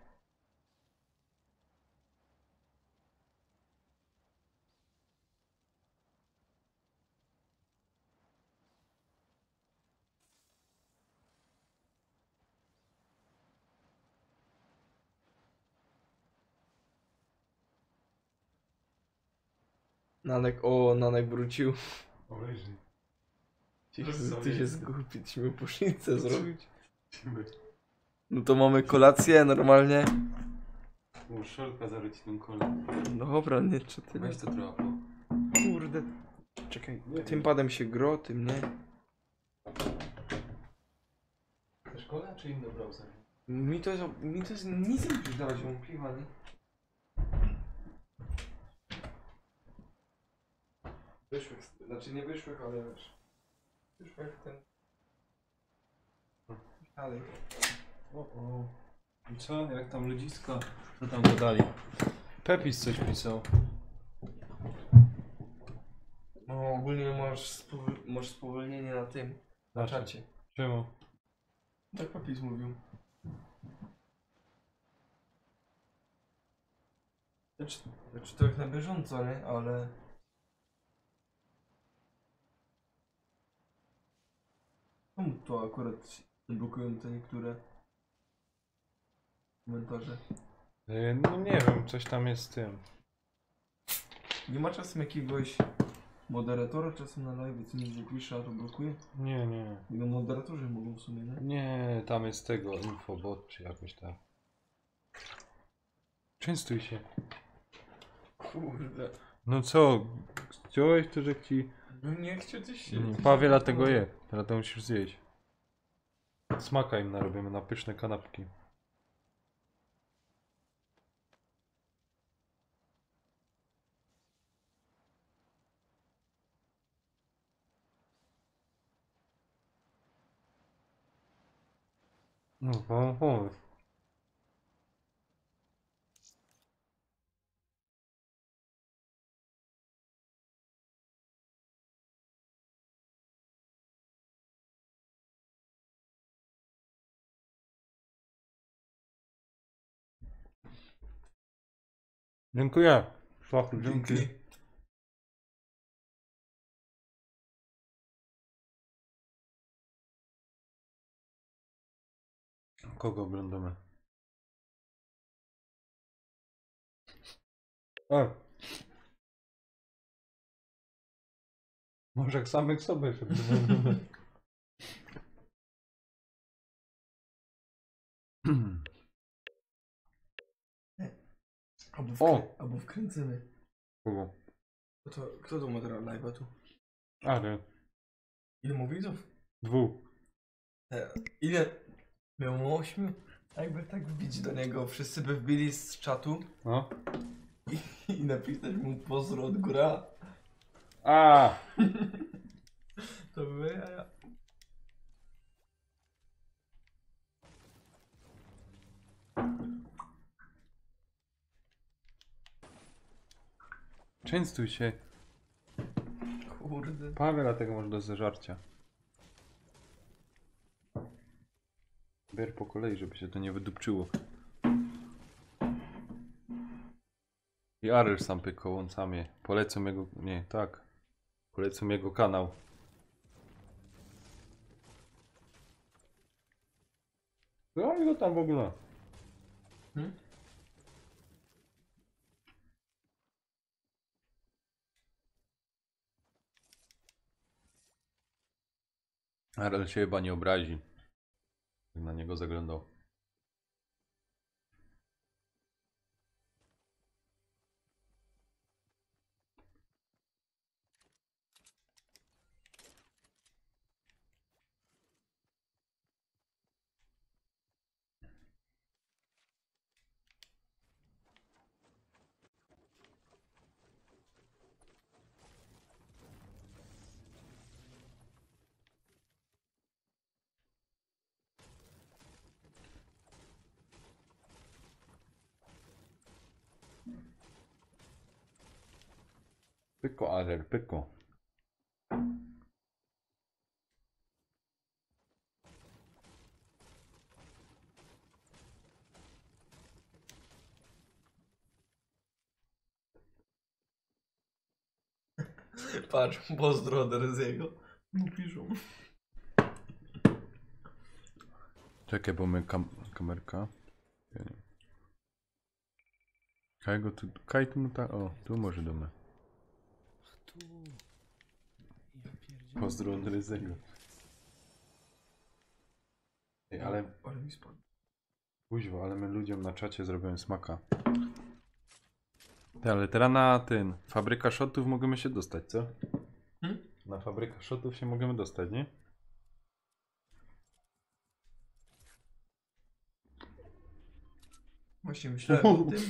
Nanek wrócił. Obejrzyj. Ty się zgubić, mi poszlicę zrobić. No to mamy kolację normalnie. Szorka za rodziną kolę. Dobra, nie, czy ty. Weź to trochę. Kurde. Czekaj, tym padem się gro, tym nie. Chcesz kolę czy inny browser? Mi to jest nic nie musisz dawać mu piwa, nie? Wyszłych, znaczy nie wyszłych, ale wiesz. Wyszłych ten. Dalej. O. I co? Jak tam ludziska? Co tam gadali? Pepis coś pisał. No ogólnie masz spowolnienie na tym. Na czacie. Czemu? Tak Papis mówił. Znaczy to jak na bieżąco, nie? Ale... Czemu to akurat blokują te niektóre komentarze? No nie wiem, coś tam jest z tym. Nie ma czasem jakiegoś moderatora czasem na live, co nic nie pisze, a to blokuje? Nie, nie. No moderatorzy mogą w sumie, nie? Nie, tam jest tego, infobot czy jakoś tak. Częstuj się. Kurde. No co? Chciałeś to, że ci... No nie chciał coś się... Paweł dlatego je. Teraz to musisz zjeść. Smaka im narobimy na pyszne kanapki. No, pomysł. Dziękuję. Słachu, dzięki. Kogo oglądamy? Może jak samych sobie oglądamy. Albo wkręcimy. Kogo? Kto to ma teraz live'a tu? Ale. Ile mu widzów? 2. Ile? Miał 8? Jakby tak wbić do niego, wszyscy by wbili z czatu No. i napisać mu pozdro od góra. A! To by ja. Częstuj się. Kurde. Paweł, tego może do zeżarcia. Bier po kolei, żeby się to nie wydupczyło. I Aryl sam pyko łącami. Polecam jego... Nie, tak. Polecam jego kanał. No i go tam w ogóle. Aryl się chyba nie obrazi. Jak na niego zaglądał. Pyko, Aryl, pyko. Patrz, pozdro od Reziego. No piszą. Czekaj, bo my kamerka. Kaj go tu, kaj tu, o, tu może domy. Tu. Ja pierdzielę. Pozdro od Ryzego. Ej, ale... Ale mi spadł. Kuźwa, ale my ludziom na czacie zrobiłem smaka. Ty, ale teraz na ten... Fabryka shotów możemy się dostać, co? Na fabrykę shotów się możemy dostać, nie? Właśnie myślałem o tym.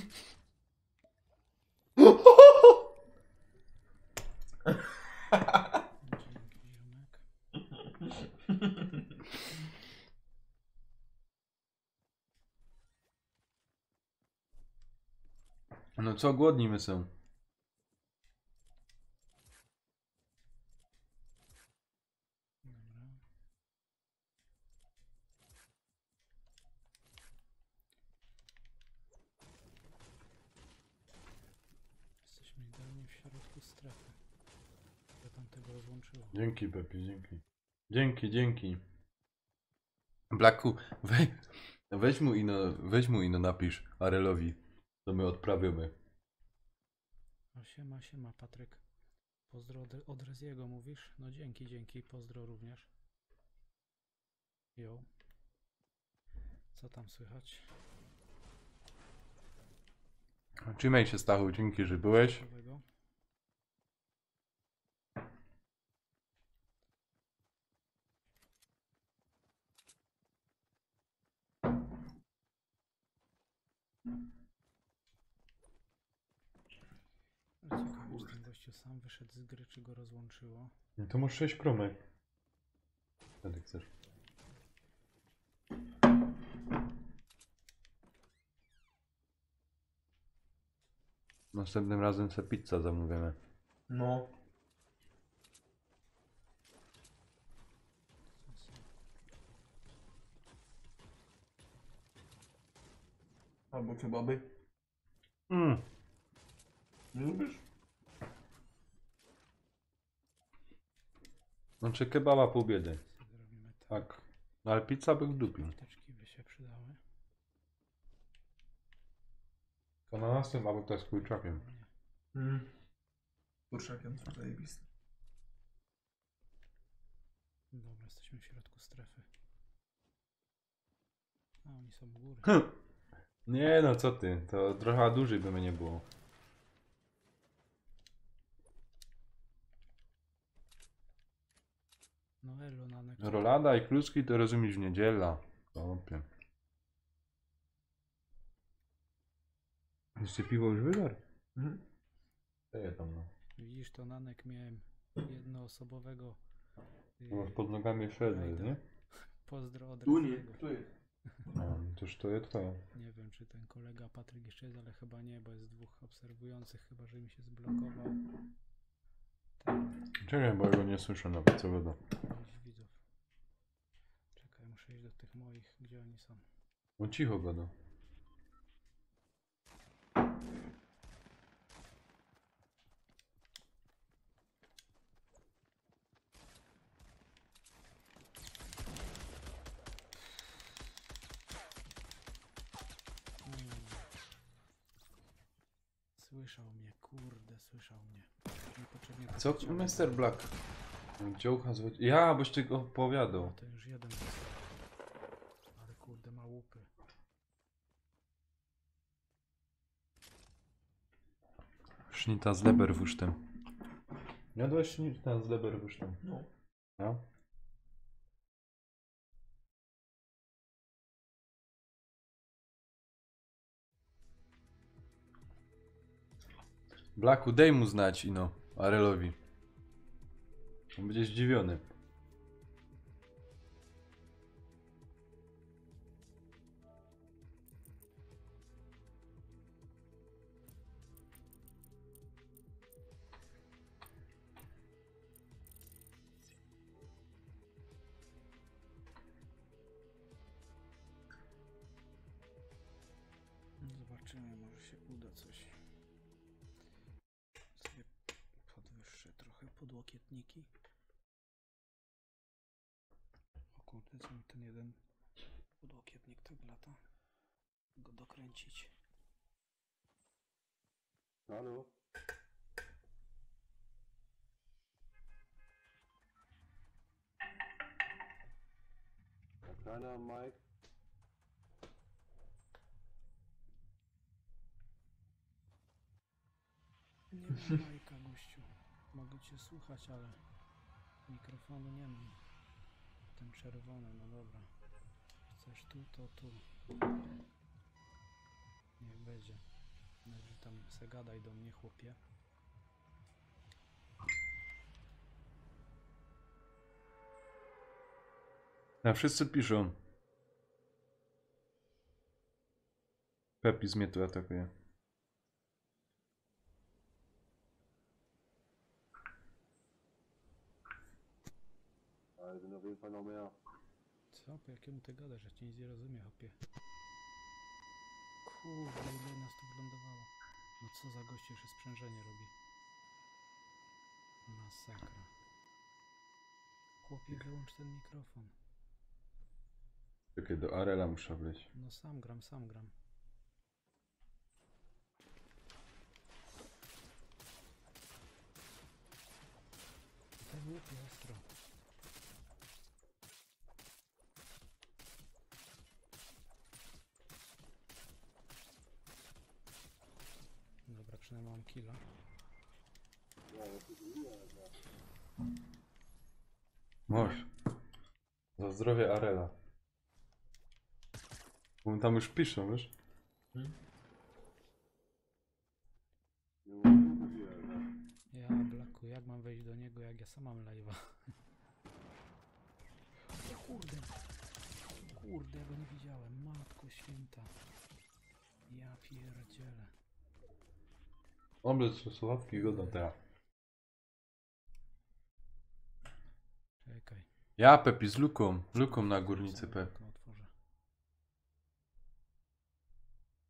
No co, głodni my są. Jesteśmy idealnie w środku strefy. Ja tam tego rozłączyło. Dzięki, Pepi, dzięki. Dzięki, dzięki. Blacku, weź mu ino napisz Arelowi, to my odprawimy. No siema Patryk. Pozdro od Reziego mówisz? No dzięki, pozdro również. Jo. Co tam słychać? Trzymaj się, Stachu, dzięki, że byłeś. Ciekawego? gościu sam wyszedł z gry, czy go rozłączyło? No to masz 6 kromek. Wtedy chcesz. Następnym razem sobie pizza zamówimy. No. Albo kebaby. Nie lubisz? Znaczy kebaba pół biedy. Zrobimy tak. Tak. No ale pizza by wdupił. Teczki by się przydały. To na następnym albo to z kurczakiem. Nie. Kurczakiem to zajebisty. Dobra, jesteśmy w środku strefy. A oni są u góry. Nie no co ty, to trochę dłużej by mnie nie było. No elo, Nanek. Rolada i kluski to rozumiesz w niedziela. Kopie. Jeszcze piwo już wyżar? To ja tam no. Widzisz, to Nanek miałem jednoosobowego. Masz pod nogami szedł, nie? Pozdro od Tu nie, Reziego. tu jest. No, toż to jest twoje. Nie wiem, czy ten kolega Patryk jeszcze jest, ale chyba nie, bo jest dwóch obserwujących, chyba że mi się zblokował. Ten Czekaj, bo ja go nie słyszę nawet co gada. jakiś widzów. Czekaj, muszę iść do tych moich, gdzie oni są. On cicho gada. Słyszał mnie, kurde, słyszał mnie. Niepotrzebnie tak Co? chciałem. Mr. Black. Dziołcha zwać. Ja, boś ty go O, opowiadał. to już jeden został. Ale kurde, ma łupy. Sznita z leberwusztem. Jadłeś sznita z leberwusztem? No. No? Blacku, daj mu znać ino, Arelowi. On będzie zdziwiony. Zobaczymy, może się uda coś. Sobie podwyższę trochę podłokietniki. O kurde, co mi ten jeden podłokietnik tak lata. Go dokręcić. Halo? Keiner, Mike? Nie mam majka, gościu. Mogę cię słuchać, ale mikrofonu nie mam. Ten czerwony, no dobra. Chcesz tu, to tu. Niech będzie. Najwyżej tam se gadaj do mnie, chłopie. A wszyscy piszą. Pepis mnie tu atakuje. Ja sind auf jeden Fall noch mehr. Co? Po jakiemu ty gadasz? Ja cię nic nie rozumiem, chłopie. Kurde, ile nas tu wylądowało. No co za goście jeszcze sprzężenie robi. Masakra. Chłopie, wyłącz ten mikrofon. Czekaj, do Arela muszę wleźć. No sam gram, sam gram. Te łupy ostro. Dobra, przynajmniej mam killa. Możesz. Za zdrowie Arela. Bo tam już piszą, wiesz? Ja? mam wejść do niego, jak ja sam mam live'a? O kurde! Kurde, ja go nie widziałem. Matko święta. Ja pierdzielę. Oby słuchawki go do teraz. Czekaj. Ja Pepi z luką na górnicy P. Okno otworzę.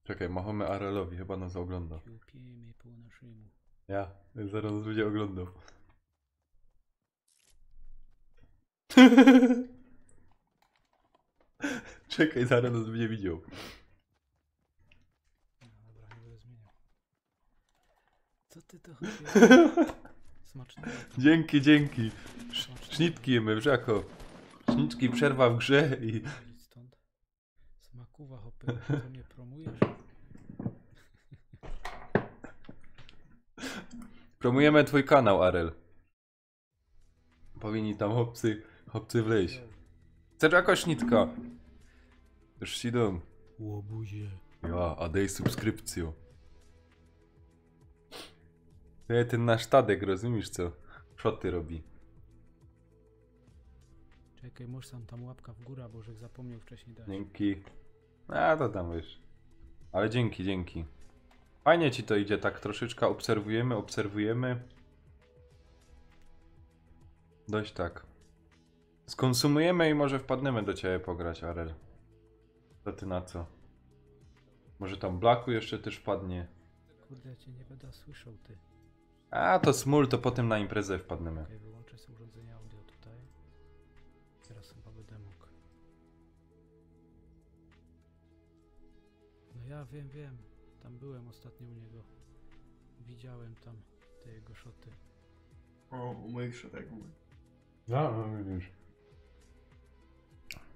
Czekaj, machamy Arelowi, chyba nas ogląda. Ciupiemy po naszemu. Ja, zaraz nas będzie oglądał. Czekaj, zaraz nas będzie widział. No dobra, nie będę zmieniał. Co ty to chodzi? Smacznego. Dzięki. Smacznego. Sznitki jemy, wrzako. Sznitki, przerwa w grze i... Wychodzić stąd. Smakuwa hopy, to mnie promujesz? Promujemy twój kanał, Arel. Powinni tam chłopcy wleźć. Chcesz jakaś sznitka? Już ci dam. Łobuzie. Ja, a daj subskrypcję. Ten nasz Tadek, rozumiesz co? Szoty robi. Czekaj, może tam łapka w górę, bo żech zapomniał wcześniej dać. Dzięki. A to tam wiesz. Ale dzięki. Fajnie ci to idzie, tak troszeczkę obserwujemy. Dość tak. Skonsumujemy i może wpadniemy do ciebie pograć, Arel. To ty na co? Może tam Blacku jeszcze też wpadnie. Kurde, ja cię nie będę słyszał, ty. A to smul, to potem na imprezę wpadniemy. Okej, wyłączę sobie urządzenie audio tutaj. Teraz chyba będę mógł. No ja wiem. Tam byłem ostatnio u niego. Widziałem tam te jego szoty. O, u moich szotek mówię. No, widzisz.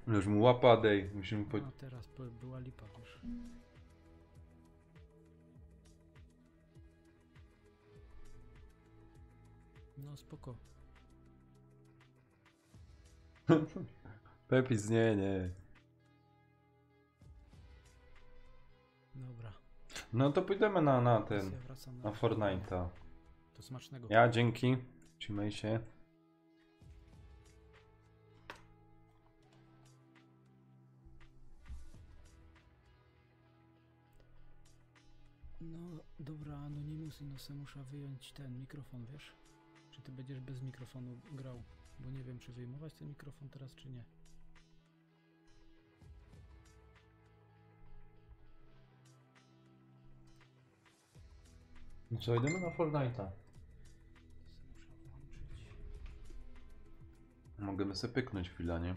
Już mu łapa dej, musimy po... A teraz była lipa, wiesz. No spoko. Pepis, nie. Dobra. No to pójdziemy na Teraz ten, ja wracam na Fortnite'a. To smacznego. Ja, dzięki. Trzymaj się. No dobra, Anonymous, no se muszę wyjąć ten mikrofon, wiesz? Czy ty będziesz bez mikrofonu grał? Bo nie wiem, czy wyjmować ten mikrofon teraz, czy nie. No co, idziemy na Fortnite'a. Se muszę włączyć. Możemy sobie pyknąć chwilę, nie?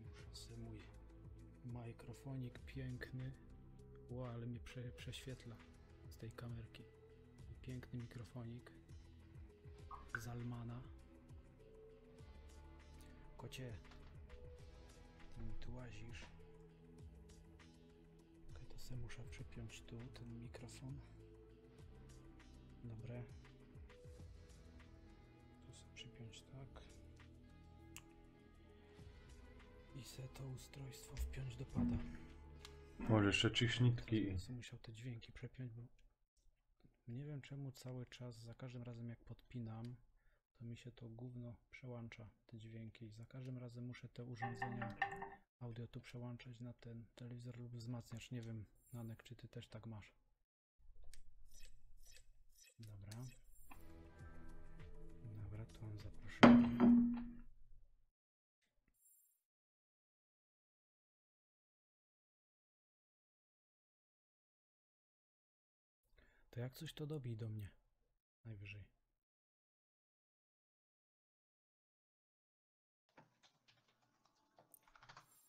Muszę se mój mikrofonik piękny. Ło, ale mnie prześwietla z tej kamerki. Piękny mikrofonik. Z Almana. Kocie. Ty mi tu łazisz. Okej, to se muszę przypiąć tu ten mikrofon. Dobre. Tu se przypiąć tak. I se to ustrojstwo wpiąć do pada. Może jeszcze czyśnitki. Teraz będę musiał te dźwięki przepiąć, bo nie wiem czemu cały czas, za każdym razem jak podpinam, to mi się to gówno przełącza, te dźwięki. Za każdym razem muszę te urządzenia audio tu przełączać na ten telewizor lub wzmacniacz. Nie wiem, Nanek, czy ty też tak masz. Dobra. Dobra, tu mam zaproszenie. To jak coś, to dobij do mnie. Najwyżej.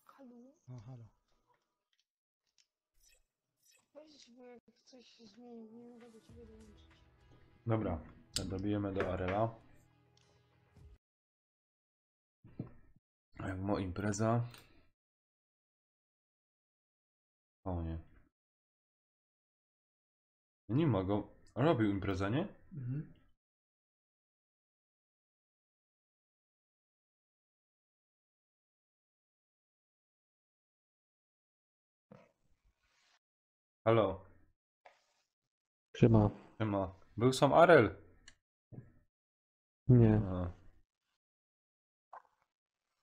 Halo? No halo. Weź, bo jak coś się zmieni, nie mogę do ciebie dołączyć. Dobra, dobijemy do Arela. Jak mo impreza. O nie. Nie ma go. Robił imprezę, nie? Mhm. Halo. Siema. Siema. Był sam Arel. Nie. A.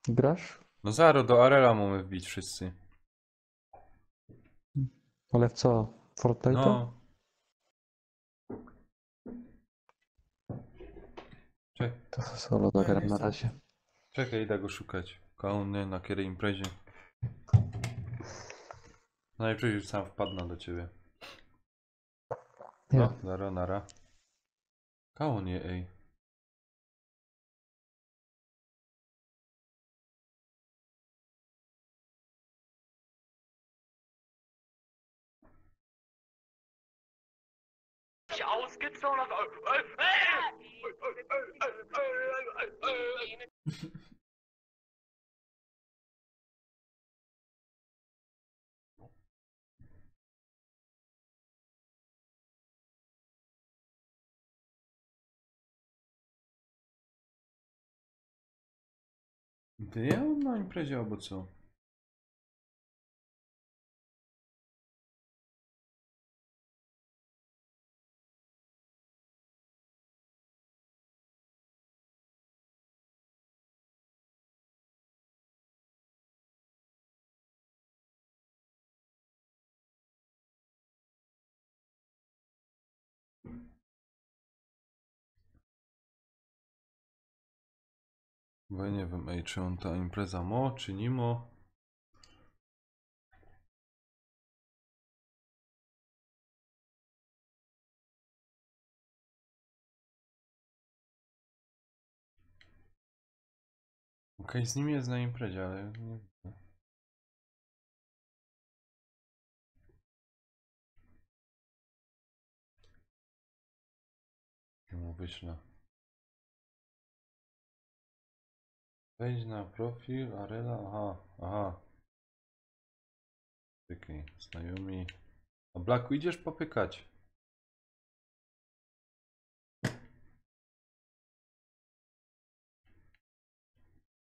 Grasz? No zaro do Arela mamy wbić wszyscy. Ale w co? Fortnite'a? No. To solo zagram na razie. Czekaj, idę go szukać. Kauny na kiedy imprezie. Najpierw już sam wpadnę do ciebie. Nie. No, zara, nara. Kaunie, ej. Ty nie on na imprezie albo co? Bo ja nie wiem, ej, czy on ta impreza mo, czy nie mo? Okej, z nim jest na imprezie, ale nie wiem. Mu wyślę. Wejdź na profil Arela, aha. Czekaj, znajomi. A Blacku, idziesz popykać?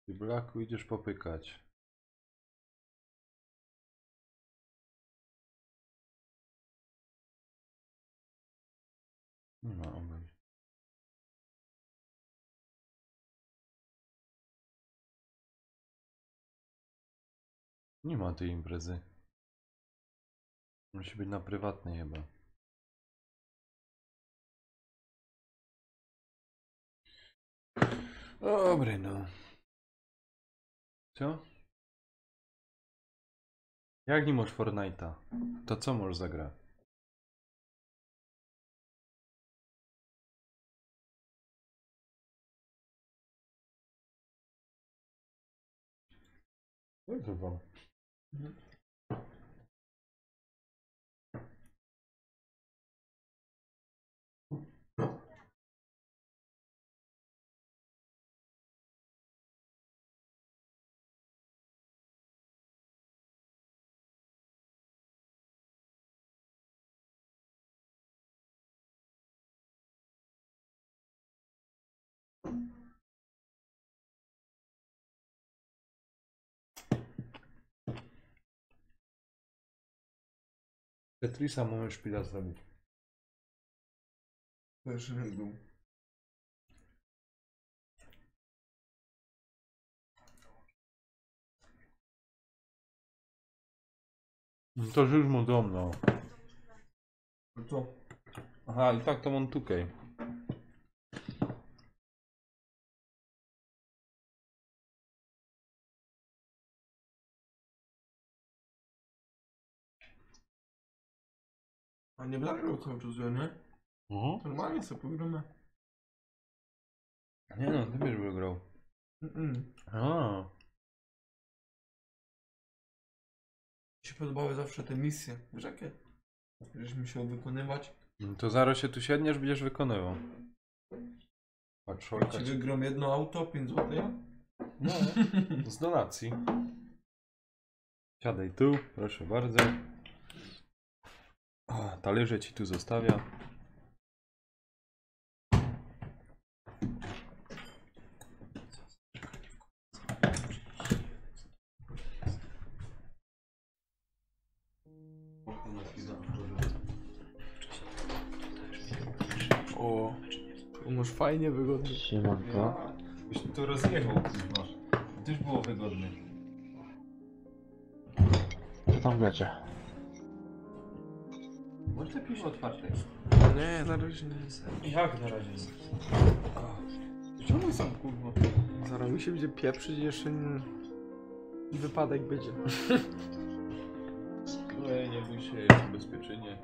Ty Blacku, idziesz popykać. Nie ma obejść. Nie ma tej imprezy. Musi być na prywatnej chyba. Dobry, no. Co? Jak nie masz Fortnite'a? To co możesz zagrać? Dobrze wam. Tetrisa mamy szpila zrobić. Też dół. No to już mu dom, no. Co? Aha, i tak to mam tukej. A nie blagrał cały czas, nie? Normalnie sobie pogramy. Nie no, ty byś wygrał. A. Mi się podobały zawsze te misje. Wiesz jakie? Żeś musiał wykonywać. No to zaraz się tu siedniesz, będziesz wykonywał. Patrz, Jak ci wygram jedno auto, 5 zł, ja? No, z donacji. Siadaj tu, proszę bardzo. A, talerze ci tu zostawia. Masz fajnie, wygodnie. Siemanko. Byś tu rozjechał, kurwa. To już było wygodne. Co tam wiecie? Może te piwo otwarte. Nie, na razie nie. Jak na razie? Czemu są, kurwa? Zaraz mi się będzie pieprzyć, jeszcze nie... wypadek będzie. No nie bój się, jest ubezpieczenie.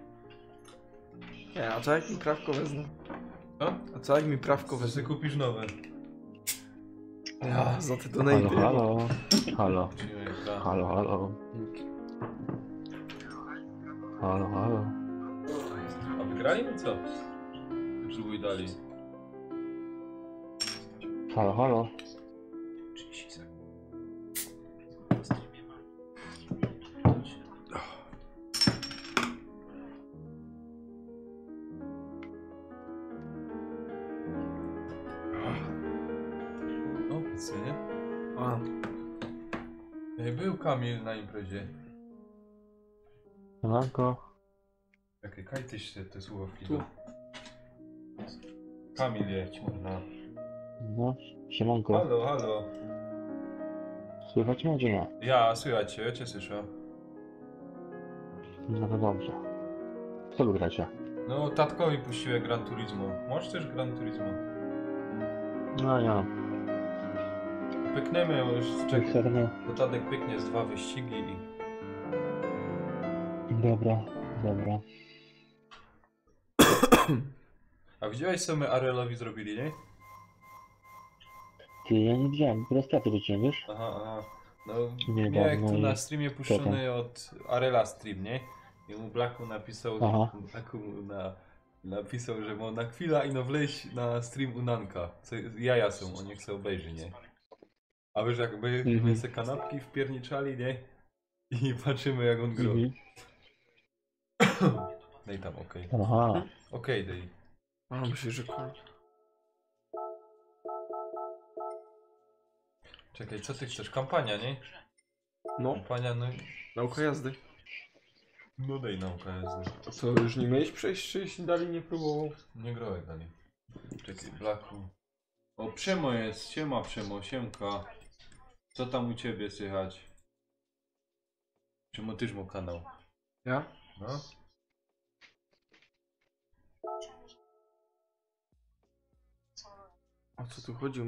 Nie, a co jak mi prawko wezmę? Co? A co jak mi prawko To wezmę? sobie kupisz nowe. Ja, za te Halo, donaty. halo. Halo. Halo. Halo, halo. Halo, halo. A wygrali my co? Żółwi dali. Halo, halo. No, co nie? A, Był Kamil na imprezie. Siemanko. Jakie kajtyś te słuchawki. Tu. Kamil jechać można. No, siemanko. Halo, halo. Słychać mnie, czy nie? Ja, słychać cię, ja cię słyszę. No to dobrze. Co wy gracie? No, tatkowi puściłem Gran Turismo. Możesz też Gran Turismo? No ja. Pykniemy już, czekaj. Serno. Bo Tadek pyknie z 2 wyścigi i... Dobra, dobra. A widziałeś co my Arelowi zrobili, nie? Ty, ja nie widziałem, po straty wróciłem, wiesz? Aha, aha. No, Nie, miałem no tu i na streamie puszczony od Arela stream, nie? I mu Blacku napisał, Aha. Blacku napisał, że mu na chwilę ino wleź na stream u Nanka. Co jaja są, on nie chce obejrzeć, nie? A wiesz jakby my se kanapki wpierniczali, nie? I patrzymy jak on gra. Daj tam, okej. Aha. Okej, daj. a myślę, że kur... Czekaj, co ty chcesz? Kampania, nie? No, Kampania, no... nauka jazdy. No daj nauka jazdy. A co, już nie miałeś przejść, czy jeśli dalej nie próbował? Nie grałem dalej. Czekaj, Blacku. O, Przemo jest. Siema Przemo, siemka. Co tam u ciebie słychać? Przemo, tyż mu kanał. Ja? No? O co tu chodzi?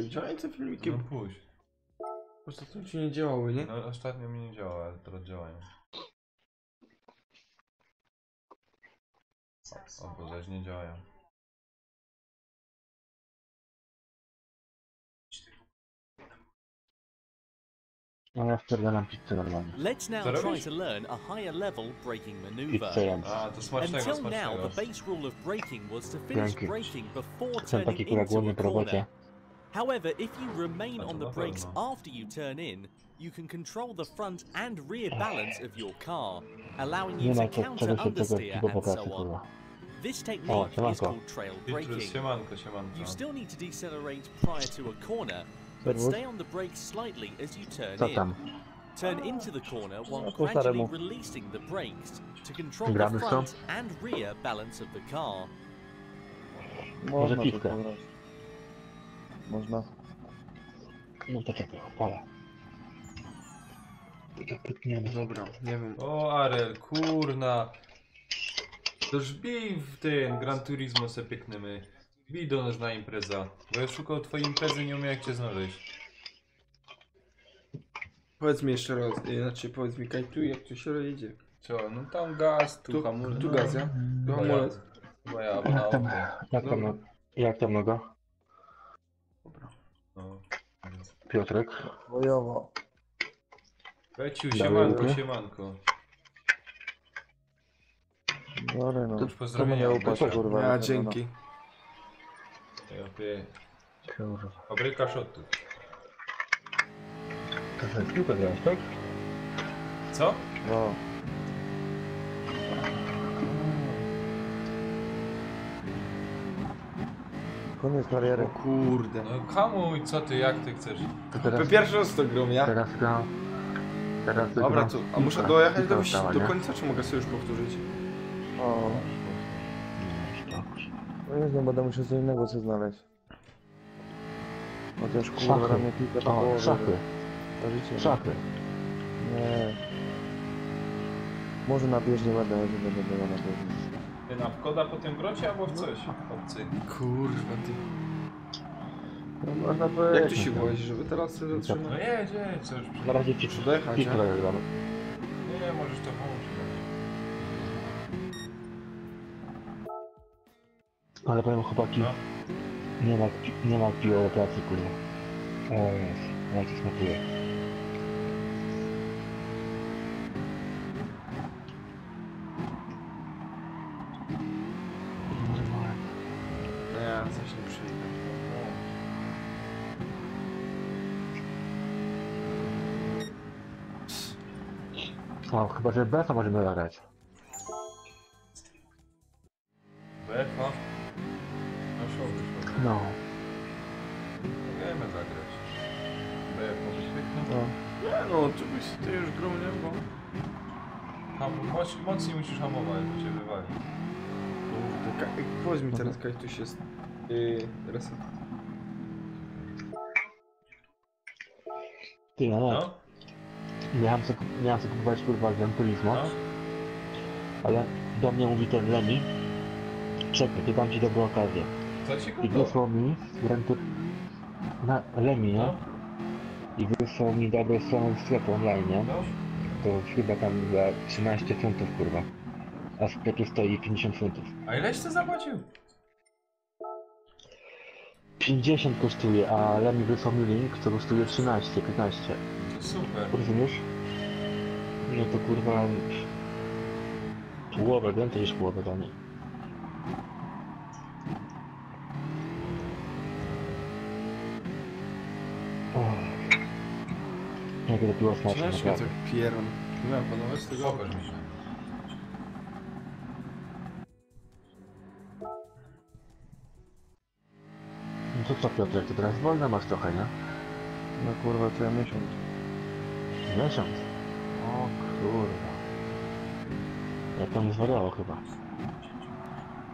Działające filmiki? No pójdź. Po prostu to ci nie działały, nie? No ostatnio mi nie działa, ale teraz działają. O, bo zaś nie działają. No ja wpierdalam pizzę normalnie. Let's now Co try robisz? to learn a higher level braking maneuver. Pizzę jem. A, to smacznego, Until smacznego. now, the base rule of braking was to finish Dzięki. braking before Jestem turning taki kurwa into głodny a po robocie. corner. However, if you remain That's on the not brakes bad, after you turn in, you can control the front and rear balance of your car, allowing Nie you ma to co, counter czego się tego understeer po and pracy, so on. kurwa. This O, technique is siemanko. called trail braking. Siemanko, siemanko. You still need to decelerate prior to a corner, but Servus. stay on the brakes slightly as you turn Co in. tam? Turn into the corner while po gradually staremu. releasing the brakes to control Gramy the w to? front and rear balance of the car. Może piwkę. Można. No to czekaj, opala. To pykniemy. Dobra, nie wiem. O, Arel, kurna. Toż bij w ten Gran Turismo se piekniemy. Bij do nas na impreza. Bo ja szukał twojej imprezy, nie umiem jak cię znaleźć. Powiedz mi jeszcze raz, znaczy powiedz mi Kajtu, jak tu się jedzie? Co, no tam gaz, tu hamulec. Tu gaz, ja? Tu hamulec. Chyba ja, bo na Jak tam, auto. jak tam noga? No. Piotrek? Bojowo. Beciu, Dalej, siemanko, lubię. siemanko. Dobra, no. Już pozdrowienia. Komu nie upaść, kurwa. Ja, dzięki. Ja piję. Kurwa. Fabryka shotów. To sobie piłkę grałeś, tak? Co? No. Koniec kariery. O kurde. No kamuj, co ty, jak ty chcesz? To teraz, Pierwszy raz to gram, ja? teraz gram. Teraz Dobra, gram to, a piłkę. muszę dojechać Piłka do, została, do nie? końca, czy mogę sobie już powtórzyć? O. No nie znam, będę musiał co innego sobie znaleźć. Chociaż kurwa Szachy. na mnie kilka to O, połowy. szachy. To życie. Szachy. Nie. Może na bieżni będę, ale nie będę miał na bieżni. Ty na wkoda po tym grocie albo w coś? Obcy. Kurwa ty. No można powiedzieć. Jak tu się wozi, żeby teraz sobie No zatrzymać? jedź, co już Na razie ci Przydechać, pikle nie? dam. Nie, możesz to włączyć. Ale powiem chłopaki, No. nie ma piła do pracy, kurwa. O jest, jak to smakuje. Nie, coś nie przyjdę. O, chyba że BF-a możemy zagrać. BF-a? No szło. No. Możemy zagrać. BF może świetnie. No. Nie no, oczywiście, ty już grą nie bo... Mocniej musisz hamować, bo cię wywali. Kurde, powiedz mi teraz, Kajtuś jest... reset. Ty, no, No? miałem sobie kupować kurwa Gran Turismo, No? ale do mnie mówi ten Lemi, czekaj, ty dam ci dobrą okazję. Co ci I kupił? wysłał mi Gran Turismo na Lemi, nie? No? I wysłał mi dobrą stronę sklepu online, nie? No? To chyba tam za 13 funtów, kurwa. A w sklepie stoi 50 funtów. A ileś ty zapłacił? 50 kosztuje, a Lemi wysłał mi link, co kosztuje 13, 15. To super. Rozumiesz? No to kurwa... Połowę, więcej niż połowę taniej. Jakie to piło smaczne, Ciężko naprawdę. tak pieron. Nie wiem, panowie z tego... Pokaż mi się. No to co Piotrek, ty teraz wolne masz trochę, nie? No kurwa, to ja miesiąc. Miesiąc. O kurwa. Jak tam zwariowało chyba.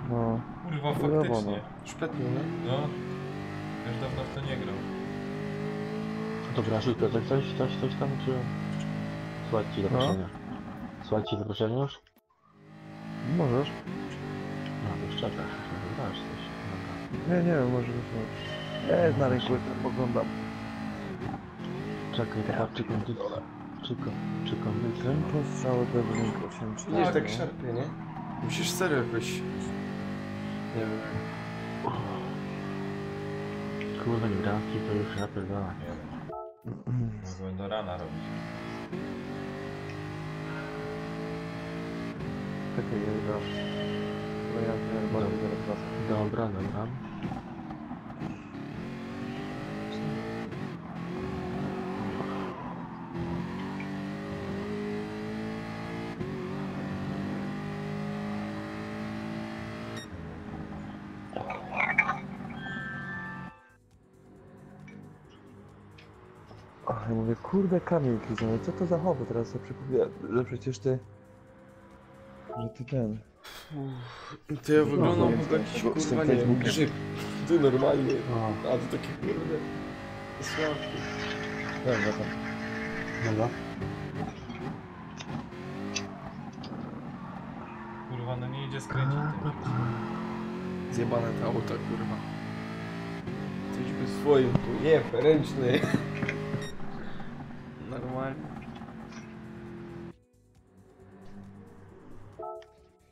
No. Kurwa, Chujowo, faktycznie. Szpetnie, nie? No. Już dawno w to nie grał. Dobra, szybko, coś tam, czy... Słuchać ci zaproszenia. Słuchać ci zaproszenia już? Możesz. No, już czekasz, wybrasz coś. Dobra. Nie wiem, może wysłać. Ja na rynku jestem, oglądam. Czekaj, taka czykondycja. Tempo strzały do rynku 8. Nie, tak szarpie, nie? Musisz serio jakoś... Nie wiem. Kurde, granki to już ja pierdolę. Nie wiem. Mogłem do rana robić. Czekaj, ja idę. Bo ja bardzo zaraz wracam. Dobra, dobra. Ach, ja mówię, kurde Kamil Kizony, co to za chowy teraz sobie przypowiada, że przecież ty... Że ty ten... To ja wyglądam No, jak jakiś z tym kurwa, nie wiem, Facebookiem. grzyb. Ty normalnie. O. A to takie kurde... Sławki. Dobra, tam. Dobra. Kurwa, no nie idzie skręcić tym. Zjebane te auta, kurwa. Coś by swoim tu, nie, ręczny. Normalnie.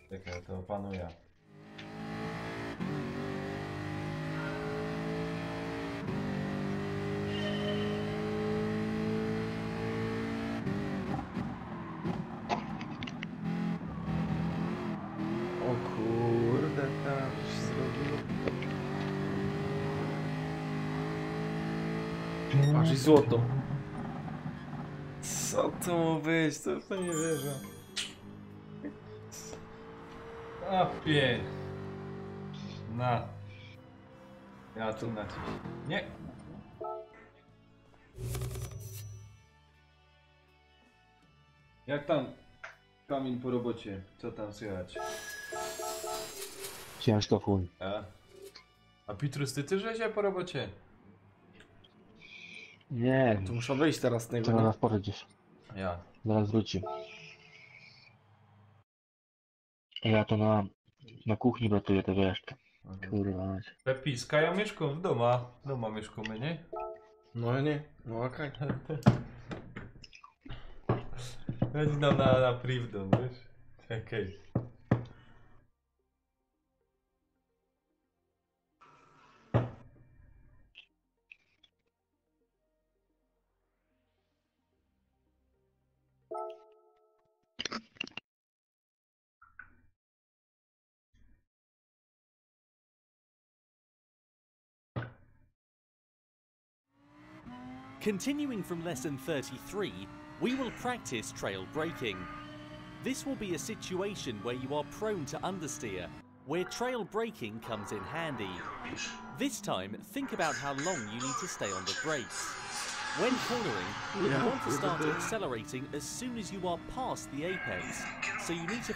Czekaj, to opanuję. O kurde, tam się zrobiło. Aż i złoto. Co to ma być? To w to nie wierzę. A pięć. Na. Ja tu naciśnę. Nie. Jak tam Kamil po robocie? Co tam słychać? Ciężko chuj. A Pitrus, ty też się po robocie? Nie. Tu muszę wyjść teraz z niego. Trzeba nie? nas porać gdzieś. Ja. Zaraz wróci. A ja to na kuchni gotuję te wieszki. Kurwa mać. Pepiska, ja mieszkam w domu. Doma mieszkamy, nie? No nie, no okej. Chodź nam na privdom, wiesz? Okej. Continuing from lesson 33, we will practice trail braking. This will be a situation where you are prone to understeer, where trail braking comes in handy. This time, think about how long you need to stay on the brakes. When cornering, you want to start accelerating as soon as you are past the apex, so you need to...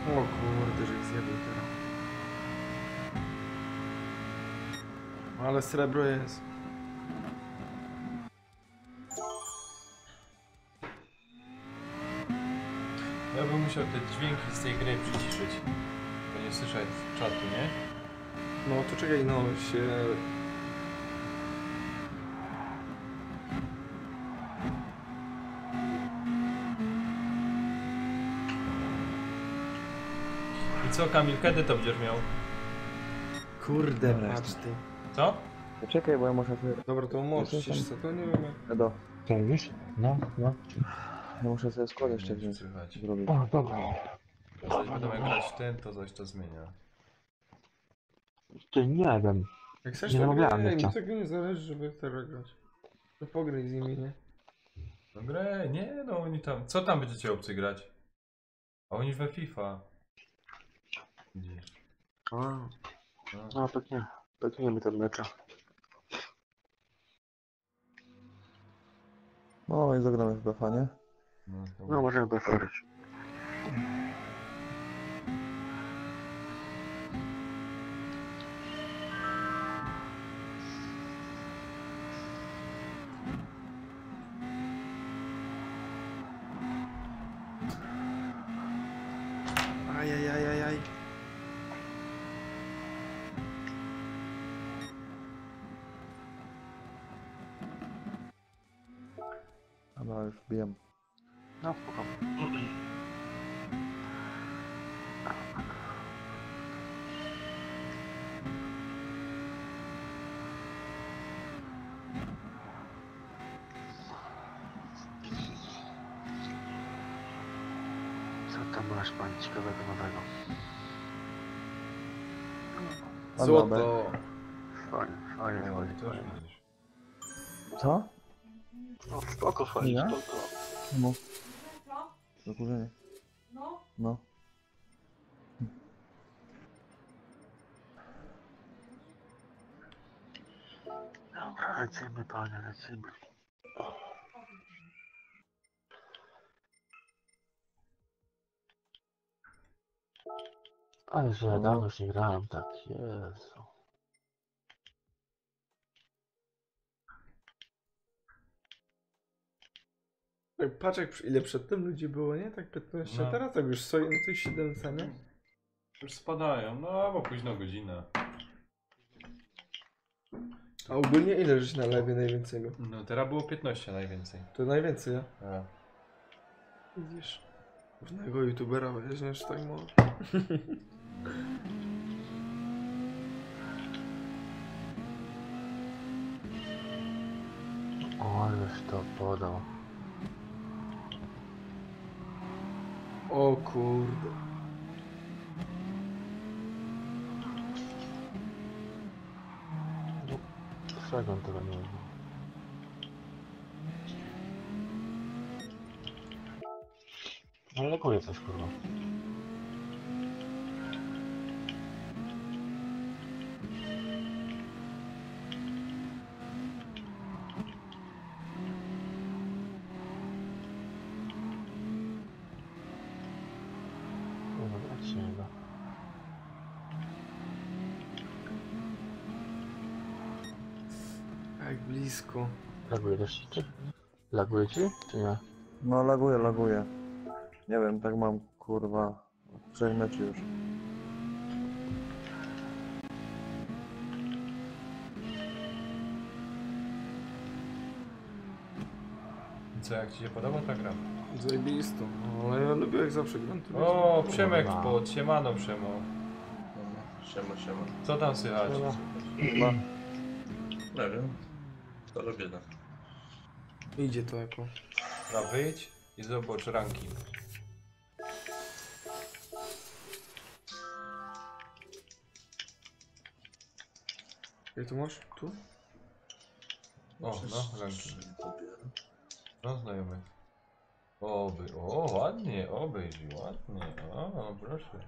O kurde, że ich zjadł teraz. Ale srebro jest. Ja bym musiał te dźwięki z tej gry przyciszyć. Bo nie słyszeć czatu, nie? No to czekaj, no się... I co, Kamil, kiedy to będziesz miał? Kurde, Dobra, patrz ty. Co? Czekaj, bo ja muszę sobie... Dobra, to możesz to nie wiem jak... Edo, Co mówisz? No. ja muszę sobie skład jeszcze Nie wiem, wziąć. czy słychać. Zrobić. O, dobra. Coś będą jak grać ten, to coś to zmienia. Ty nie wiem. Jak chcesz, Nie to namawiałem graj, jeszcze. mi tego nie zależy, żeby teraz grać. To pograj z nimi, nie? No grę, nie no oni tam... Co tam będziecie obcy grać? A oni we FIFA. Widzisz. No pewnie mi ten mecza. No i zagramy w BF, nie? No możemy preferować. Ajajajajaj. Dobra, już wbijam. No spoko. Co tam masz pan ciekawego nowego? Złoto. Fajnie. To już widzisz. Co? No spoko, fajnie, Ja? spoko. No. Zakurzenie. No. Dobra, lecimy panie, lecimy. Ale że ja dawno już nie grałem tak, Jezu. Tak, patrz jak ile przedtem ludzi było, nie? Tak 15, No. teraz tak już stoją na tej 7, nie? Już spadają, no bo późno godzina. A ogólnie ile żeś na lewie najwięcej? No teraz było 15 najwięcej. To najwięcej, ja? A. Widzisz? Pewnego youtubera weźmiesz tak mało. Ależ to podał. O kurde. Czego on tego nie robi? Ale laguje coś, kurwa. Jak blisko. Laguje też ci? Laguje ci, czy nie? No laguje. Nie wiem, tak mam kurwa od 3 meczy już. Co, jak ci się podoba ta gra? Zajebisto, no, ale ja lubię jak zawsze gram. O, Przemek pod, siemano Przemo. Siema. Co tam słychać? Nie wiem. To robię tak. Idzie to jako. Dobra, wyjdź i zobacz ranking. Jak to masz? Tu? O, no, ranking. No, znajomy. O, ładnie, obejrzyj, ładnie. O, proszę.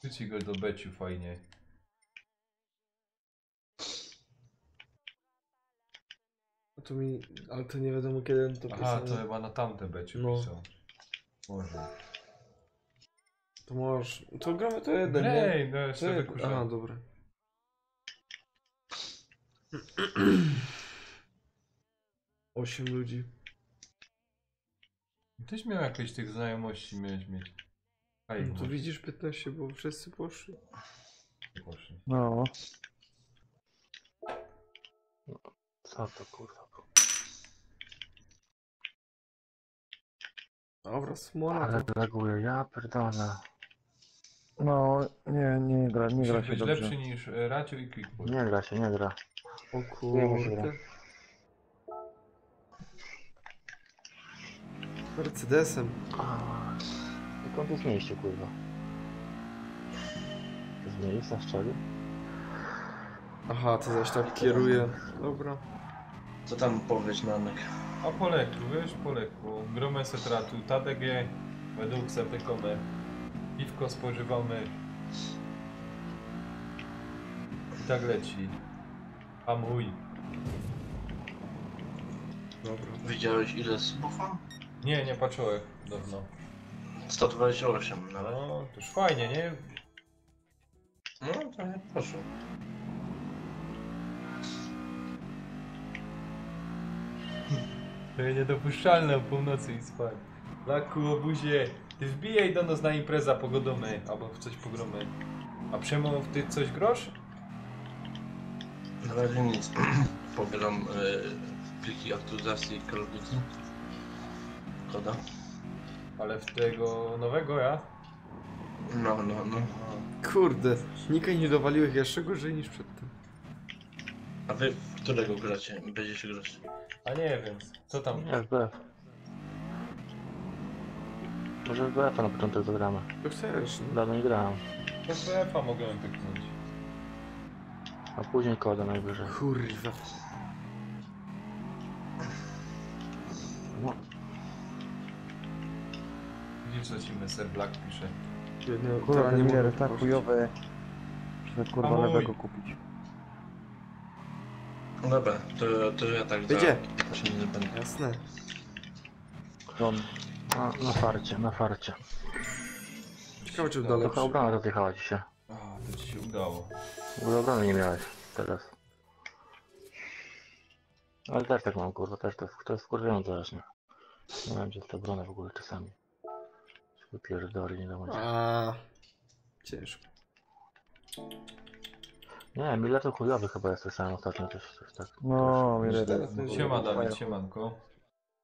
Ty ci go do beciu fajnie. No to mi... ale to nie wiadomo kiedy on to Aha, pisał. to chyba na tamte beciu No. pisał. Może. To możesz... To gramy to jeden, Ej, nie? no jeszcze To wykuszam. Aha, dobra. Osiem ludzi. Tyś miał jakieś tych znajomości mieć. Ej, No to widzisz 15, bo wszyscy poszli. poszli. No. Co to kurwa? Dobra, smola. Ale laguje, ja pierdolę. No, nie gra Musi się być dobrze. lepszy niż Racio i Quickboy. Nie gra się, nie gra. O Nie się gra. kurde. Mercedesem. Skąd jest miejsce, kurwa? Z miejsca strzelił? Aha, to zaś tak kieruje. Dobra. Co tam powiesz, Nanek? A po lekku, wiesz, po lekku. Gromę setratu, TDG, według setykome. Piwko spożywamy. I tak leci. A mój. Dobra. Widziałeś ile subów mam? Nie patrzyłem dawno. 128 nawet. No, to już fajnie, nie? No, to nie poszło. To jest niedopuszczalne o północy i spać. Laku, obuzie, ty wbijaj do nas na impreza pogodomy, albo w coś pogromy. A Przemo, ty coś grosz? Na razie nic. Pobieram pliki aktualizacji Call of Duty. Koda. Ale w tego nowego, ja? No. Kurde, Nika nie dowaliłeś jeszcze gorzej niż przedtem. A wy w którego gracie? Będziecie grać? A nie wiem, co tam? FBF. Może FBF-a na początek zagramy. To chcesz, no. Dawno nie grałem. To BF-a mogę pyknąć. A później koda najwyżej. Kurwa. No. Widzisz, co ci Mr. Black pisze? Kurwa, nie Miller, mogę tak położyć. chujowe. Muszę kurwa Hamuj. lewego kupić. No dobra, to ja tak Będzie. Się nie będę. Jasne. Na farcie. Ciekawe czy Trochę dalej. obrona rozjechała ci się. A, to ci się udało. W ogóle obrony nie miałeś teraz. Ale też tak mam, kurwa, też to jest wkurwiające właśnie. Nie wiem, gdzie jest ta obrona w ogóle czasami. Się wypierdoli, nie wiadomo gdzie. A, ciężko. Nie, Miller to chujowy chyba jest, słyszałem ostatnio coś tak. No, Miller. Siema Dawid, siemanko.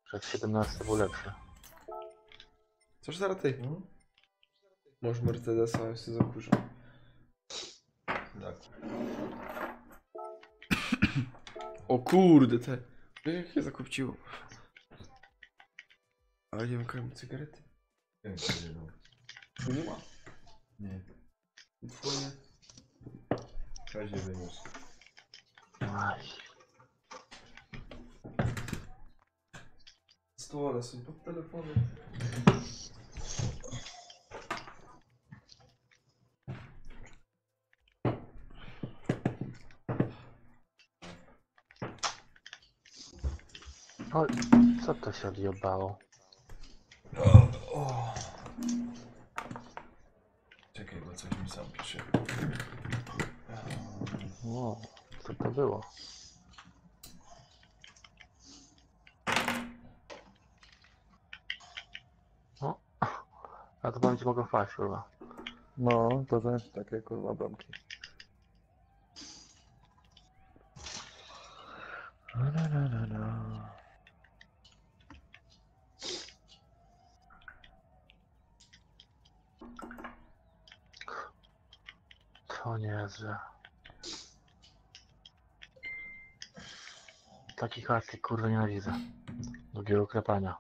Przed 17 był lepszy. Coż zaraz ty? Może Mercedesa, ja się zakurzę. Tak. O kurde, te. Jak się zakupciło. Ale nie wiem, cygarety. Tu nie ma? Nie. Twoje. W razie wyniósł. Stole są pod telefonem. Oj, co to się odjebało? Czekaj, bo coś mi sam pisze. O, co to było? O, a to będzie mogło wpaść chyba. No, to też takie kurwa bramki. To nie jest, że... Takich akcji kurwa nienawidzę. Drugiego klepania.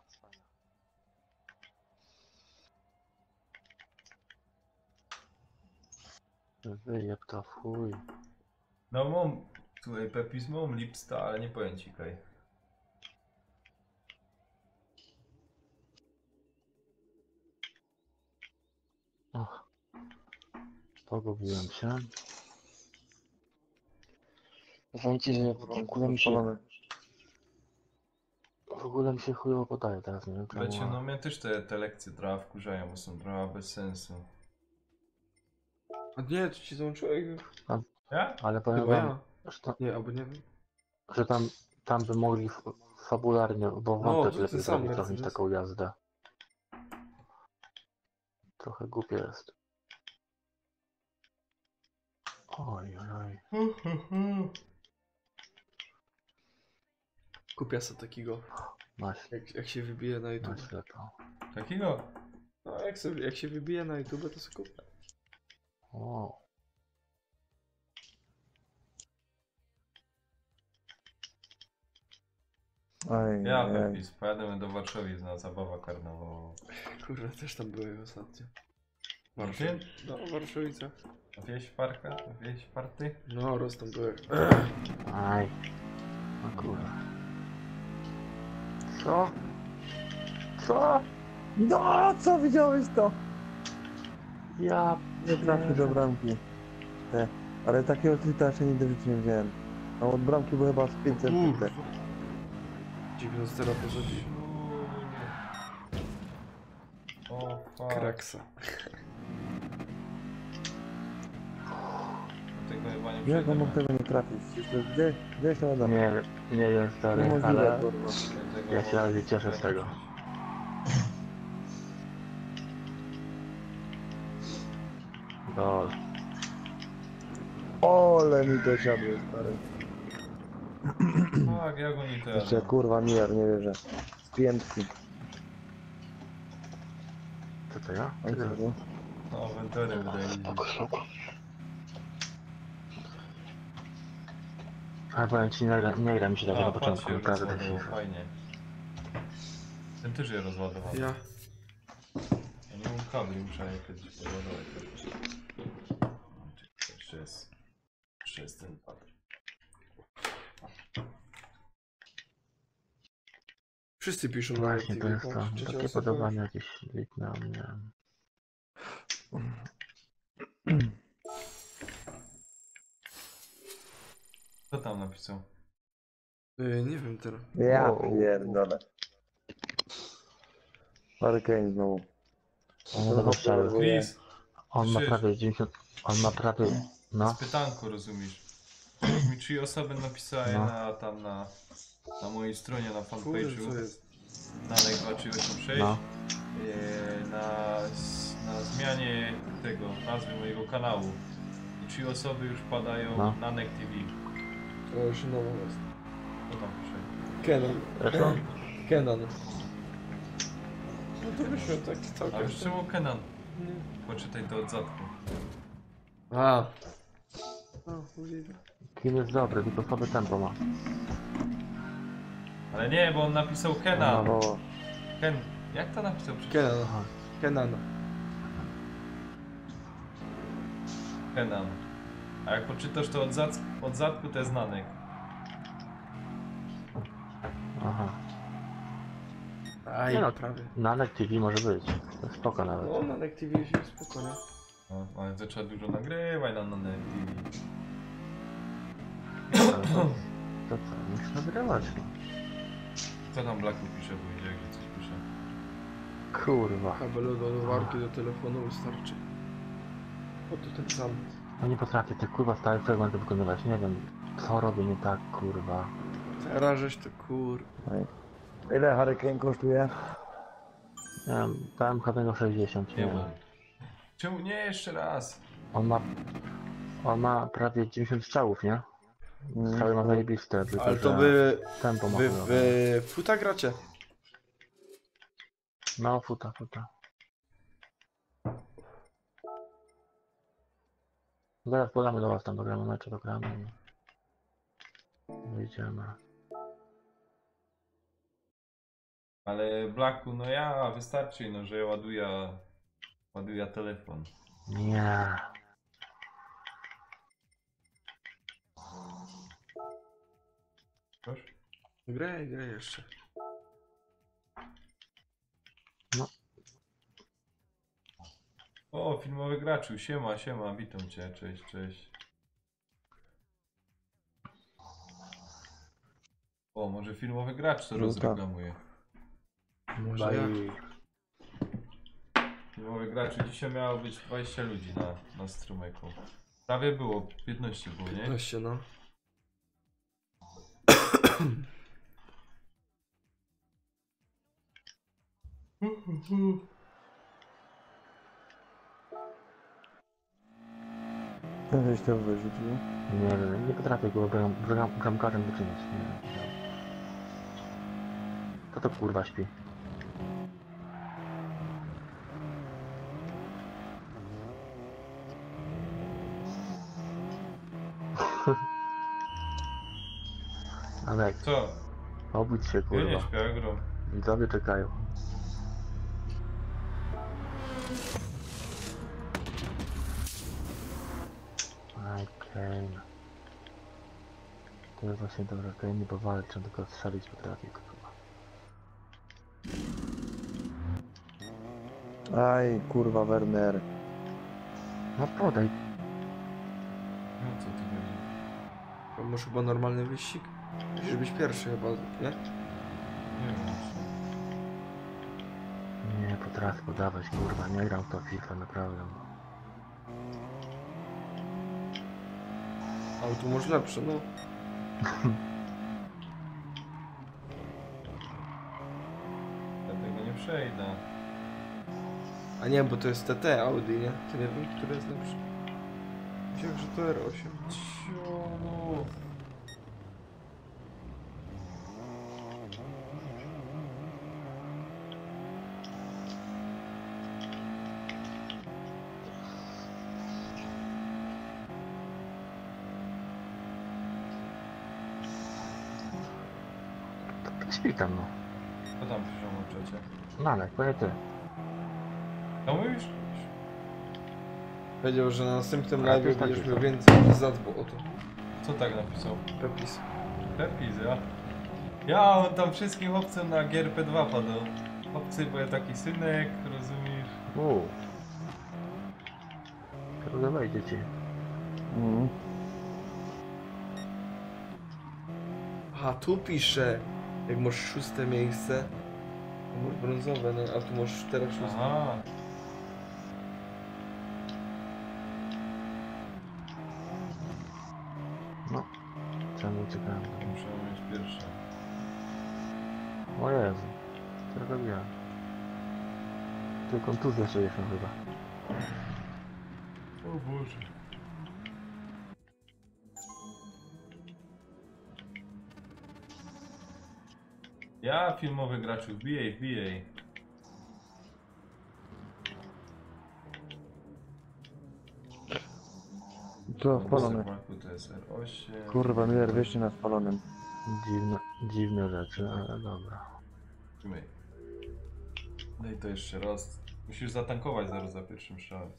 Wyjeb to w chuj. No mam tutaj Pepis, mam Lipsta, ale nie powiem ci kaj. Och. Pogubiłem się. Powiem ci, że w ogóle mi się chujowo podaje teraz, nie wiem czemu. Wiecie, no mnie też te lekcje trochę wkurzają, bo są trochę bez sensu. A nie, czy ci załączyłeś już? Ja? Ale powiem Chyba wam, ja. że, to, Nie, albo nie wiem. że tam by mogli fabularnie, bo wątek to lepiej ten sam zrobić trochę niż Mercedes. taką jazdę. Trochę głupie jest. Oj, oj, oj. Kupię sobie takiego. Masz. Jak się wybije na YouTube. Masz lepo. Takiego? No, jak się wybije na YouTube, to sobie kupię. O. Ja Pepis, pojadę do Warszawy na zabawa karnawałowa. Kurwa, też tam byłem ostatnio. Ty? No, w Warszawicach. A wieś parka? Wieś party? No, raz tam byłem. Aj. O kurwa. Co? Co? No, co widziałeś to? Ja nie trafił do bramki. Ale takiego tweeta jeszcze nigdy w życiu nie wziąłem. A od bramki było chyba z 500 tweetek. 9-0 porzucił. O fuck. Kraksa. Tego chyba nie Jak przejdę. on mógł tego nie trafić? Gdzieś tam Adam. Nie wiem stary, Niemożliwe, ale kurwa. ja się raczej cieszę z tego. Gol. Ole mi to siadło, stary. Tak, ja go nie teraz. Jeszcze kurwa Mier, nie wierzę. Z piętki. Co to ja? A co to? No, Ventury wydaje mi się. Ale powiem ci, nie gra mi się tak na początku, patrzcie, naprawdę tak rozładował, się... fajnie. Ten też je rozładował. Ja. Ja nie mam kabli, muszę je kiedyś poładować. Jeszcze jest ten pad. Wszyscy piszą na Właśnie TV, to jest to, patrz, takie trzecia podobanie jakieś liczne u mnie. Kto tam napisał? Nie wiem teraz. Ja pierdolę. Hurricane znowu. On ma strzały. Chris! On ma Krzyż. prawie 90... On ma prawie... No. Z pytanko, rozumiesz? Mi 3 osoby napisały No. na mojej stronie, na Kurde, fanpage'u. co jest? Na Like2386. No. Na zmianie tego, nazwy mojego kanału. I 3 osoby już padają No. na Nek TV. To już nowo jest. Co tam pisze? Kenan. Zresztą? Kenan. No to wyszło tak A całkiem. już czemu Kenan? Poczytaj to od zadku. A. No, możliwe. Kim jest dobry, tylko słabe tempo ma. Ale nie, bo on napisał Kenan. No. Jak to napisał? Kenan. Kenan. Kenan. A jak poczytasz to od zadku, to jest Nanek. Aha. Aj, Nie no, prawie. na Net TV może być. To jest spoko nawet. No, na Net TV się spokojnie. No, ale to trzeba dużo nagrywać na TV. Ale to co? Musisz nagrywać. No. Co tam Blacku pisze, bo widział, że coś pisze. Kurwa. Kabel do ładowarki do telefonu wystarczy. O, to ten sam. No nie potrafię te kurwa stałe fragmenty wykonywać. Nie wiem, co robię nie tak, kurwa. Teraz żeś to kur... Ile Hurricane kosztuje? Nie wiem, dałem chyba 60, nie Nie wiem. wiem. Czemu nie jeszcze raz? On ma prawie 90 strzałów, nie? Strzały ma zajebiste, tylko Ale to że by... tempo ma Wy chujowe. w futa gracie? No, futa. Zaraz podamy do was tam, dogramy mecze, dogramy i wyjdziemy. Ale Blacku, no ja wystarczy, no, że ładuję telefon. Nie. Proszę? Graj jeszcze. No. O, filmowy graczu, siema, witam cię, cześć. O, może filmowy gracz to rozreklamuje. Może ja. Filmowy graczu, dzisiaj miało być 20 ludzi na strumyku. Prawie było, 15 było, nie? 15, no. Co żeś to wyrzucił? Nie wiem, nie potrafię go bramkarzem wyczynić. Nie wiem. Kto to kurwa śpi? Alek, Co? obudź się Ja nie kurwa. śpię, ja gram. Widzowie czekają. Aj, Kane. To jest właśnie dobra, Kane nie powalczy, tylko strzelić potrafi, kurwa. Aj, kurwa, Werner. No podaj. No co ty chodzi? To masz chyba normalny wyścig? Musisz być pierwszy chyba, nie? Nie wiem. Nie potrafię podawać, kurwa, nie gram w to FIFA, naprawdę. Ale tu masz lepsze, no. Ja tego nie przejdę. A nie, bo to jest TT Audi, nie? To nie wiem, który jest lepszy. Myślałem, że to R8. Ciu. Śpi tam, no. Co tam piszą na czacie? Malek, powie ty. No mówisz? Powiedział, że na następnym Ale to live jest będziesz taki miał sam. więcej, że zadbał o to. Co tak napisał? Pepis. Pepis, ja? Ja, on tam wszystkim obcym na GRP2 padał. Obcy, bo ja taki synek, rozumiesz? Rozumiem dzieci. Aha, tu pisze, jak masz 6 miejsce, to masz brązowe, no, a tu masz teraz 6. Aha. No. Czemu uciekałem? Muszę mieć pierwsze. O Jezu. Co robiłem? Tylko kontuzję 60 chyba. O Boże. Ja, filmowy graczu, wbijaj. Co, spalony? To jest R8. Kurwa, Miller, wieście na spalonym. Dziwne rzeczy, ale dobra. Trzymaj. Daj to jeszcze raz. Musisz zatankować zaraz za pierwszym strzałem.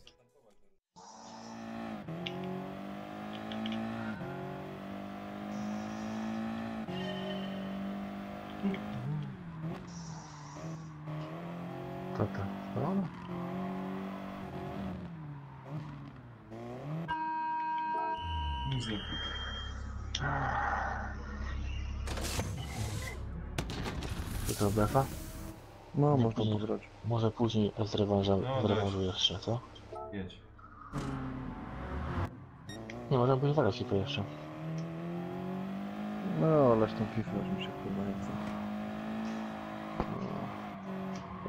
To. No. Nic nie kupię. To co, befa? No, można to zrobić. Może później z rewanżu jeszcze, co? Jedź. Nie, możemy pójść zagrać FIFA jeszcze. No, ależ tą FIFA już mi się chyba nie chce.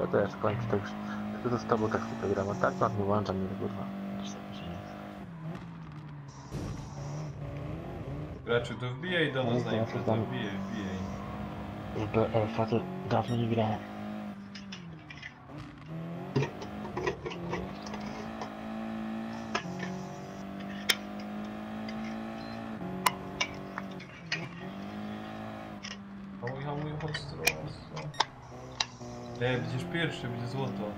Ja też kończę to już. Tylko to z tobą tak tylko gram, a tak pan wyłącza mnie, kurwa. Graczu, to wbijaj do nas na imprezę, wbijaj. W BF-a to dawno nie grałem. Hamuj, ostro. Będziesz pierwszy, będzie złoto.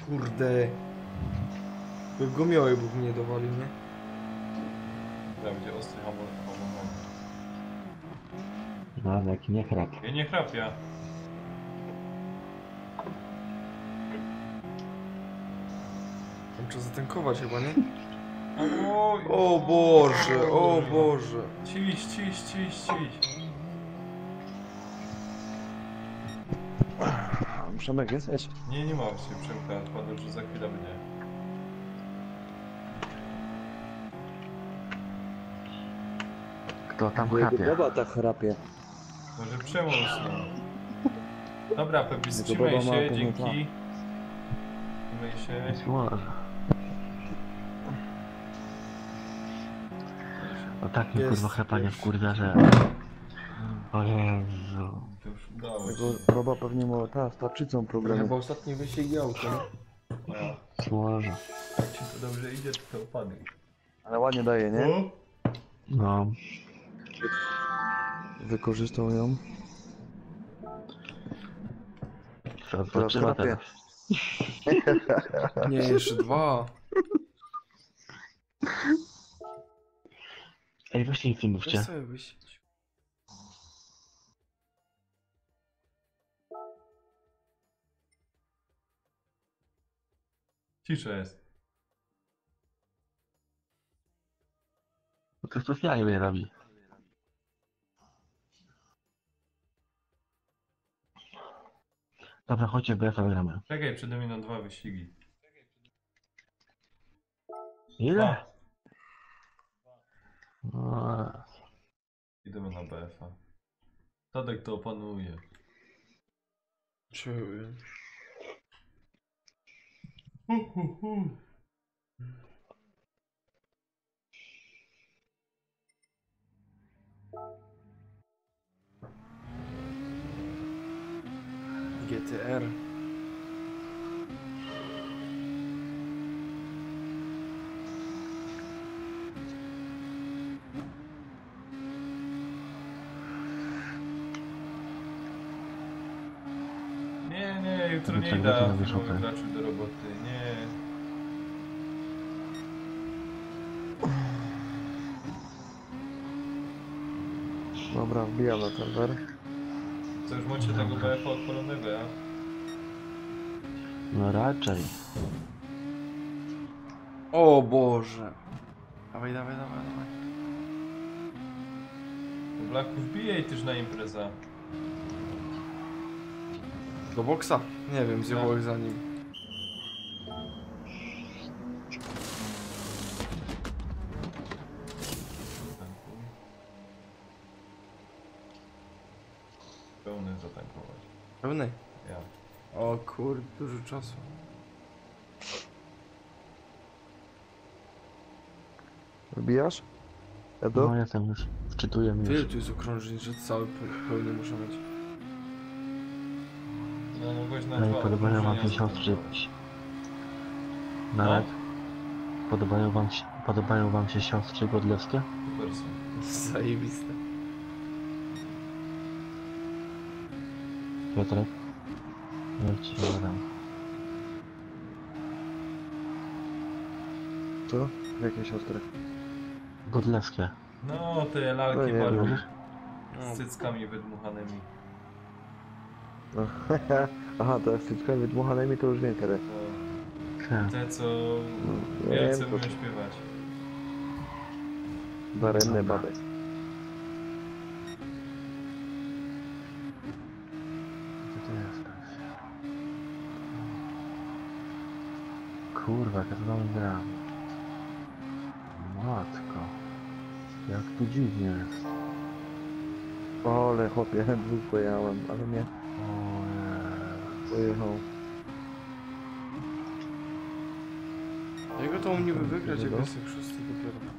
Kurde. By go miał, jakby mnie dowalił, nie? Będzie ostry hamul. No, ale jaki nie chrap. Ja nie chrapię. Tam trzeba zatankować chyba, nie? Oj, O Boże, o Boże. Ciś. Przemek jesteś? Nie ma się Przemka, odpadł, że za chwilę będzie. Kto tam Jego chrapie? baba tak chrapie. Może Przemo usnął. Dobra, Pepi, Jego trzymaj baba ma się, pewnie dzięki. tak. Trzymaj się. Może. No tak mi kurwa chrapanie wkurwia, że... O Jezu. To już udało Jego się. baba pewnie ma z tarczycą problemy. Chyba ostatni wyścig autem. Może. Jak ci to dobrze idzie, to opadł. Ale ładnie daje, nie? No. Wykorzystał ją. Trzeba Teraz zatrzymać chrapie. Nie, jeszcze dwa. Ej, weźcie nic nie mówcie. Weź sobie wyścig. Cisza jest. No to specjalnie mnie robi. Dobra, chodźcie, BF-a gramy. Czekaj, przede mną 2 wyścigi. Ile? Idziemy na BF-a. Tadek to opanuje. Czuję. GTR. Nie, jutro nie Tak, idę tak, filmowych tak. graczy do roboty, nie. Dobra, wbijam na serwer. Co, już macie tego BF-a odpalonego, ja? No raczej. O Boże. Dawaj. To Blacku wbijaj też na imprezę. Do boksa? Nie wiem, zjechałeś za nim. Pełny zatankować. Pełny? Ja. O kurde, dużo czasu. Wbijasz? Edo? No jestem już. Wczytuję Tyle już. tu jest okrążeń, że cały pełny muszę mieć. No mogłeś na No i dwa podobają wam się okrążenia siostry. zatankować. Nawet. Podobają wam się siostry godlewskie? Super są. Zajebiste. Piotrek? Jak ci dodam. Co? Jakie siostry? Godlewskie. No, te lalki No nie Barbie. wiem. Z cyckami wydmuchanymi. No, aha, to z cyckami wydmuchanymi to już wiem kiedy. Te, co No, wielce wiem, umieją to- śpiewać. Daremne baby. Gdzie ty jesteś? Kurwa, jaka to tam gra. Matko. Jak tu dziwnie jest. Ale chłopie, dwóch pojechałem, ale nie. O Jezu. Pojechał. Jego to niby wygrać, jak No. jest jak szósty dopiero.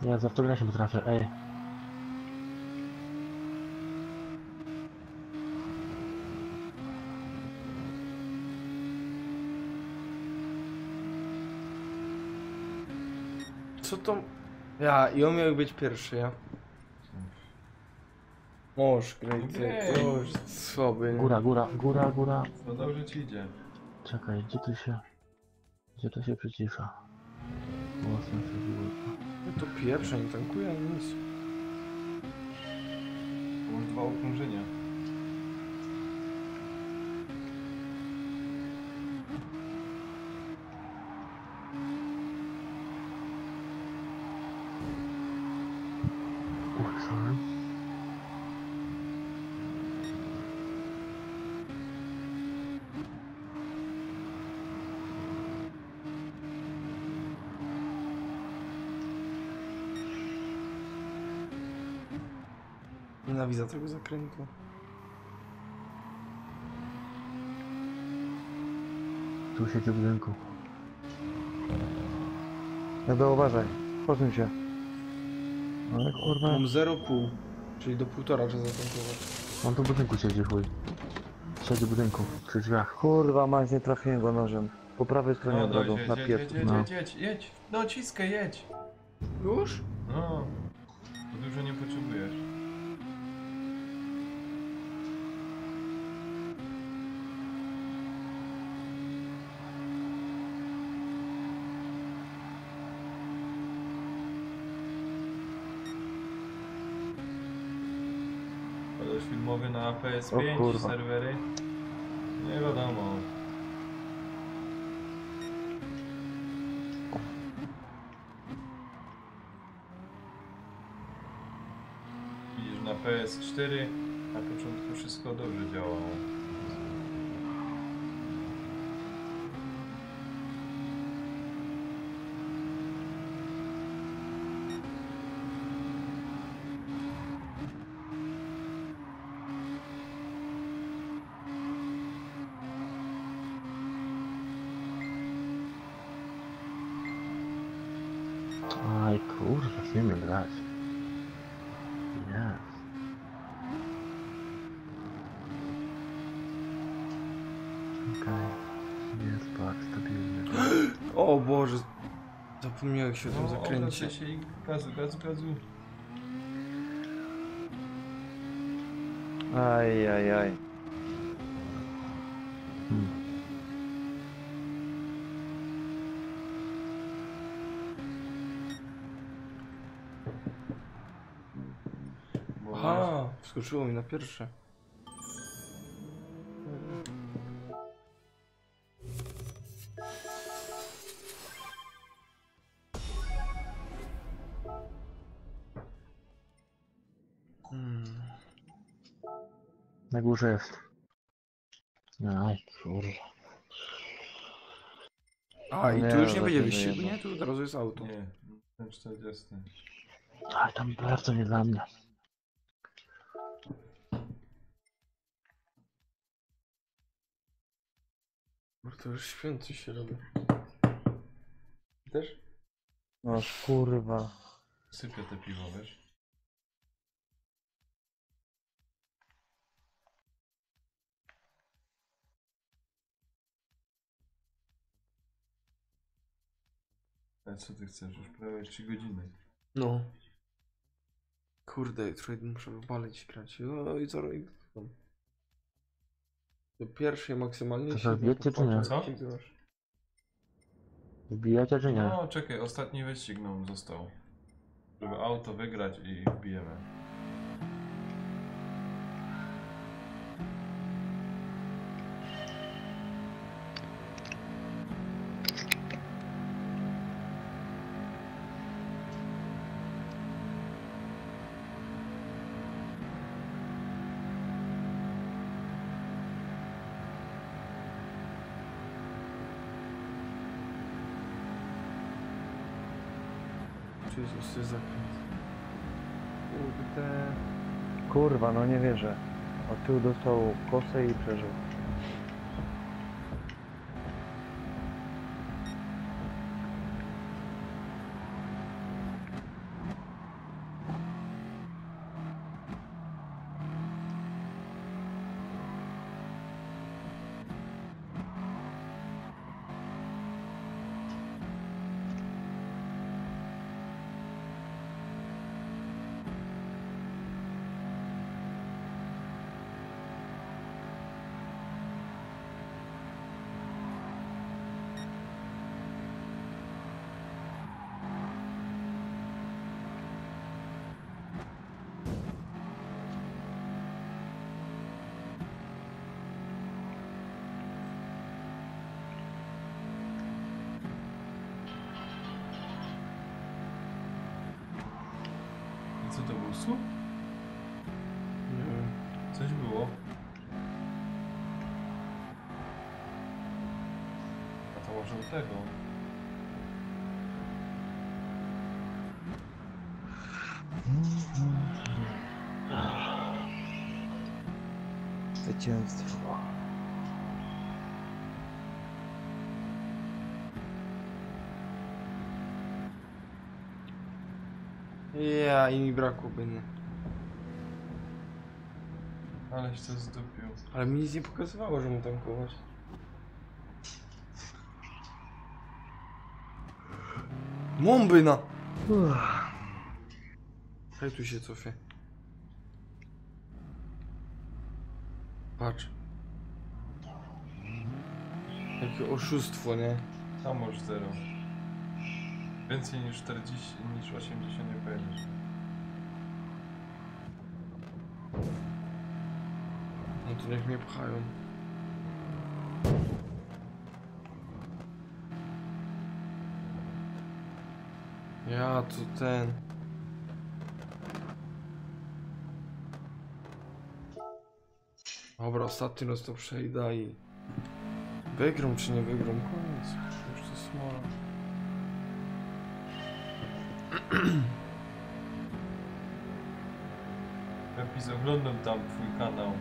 Ja za wtórę się potrafię, ej. Co to... Ja, i on miał być pierwszy, ja. Moż, graj ty, Okej. już słaby, nie? Góra, góra, góra, góra. No dobrze ci idzie. Czekaj, gdzie to się przycisza? Mocno się było. No to pierwsze, nie tankuje ani nic. Masz 2 okrążenia. Sorry. Nienawidzę tego zakrętu. Tu siedzi w budynku. No uważaj, posuń się. Ale kurwa. Mam 0,5, czyli do 1,5 trzeba zatankować. On tu w budynku siedzi, chuj. Siedzi w budynku, przy drzwiach. Kurwa, mać nie trafiłem go nożem. Po prawej stronie No od razu, dojdzie, na jedź, pieprz. jedź, No. jedź, jedź, jedź. No ciskaj, jedź. Już? No. To dużo nie potrzebujesz. Koleś filmowy na O PS5 kurwa. serwery? Nie wiadomo. Widzisz, na PS4 na początku wszystko dobrze działało. Aj kurwa, chcemy grać. Jest. Okej. Jest pak stabilny. O Boże, zapomniałem się o tym No, zakręcie. obracaj się i gazu, gazu, gazu. Aj, aj, aj. Aha, wskoczyło mi na pierwsze. Na górze jest. Aj kurwa. A, i Nie, tu już nie no, będzie to wyścigu, nie, nie? Tu od razu jest auto. Nie, ten 40. Aj tam bardzo nie dla mnie. Bo to już święty się robi. Też? No kurwa. Sypię te piwo, wiesz? A co ty chcesz? Już prawie 3 godziny. No. Kurde, jutro muszę wypalić grać. No i co robię? Do pierwszej maksymalnie To się wbijecie czy nie? Co? Wbijacie czy nie? No czekaj, ostatni wyścig nam został. Żeby auto wygrać i wbijemy. Jezus, to jest zakręt. Kurde. Kurwa, no nie wierzę. Od tyłu dostał kosę i przeżył. I co to był słup? Nie wiem. Coś było. A to może od tego. Zwycięstwo. Ja, i mi brakło by nie. Aleś to zdupił. Ale mi nic nie pokazywało, że mu tankować. Mombyna! Hej, tu się cofie. Patrz. Jakie oszustwo, nie? Tam już 0. Więcej niż 40, niż 80 nie pojedziesz. No to niech mnie pchają. Ja to ten. Dobra, ostatni raz to przejdę i... Wygram czy nie wygram? Koniec. Już to smola. Epis, oglądam tam twój kanał.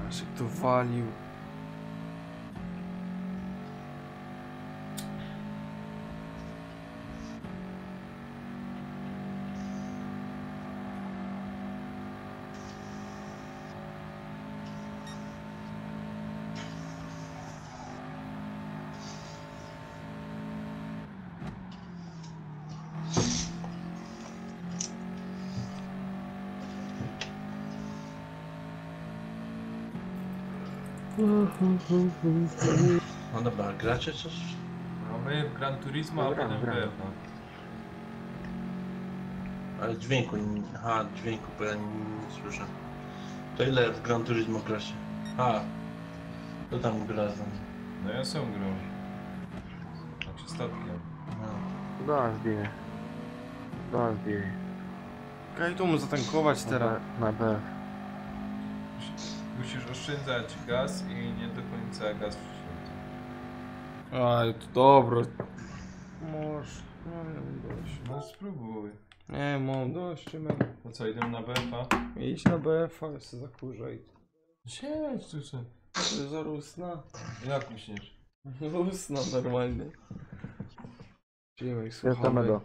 Aż jak to walił. No dobra, gracie coś? No my w Gran Turismo, a potem w BF. Ale dźwięku, aha, dźwięku, bo ja nie słyszę. To ile w Gran Turismo gracie? A, to tam gra z nami. No ja sam grał. Znaczy statkiem. No. Zaraz bije. Zaraz bije. Kaj tu mu zatankować teraz. Na B. Musisz oszczędzać gaz i nie do końca gaz wśród. Aj, to dobro. Może. No nie mam dość. No spróbuj. Nie mam dość, czym. To co, idę na BF-a? Idź na BF-a, jeszcze zakurzaj. Siedź tu se. To jest za rusna. Jak myślisz? Rusna normalnie. Ziemek, Jest słuchamy. mego.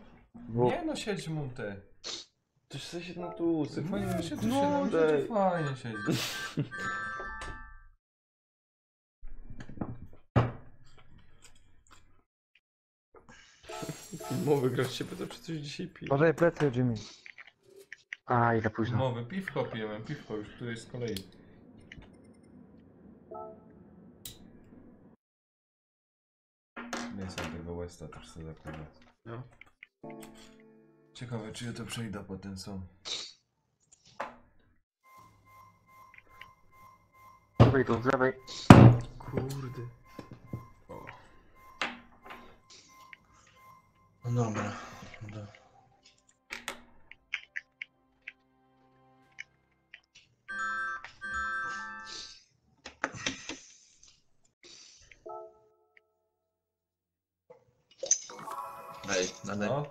Nie no, siedź mu te. To się na tłusy, fajnie No, mi się się tu no, siedzi, daj. to fajnie siedzi. Filmowy gracz się pyta, czy coś dzisiaj pije. Uważaj plecy, Jimmy. A, ile późno. Mowy, piwko pijemy, piwko już tu jest z kolei. Nie są tego Westa też chcę zakurzać. No. Ciekawe czy ja to przejdę potem są. Z lewej tu, z lewej. Kurde. No dobra. Dobra. Ej, Nanek. No.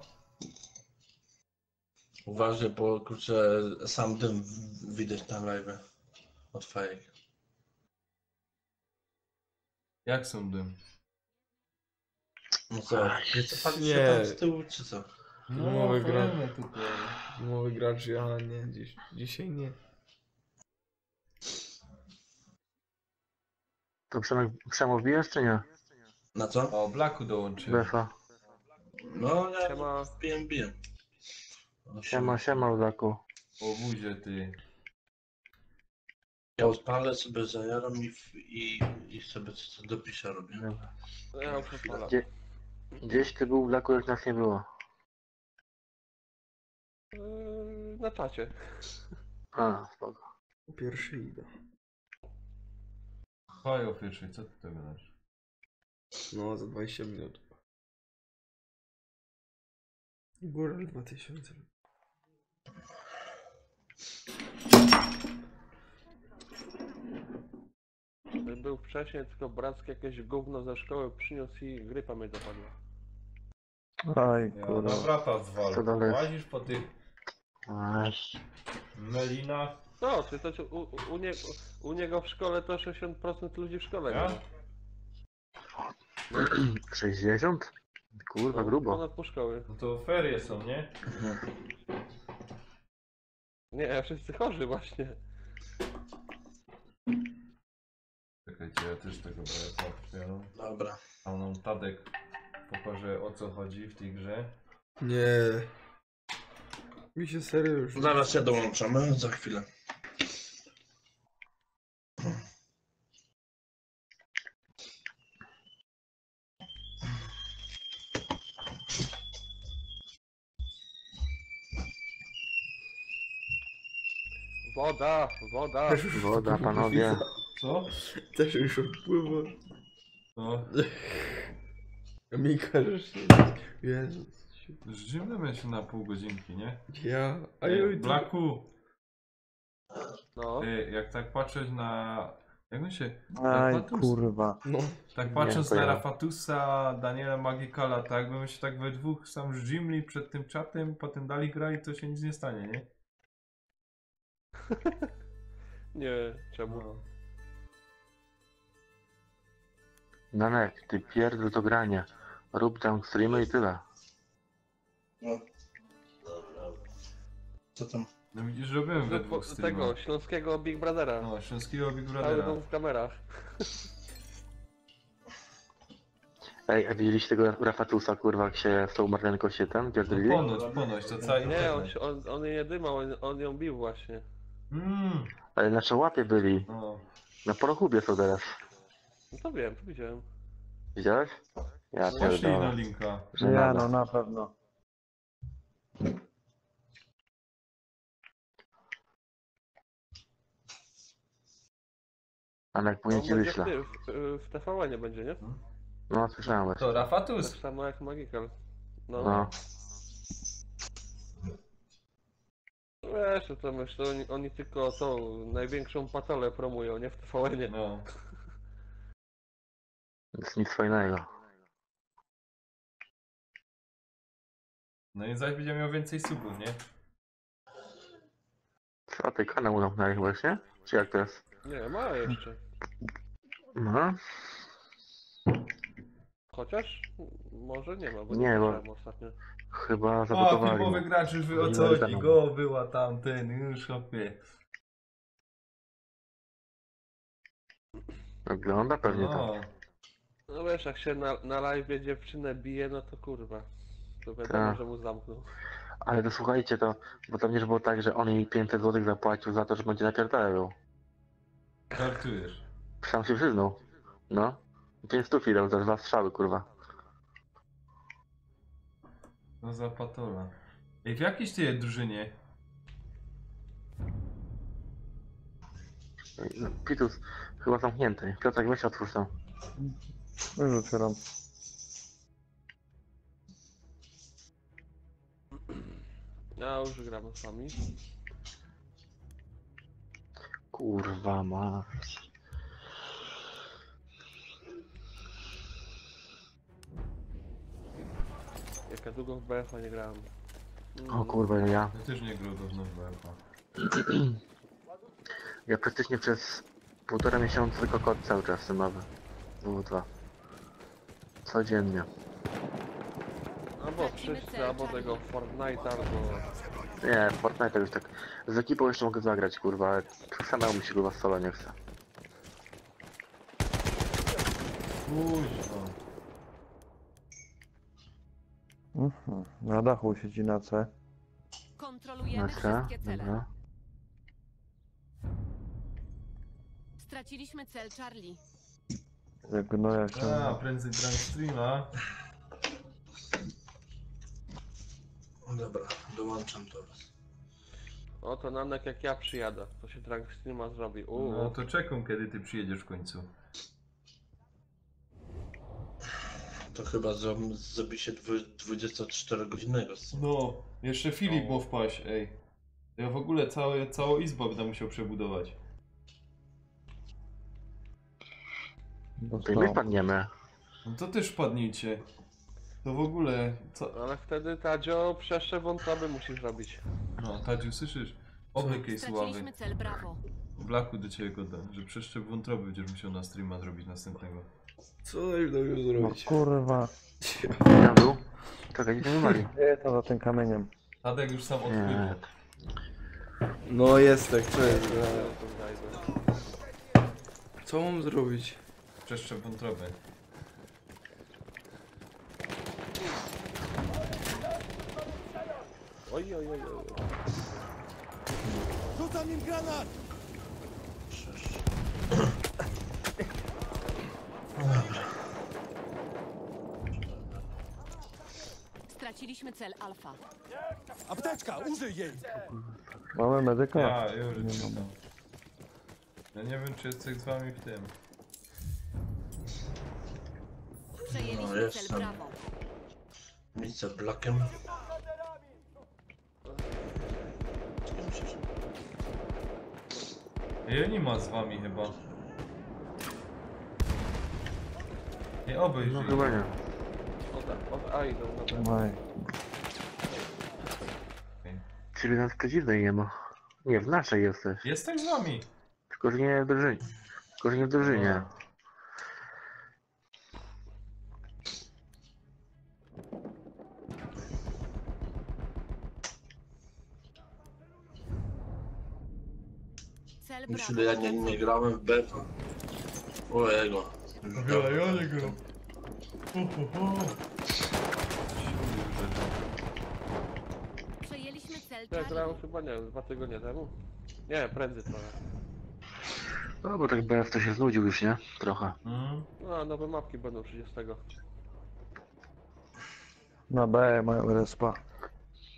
Uważaj, bo kurczę, sam dym widać na live od fajek. Jak są dym? No co, Nie. tam z tyłu czy co? Zimowy gracz. fajne tutaj. Zimowy gracz, ja nie, dzisiaj nie. To przemówiłeś czy nie? Na co? O, Blacku dołączyłem. Befa. No ja bijem. Siema, Blaku. O buzie ty. Ja odpalę sobie, zajaram i sobie co dopiszę robię. Dobra. Ja przepalam. Gdzieś ty był, Blaku, jak nas nie było. Na czacie. A, spoko. Pierwszy idę. Chodź o pierwszej, co ty tego dasz? No, za 20 minut. Góral 2000. Był wcześniej, tylko Bracki jakieś gówno ze szkoły przyniósł i grypa mnie dopadła. Aj, Ja kurwa. na brata zwal. Co dalej? Łazisz po tych melinach. No, ty to u niego w szkole to 60% ludzi w szkole Ja? nie ma. 60? Kurwa, grubo. Ponad pół szkoły. No to ferie są, nie? Nie, wszyscy chorzy właśnie. Czekajcie, ja też tego brata otwieram. Dobra. A nam Tadek pokaże o co chodzi w tej grze. Nie. Mi się serio już... Zaraz się dołączamy, za chwilę. Woda, woda. Woda, panowie. Co? Też już odpływa. No. Mi każesz nie. Jezus. Zdzimmy się na pół godzinki, nie? Ja. A ja idę. Blacku! No. Ty, jak tak patrzeć na... Jak on się... Aj, Rafatus? kurwa. No. Tak patrząc to na ja. Rafatusa, Daniela Magikala, tak jakby my się tak we dwóch sam zdzimli przed tym czatem, potem dali grali, to się nic nie stanie, nie? Nie, czemu? No. Nanek, ty pierdol to granie. Rób tam streamy i tyle. No. Dobra. Co tam? No widzisz, że robiłem we dwóch streamach. Tego, śląskiego Big Brothera. No, śląskiego Big Cały Brothera. dom w kamerach. Ej, a widzieliście tego Rafatusa, kurwa, jak się z tą Marlenką się tam No pierdolili? ponoć, to cały Nie, internet. on jej nie dymał, on ją bił właśnie. Ale na czołapie byli. No. Na Porochubie są teraz. No to wiem, to widziałem. Widziałeś? Ja Poszli na pierdolę. linka. Ja, Żenada. no na pewno. Anek, później On ci będzie wyślę. w TVN nie będzie, nie? No, słyszałem właśnie. To Rafatus? Tak samo jak Magical. No. No. Wiesz, to myślę, oni tylko tą największą patolę promują, nie w TVN-ie. No. Jest nic fajnego. No i zaś będzie miał więcej subów, nie? Co, ty kanał zamknąłeś właśnie? Czy jak to jest? Nie, ma jeszcze. No. Chociaż może nie ma, bo Nie, bo- patrzyłem ostatnio. Chyba O, zablokowali. filmowy gracz już wie o co Zmieniali chodzi. kanał. Go, była tamten, już hopie. Wygląda pewnie tak. No. No wiesz, jak się na live dziewczynę bije, no to kurwa. To wiadomo, Tak. że mu zamknął. Ale to słuchajcie, to... Bo tam nie było tak, że on jej 500 zł zapłacił za to, że będzie napierdalał. Żartujesz. Sam się przyznał. No. 500 dał za 2 strzały, kurwa. No za patola. Ej, w jakiejś tej drużynie? No, Pitus chyba zamknięty. Piotrek, weź otwórz tam. Już otwieram. Ja już gram z wami. Kurwa mać. Jak ja długo w BF-a nie grałem. O kurwa, ja. Ja też nie grał dawno w BF-a. Ja praktycznie przez 1,5 miesiąca tylko kod cały czas nowy. WW2. Codziennie. Albo wszyscy, albo tego Fortnite'a, albo... Nie, Fortnite już tak. Z ekipą jeszcze mogę zagrać, kurwa, ale samemu mi się kurwa solo nie chce. Kuźwa. Na dachu siedzi na C. Kontrolujemy C? wszystkie cele. Dobra. Straciliśmy cel Charlie. Jak no ja się... A, prędzej gram streama. Dobra, dołączam do was. O, to Nanek jak ja przyjadę, to się Drunk Streama zrobi. No to czekam, kiedy ty przyjedziesz w końcu. To chyba zrobi się 24-godzinnego. No, jeszcze Filip bo wpaść, ej. Ja w ogóle całą izbę będę musiał przebudować. To i my wpadniemy. No to też wpadnijcie. To w ogóle... Co? Ale wtedy Tadzio przeszczep wątroby musisz robić. No, Tadziu, słyszysz? Obyk jest słaby. Straciliśmy cel Bravo. Blaku do ciebie go dam, że przeszczep wątroby będziesz musiał na streama zrobić następnego. Co już zrobić? No kurwa. Ja był? Czekaj, nie wywali. Gdzie tam za tym kamieniem? Tadek już sam Nie. odpływa. No jest tak, co jest? Co mam zrobić? Przeszczep wątroby. Oj, oj, oj, oj. Rzucam im granat! Straciliśmy cel Alfa. Apteczka, użyj jej! Mamy medyka? Ja już Nie czytam. mam. Ja nie wiem, czy jest coś z wami w tym. Przejęliśmy No, cel jestem. Bravo. Miejsce blokiem. Ja nie ma z wami chyba. Nie obejrzyj. No chyba nie. A idą, dobra. Maj. Czyli nas przeciwnej nie ma. Nie, w naszej jesteś. Jestem z wami. Tylko, że nie w drużynie. Tylko, że nie w drużynie. Cel Już Bravo. ile ja nie grałem w BF. O jego. Ja nie gram. Przejęliśmy cel Ja Charlie. grałem chyba, nie wiem, 2 tygodnie temu. Nie, prędzej trochę. No bo tak BF to się znudził już, nie? Trochę. No, a nowe mapki będą 30. Na B mają respa.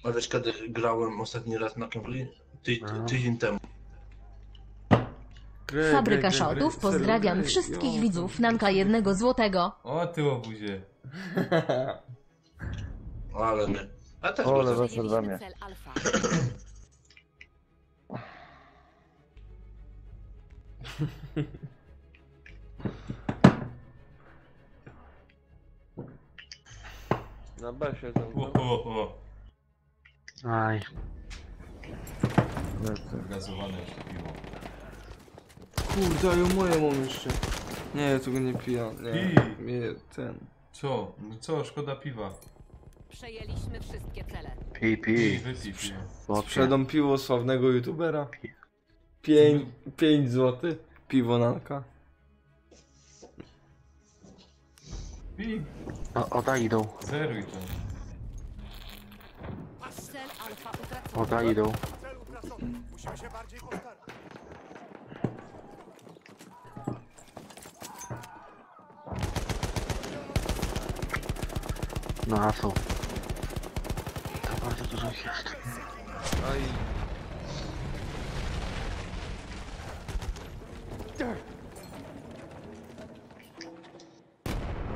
A wiesz kiedy grałem ostatni raz na Kingli? Tydzień temu. Fabryka Shotów, pozdrawiam wszystkich widzów Nanka 1 złotego. O ty łobuzie. Ale nie. A też Ole, go weszedł we mnie. Cel Alfa. Na B siedzą. O. Aj. Gazowane jeszcze piwo. Kurde, ale moje mam jeszcze. Nie, ja tego nie piję. Nie, mnie ten. Co? No co? Szkoda piwa. Przejęliśmy wszystkie cele. Pi. Wypij piwo. Sprzedam piwo sławnego youtubera. 5 zł. Piwo Nanka. Pij. Oda idą. Zeruj to. Cel alfa utracony. Oda idą. Musimy się bardziej postarać. No a są. To bardzo dużo ich jest. Aj.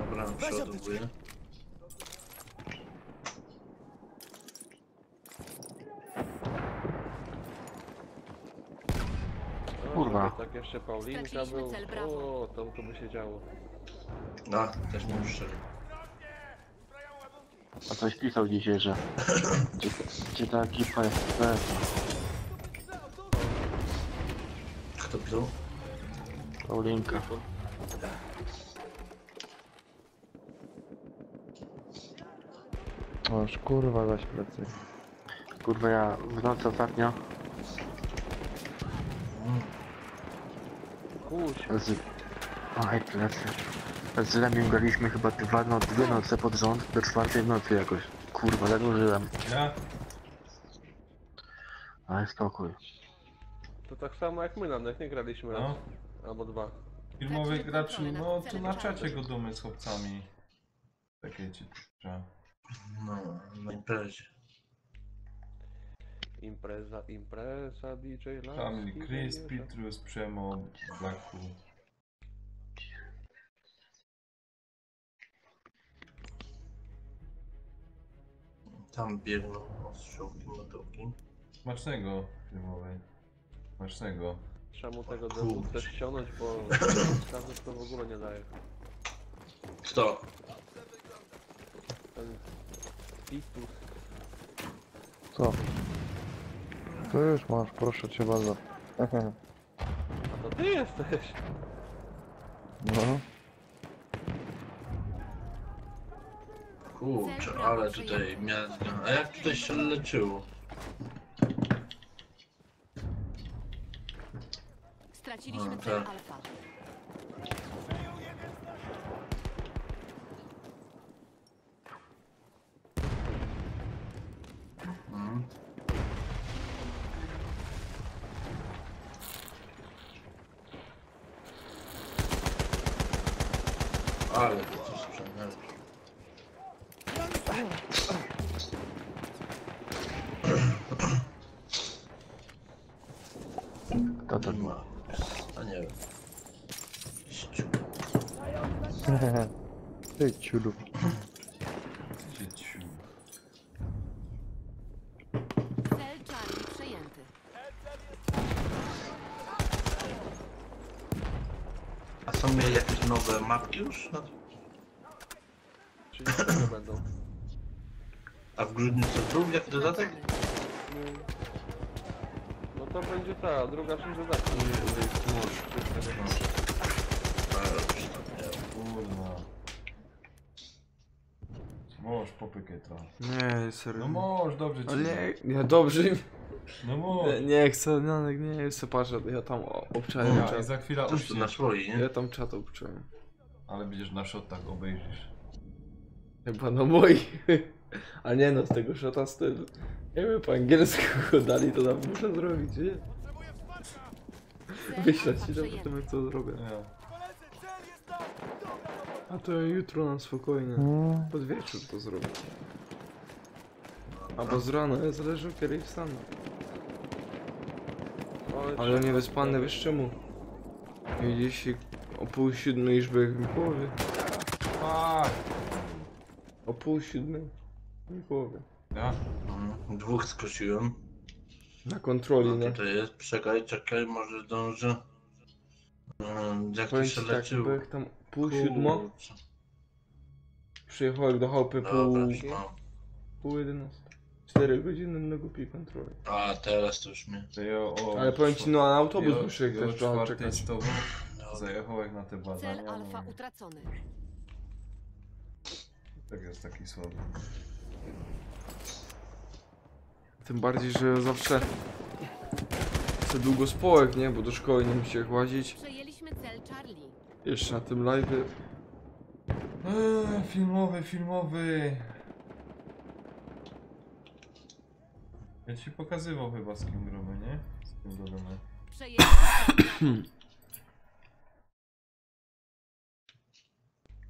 Dobra, przeładowuję. Kurwa. Tak jeszcze Paulinka Straciliśmy był. cel, brawo. O, to by się działo. No, też mi przyszedł. A coś pisał dzisiaj, że gdzie ta ekipa jest pewna. Kto pisał? Paulinka. Oż kurwa zaś plecy. Kurwa, ja w nocy ostatnio z... Aj, plecy. Z Lemiem graliśmy chyba dwie noce pod rząd do 4 w nocy jakoś. Kurwa, zadłużyłem. Ja? Ale spokój. To tak samo jak my nawet nie graliśmy raz. Albo dwa. Filmowych graczy, no to na czacie go domy z chłopcami. Takie ci trzeba. No, na imprezie. Impreza, DJ Laski. Family Chris, Petrus, Przemo, Blacku. Tam biegną ostrzałki motoki. Smacznego filmowej. Smacznego. Trzeba mu tego dowódcę ściągnąć, bo każdy to w ogóle nie daje. Kto? Ten Titus. Co? To już masz, proszę cię bardzo. A to ty jesteś! No. Kurczę, ale tutaj miazga. A jak tutaj się leczyło? Straciliśmy No, cel tak. alfa. Mhm. Ale to coś sprzęgnie. Kto to ma? A nie wiem. Ty ciulu. Dzieciu. Cel Charlie przejęty. A są mieli jakieś nowe mapki już? No. Czyli nie będą. A w grudniu co tu? Jaki dodatek? No to będzie ta, druga część dodatku. Kurwa. Możesz popykę trochę. Nie, serio. No możesz, dobrze ci. Ale nie, dobrze. No możesz. Nie chcę, Nanek, nie chcę, patrz, ja tam obczaję No, czat. i za chwilę Coś tu na swoi, nie? Ja tam czat obczaję. Ale będziesz na shotach obejrzysz. Chyba na moich. A nie no, z tego shota stylu. Jakby po angielsku go dali, to tam muszę zrobić, nie? Wyśleć ci, to potem jak to zrobię. A to jutro na spokojnie. Pod wieczór to zrobię. Albo z rana, zależy od kiedy wstanę. Ale nie wyspany, wiesz czemu? Jeśli o 6:30 już byłem w Mikołowie. O 6:30 w Mikołowie. Ja? Dwóch skosiłem. Na kontroli, No nie? tutaj jest, czekaj, może zdążę. Jak to Powiem się ci tak, leczyło? byłem tam 6:30. Przyjechałem do chałupy Dobra, już mam. 10:30. 4 godziny na głupiej kontroli. A teraz to już mnie. To ja o... Ale powiem ci, no na autobus muszę ja o też trochę 4 czekać. z tobą zajechał jak na te badania. Cel alfa No, utracony. tak jest taki słaby. Tym bardziej, że ja zawsze chcę długospołek, nie? Bo do szkoły nie muszę łazić. Przejęliśmy cel Charlie. Jeszcze na tym live. Filmowy. Ja ci pokazywał chyba z kim gromy, nie? Z kim gadamy. Przejęliśmy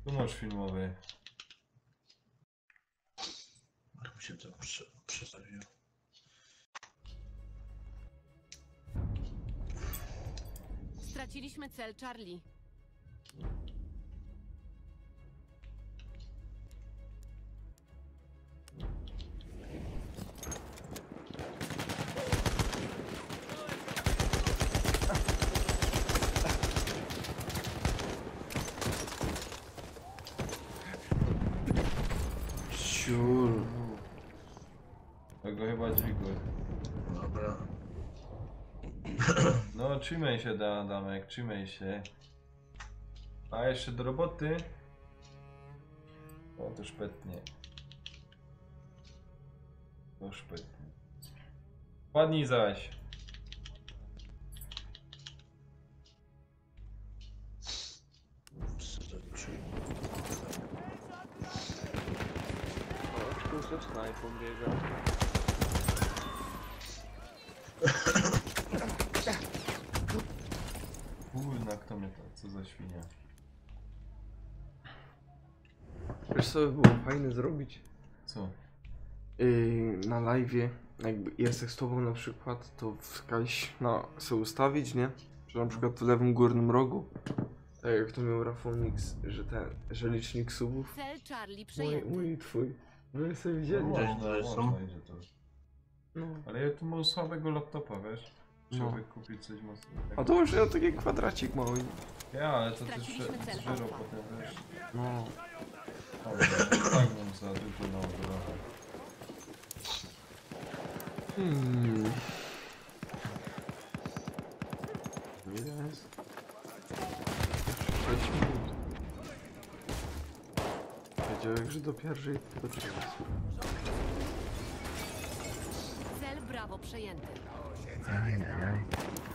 Tu masz filmowy. Jak mi się to przestawiło. Straciliśmy cel Charlie. Ciul. Tego chyba dźwigły. Dobra. No, trzymaj się, Adamek, trzymaj się. A jeszcze do roboty. O, to szpetnie. To szpetnie. Padnij zaś. O, tu ze snajpą biega. Kurna, kto mnie to? Co za świnia? Wiesz co by było fajne zrobić? Co? Na live'ie, jakby jestem z tobą na przykład, to wskazać sobie ustawić, nie? Że na przykład w lewym górnym rogu, tak jak to miał Rafał Nix, że licznik subów. Cel Charlie przejęty. Mój i twój. Wy sobie widzieli. No, można, idzie to. No. Ale ja tu mam słabego laptopa, wiesz? Trzeba No. by kupić coś mocnego. A to już ja taki kwadracik mały. Ja, ale to też Straciliśmy cel żero alfa. potem, wiesz? No. Ale tak mam za dużo na obronę. Ile jest? 6 minut. Wiedziałem, że do pierwszej tylko teraz. Cel Bravo przejęty.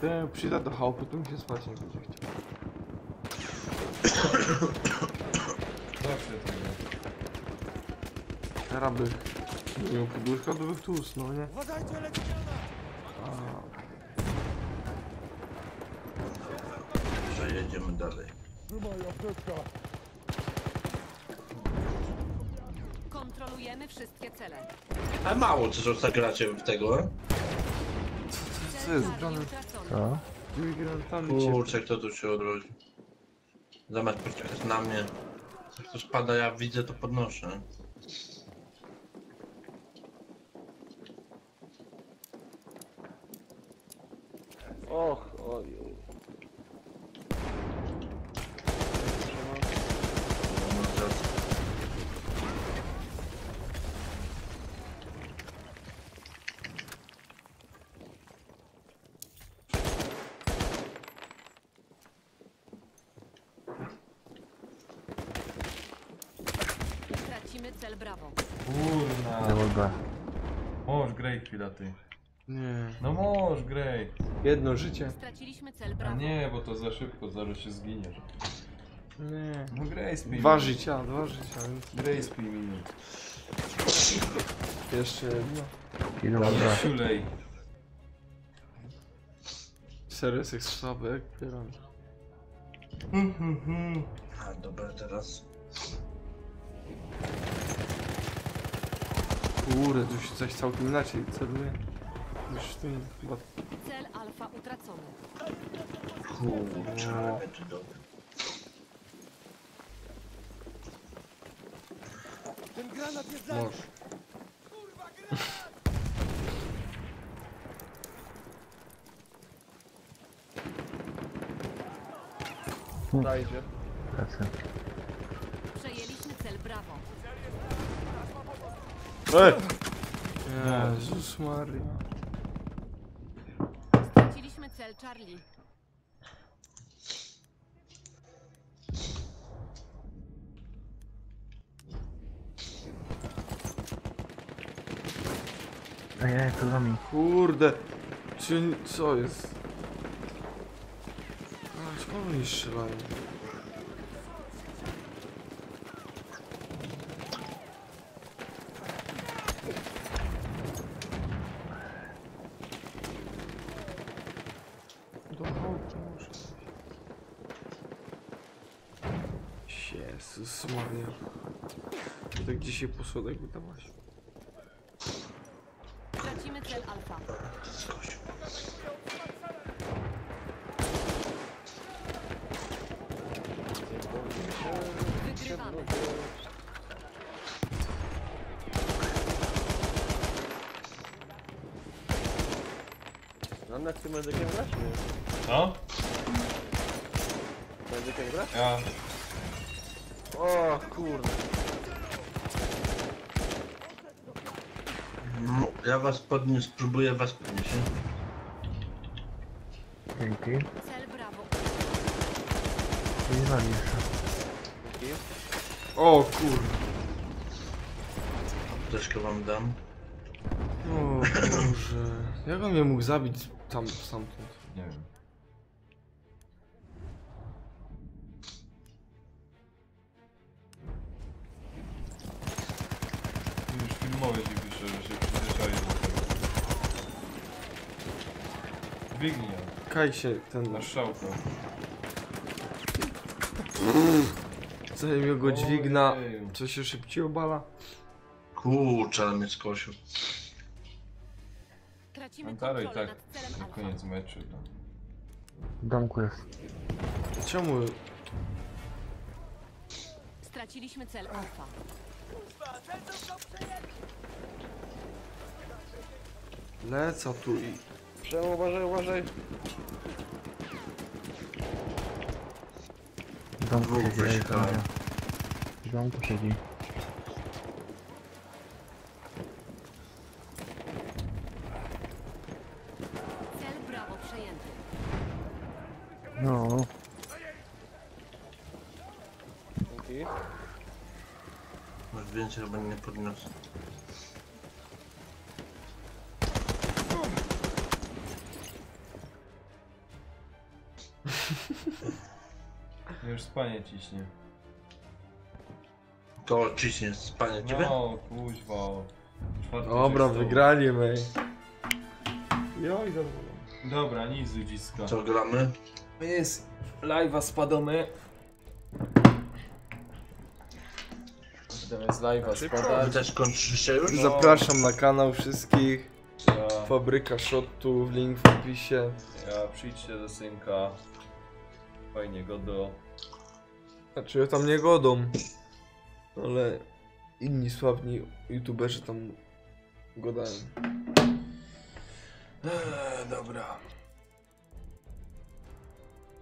Te przyjdę do chałupy, to mi się spać nie będzie chciał. Zawsze tak jest. Teraz bych nie miał poduszka, to bych tu usnął, nie? Uważajcie, leci granat! Przejedziemy dalej. Kontrolujemy wszystkie cele. A mało co zagracie w tego, a? Co jest Charlie grane? utracony. Co? Tymi granatami cię... Kurczę, kto tu się odrodzi. Zamiast poczekać na mnie. Jak to spada, ja widzę, to podnoszę. Och, oj. Tracimy cel Bravo. Kurna. Dobra. Możesz graj chwila ty. Nie. No możesz graj. Jedno życie. Straciliśmy cel A Bravo. nie, bo to za szybko, zaraz się zginiesz. Nie. No graj z 5 Dwa minut. życia, więc... Graj z 5 minut. Jeszcze jedno. I dobra. Siulej. Seres jest słaby jak piran. A, dobra, teraz. Kurde, tu się coś całkiem inaczej celuje. Już w tym chyba... Cel Alfa utracony. Kurczę, będzie dobry. Ten granat jest dla Może. Dajdzie. Lecę. Przejęliśmy cel Bravo. Jezus Maria. Straciliśmy cel Charlie. Ej, to za mi. Kurde. Co jest? A, czemu oni strzelają? Do auta muszę iść. Jezus Maria. Tak dzisiaj po schodach wydawałaś. Tracimy cel Alfa. Wygrywamy. No na tym medykiem grać? No? Medykiem grać? Ja. O kurde. No, ja was podniosę, spróbuję was podnieść. Dzięki. Cel Brawo. Nie za mnie jeszcze. O kurde. Troszkę wam dam. O Boże. Jak on mnie mógł zabić tam, stamtąd? Nie wiem. Już filmowe ci pisze, że się przyzwyczaił do tego. Biegnij. Kaj się ten... Na strzałkę. Zanim go dźwigna, Ojeju. co się szybciej obala? Kurczę, ale mnie skosił. Tracimy Antaro i kontrolę tak nad celem na Alfa. koniec meczu. No. W domku jest. Czemu? Straciliśmy cel Alfa. Leca tu i... Przemo, uważaj, uważaj. W domku siedzi, ej, panowie. W domku siedzi. Cel Brawo przejęty. No. Dzięki. Masz więcej, chyba nie podniosę. Już spanie ciśnie. To ciśnie spanie ciebie? No, kuźwa. Dobra, wygrali my. Joj, dobra. Dobra, nic ludziska. Co gramy? Jest live'a spadamy. Zamiast live'a Wy spadać. też kończycie już? Zapraszam na kanał wszystkich. Ja, Fabryka Shotów, link w opisie. przyjdźcie do synka. Fajnie go do... Znaczy ja tam nie godą. Ale inni sławni youtuberzy tam godają. Dobra.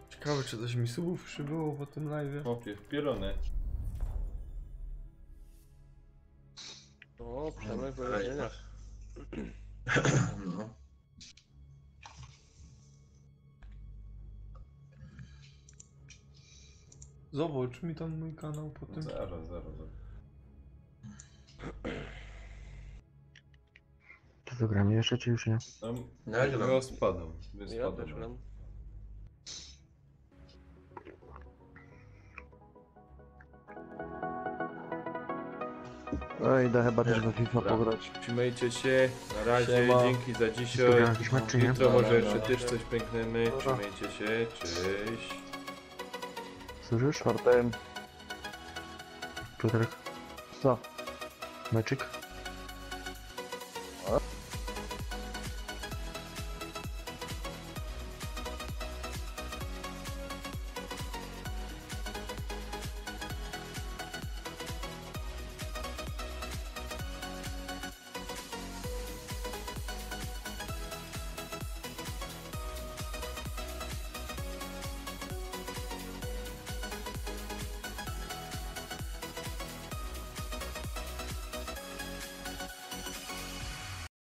Ciekawe czy coś mi subów przybyło po tym live'ie. Opie, wpierone. O, Przemek, wyjaśnienia. No. Zobacz mi tam mój kanał po tym. Zaraz. Czy to gramy jeszcze, czy już nie? Ja gram. Ja spadam. Ja też gram. Oj, da chyba też we FIFA pograć. Trzymajcie się, na razie, Siema. dzięki za Jest dzisiaj. to gra jakiś mecz, czy nie? Jutro może jeszcze też coś pękniemy. Trzymajcie się, cześć. Słyszysz? Czwartem. Piotrek? Co? Meczyk?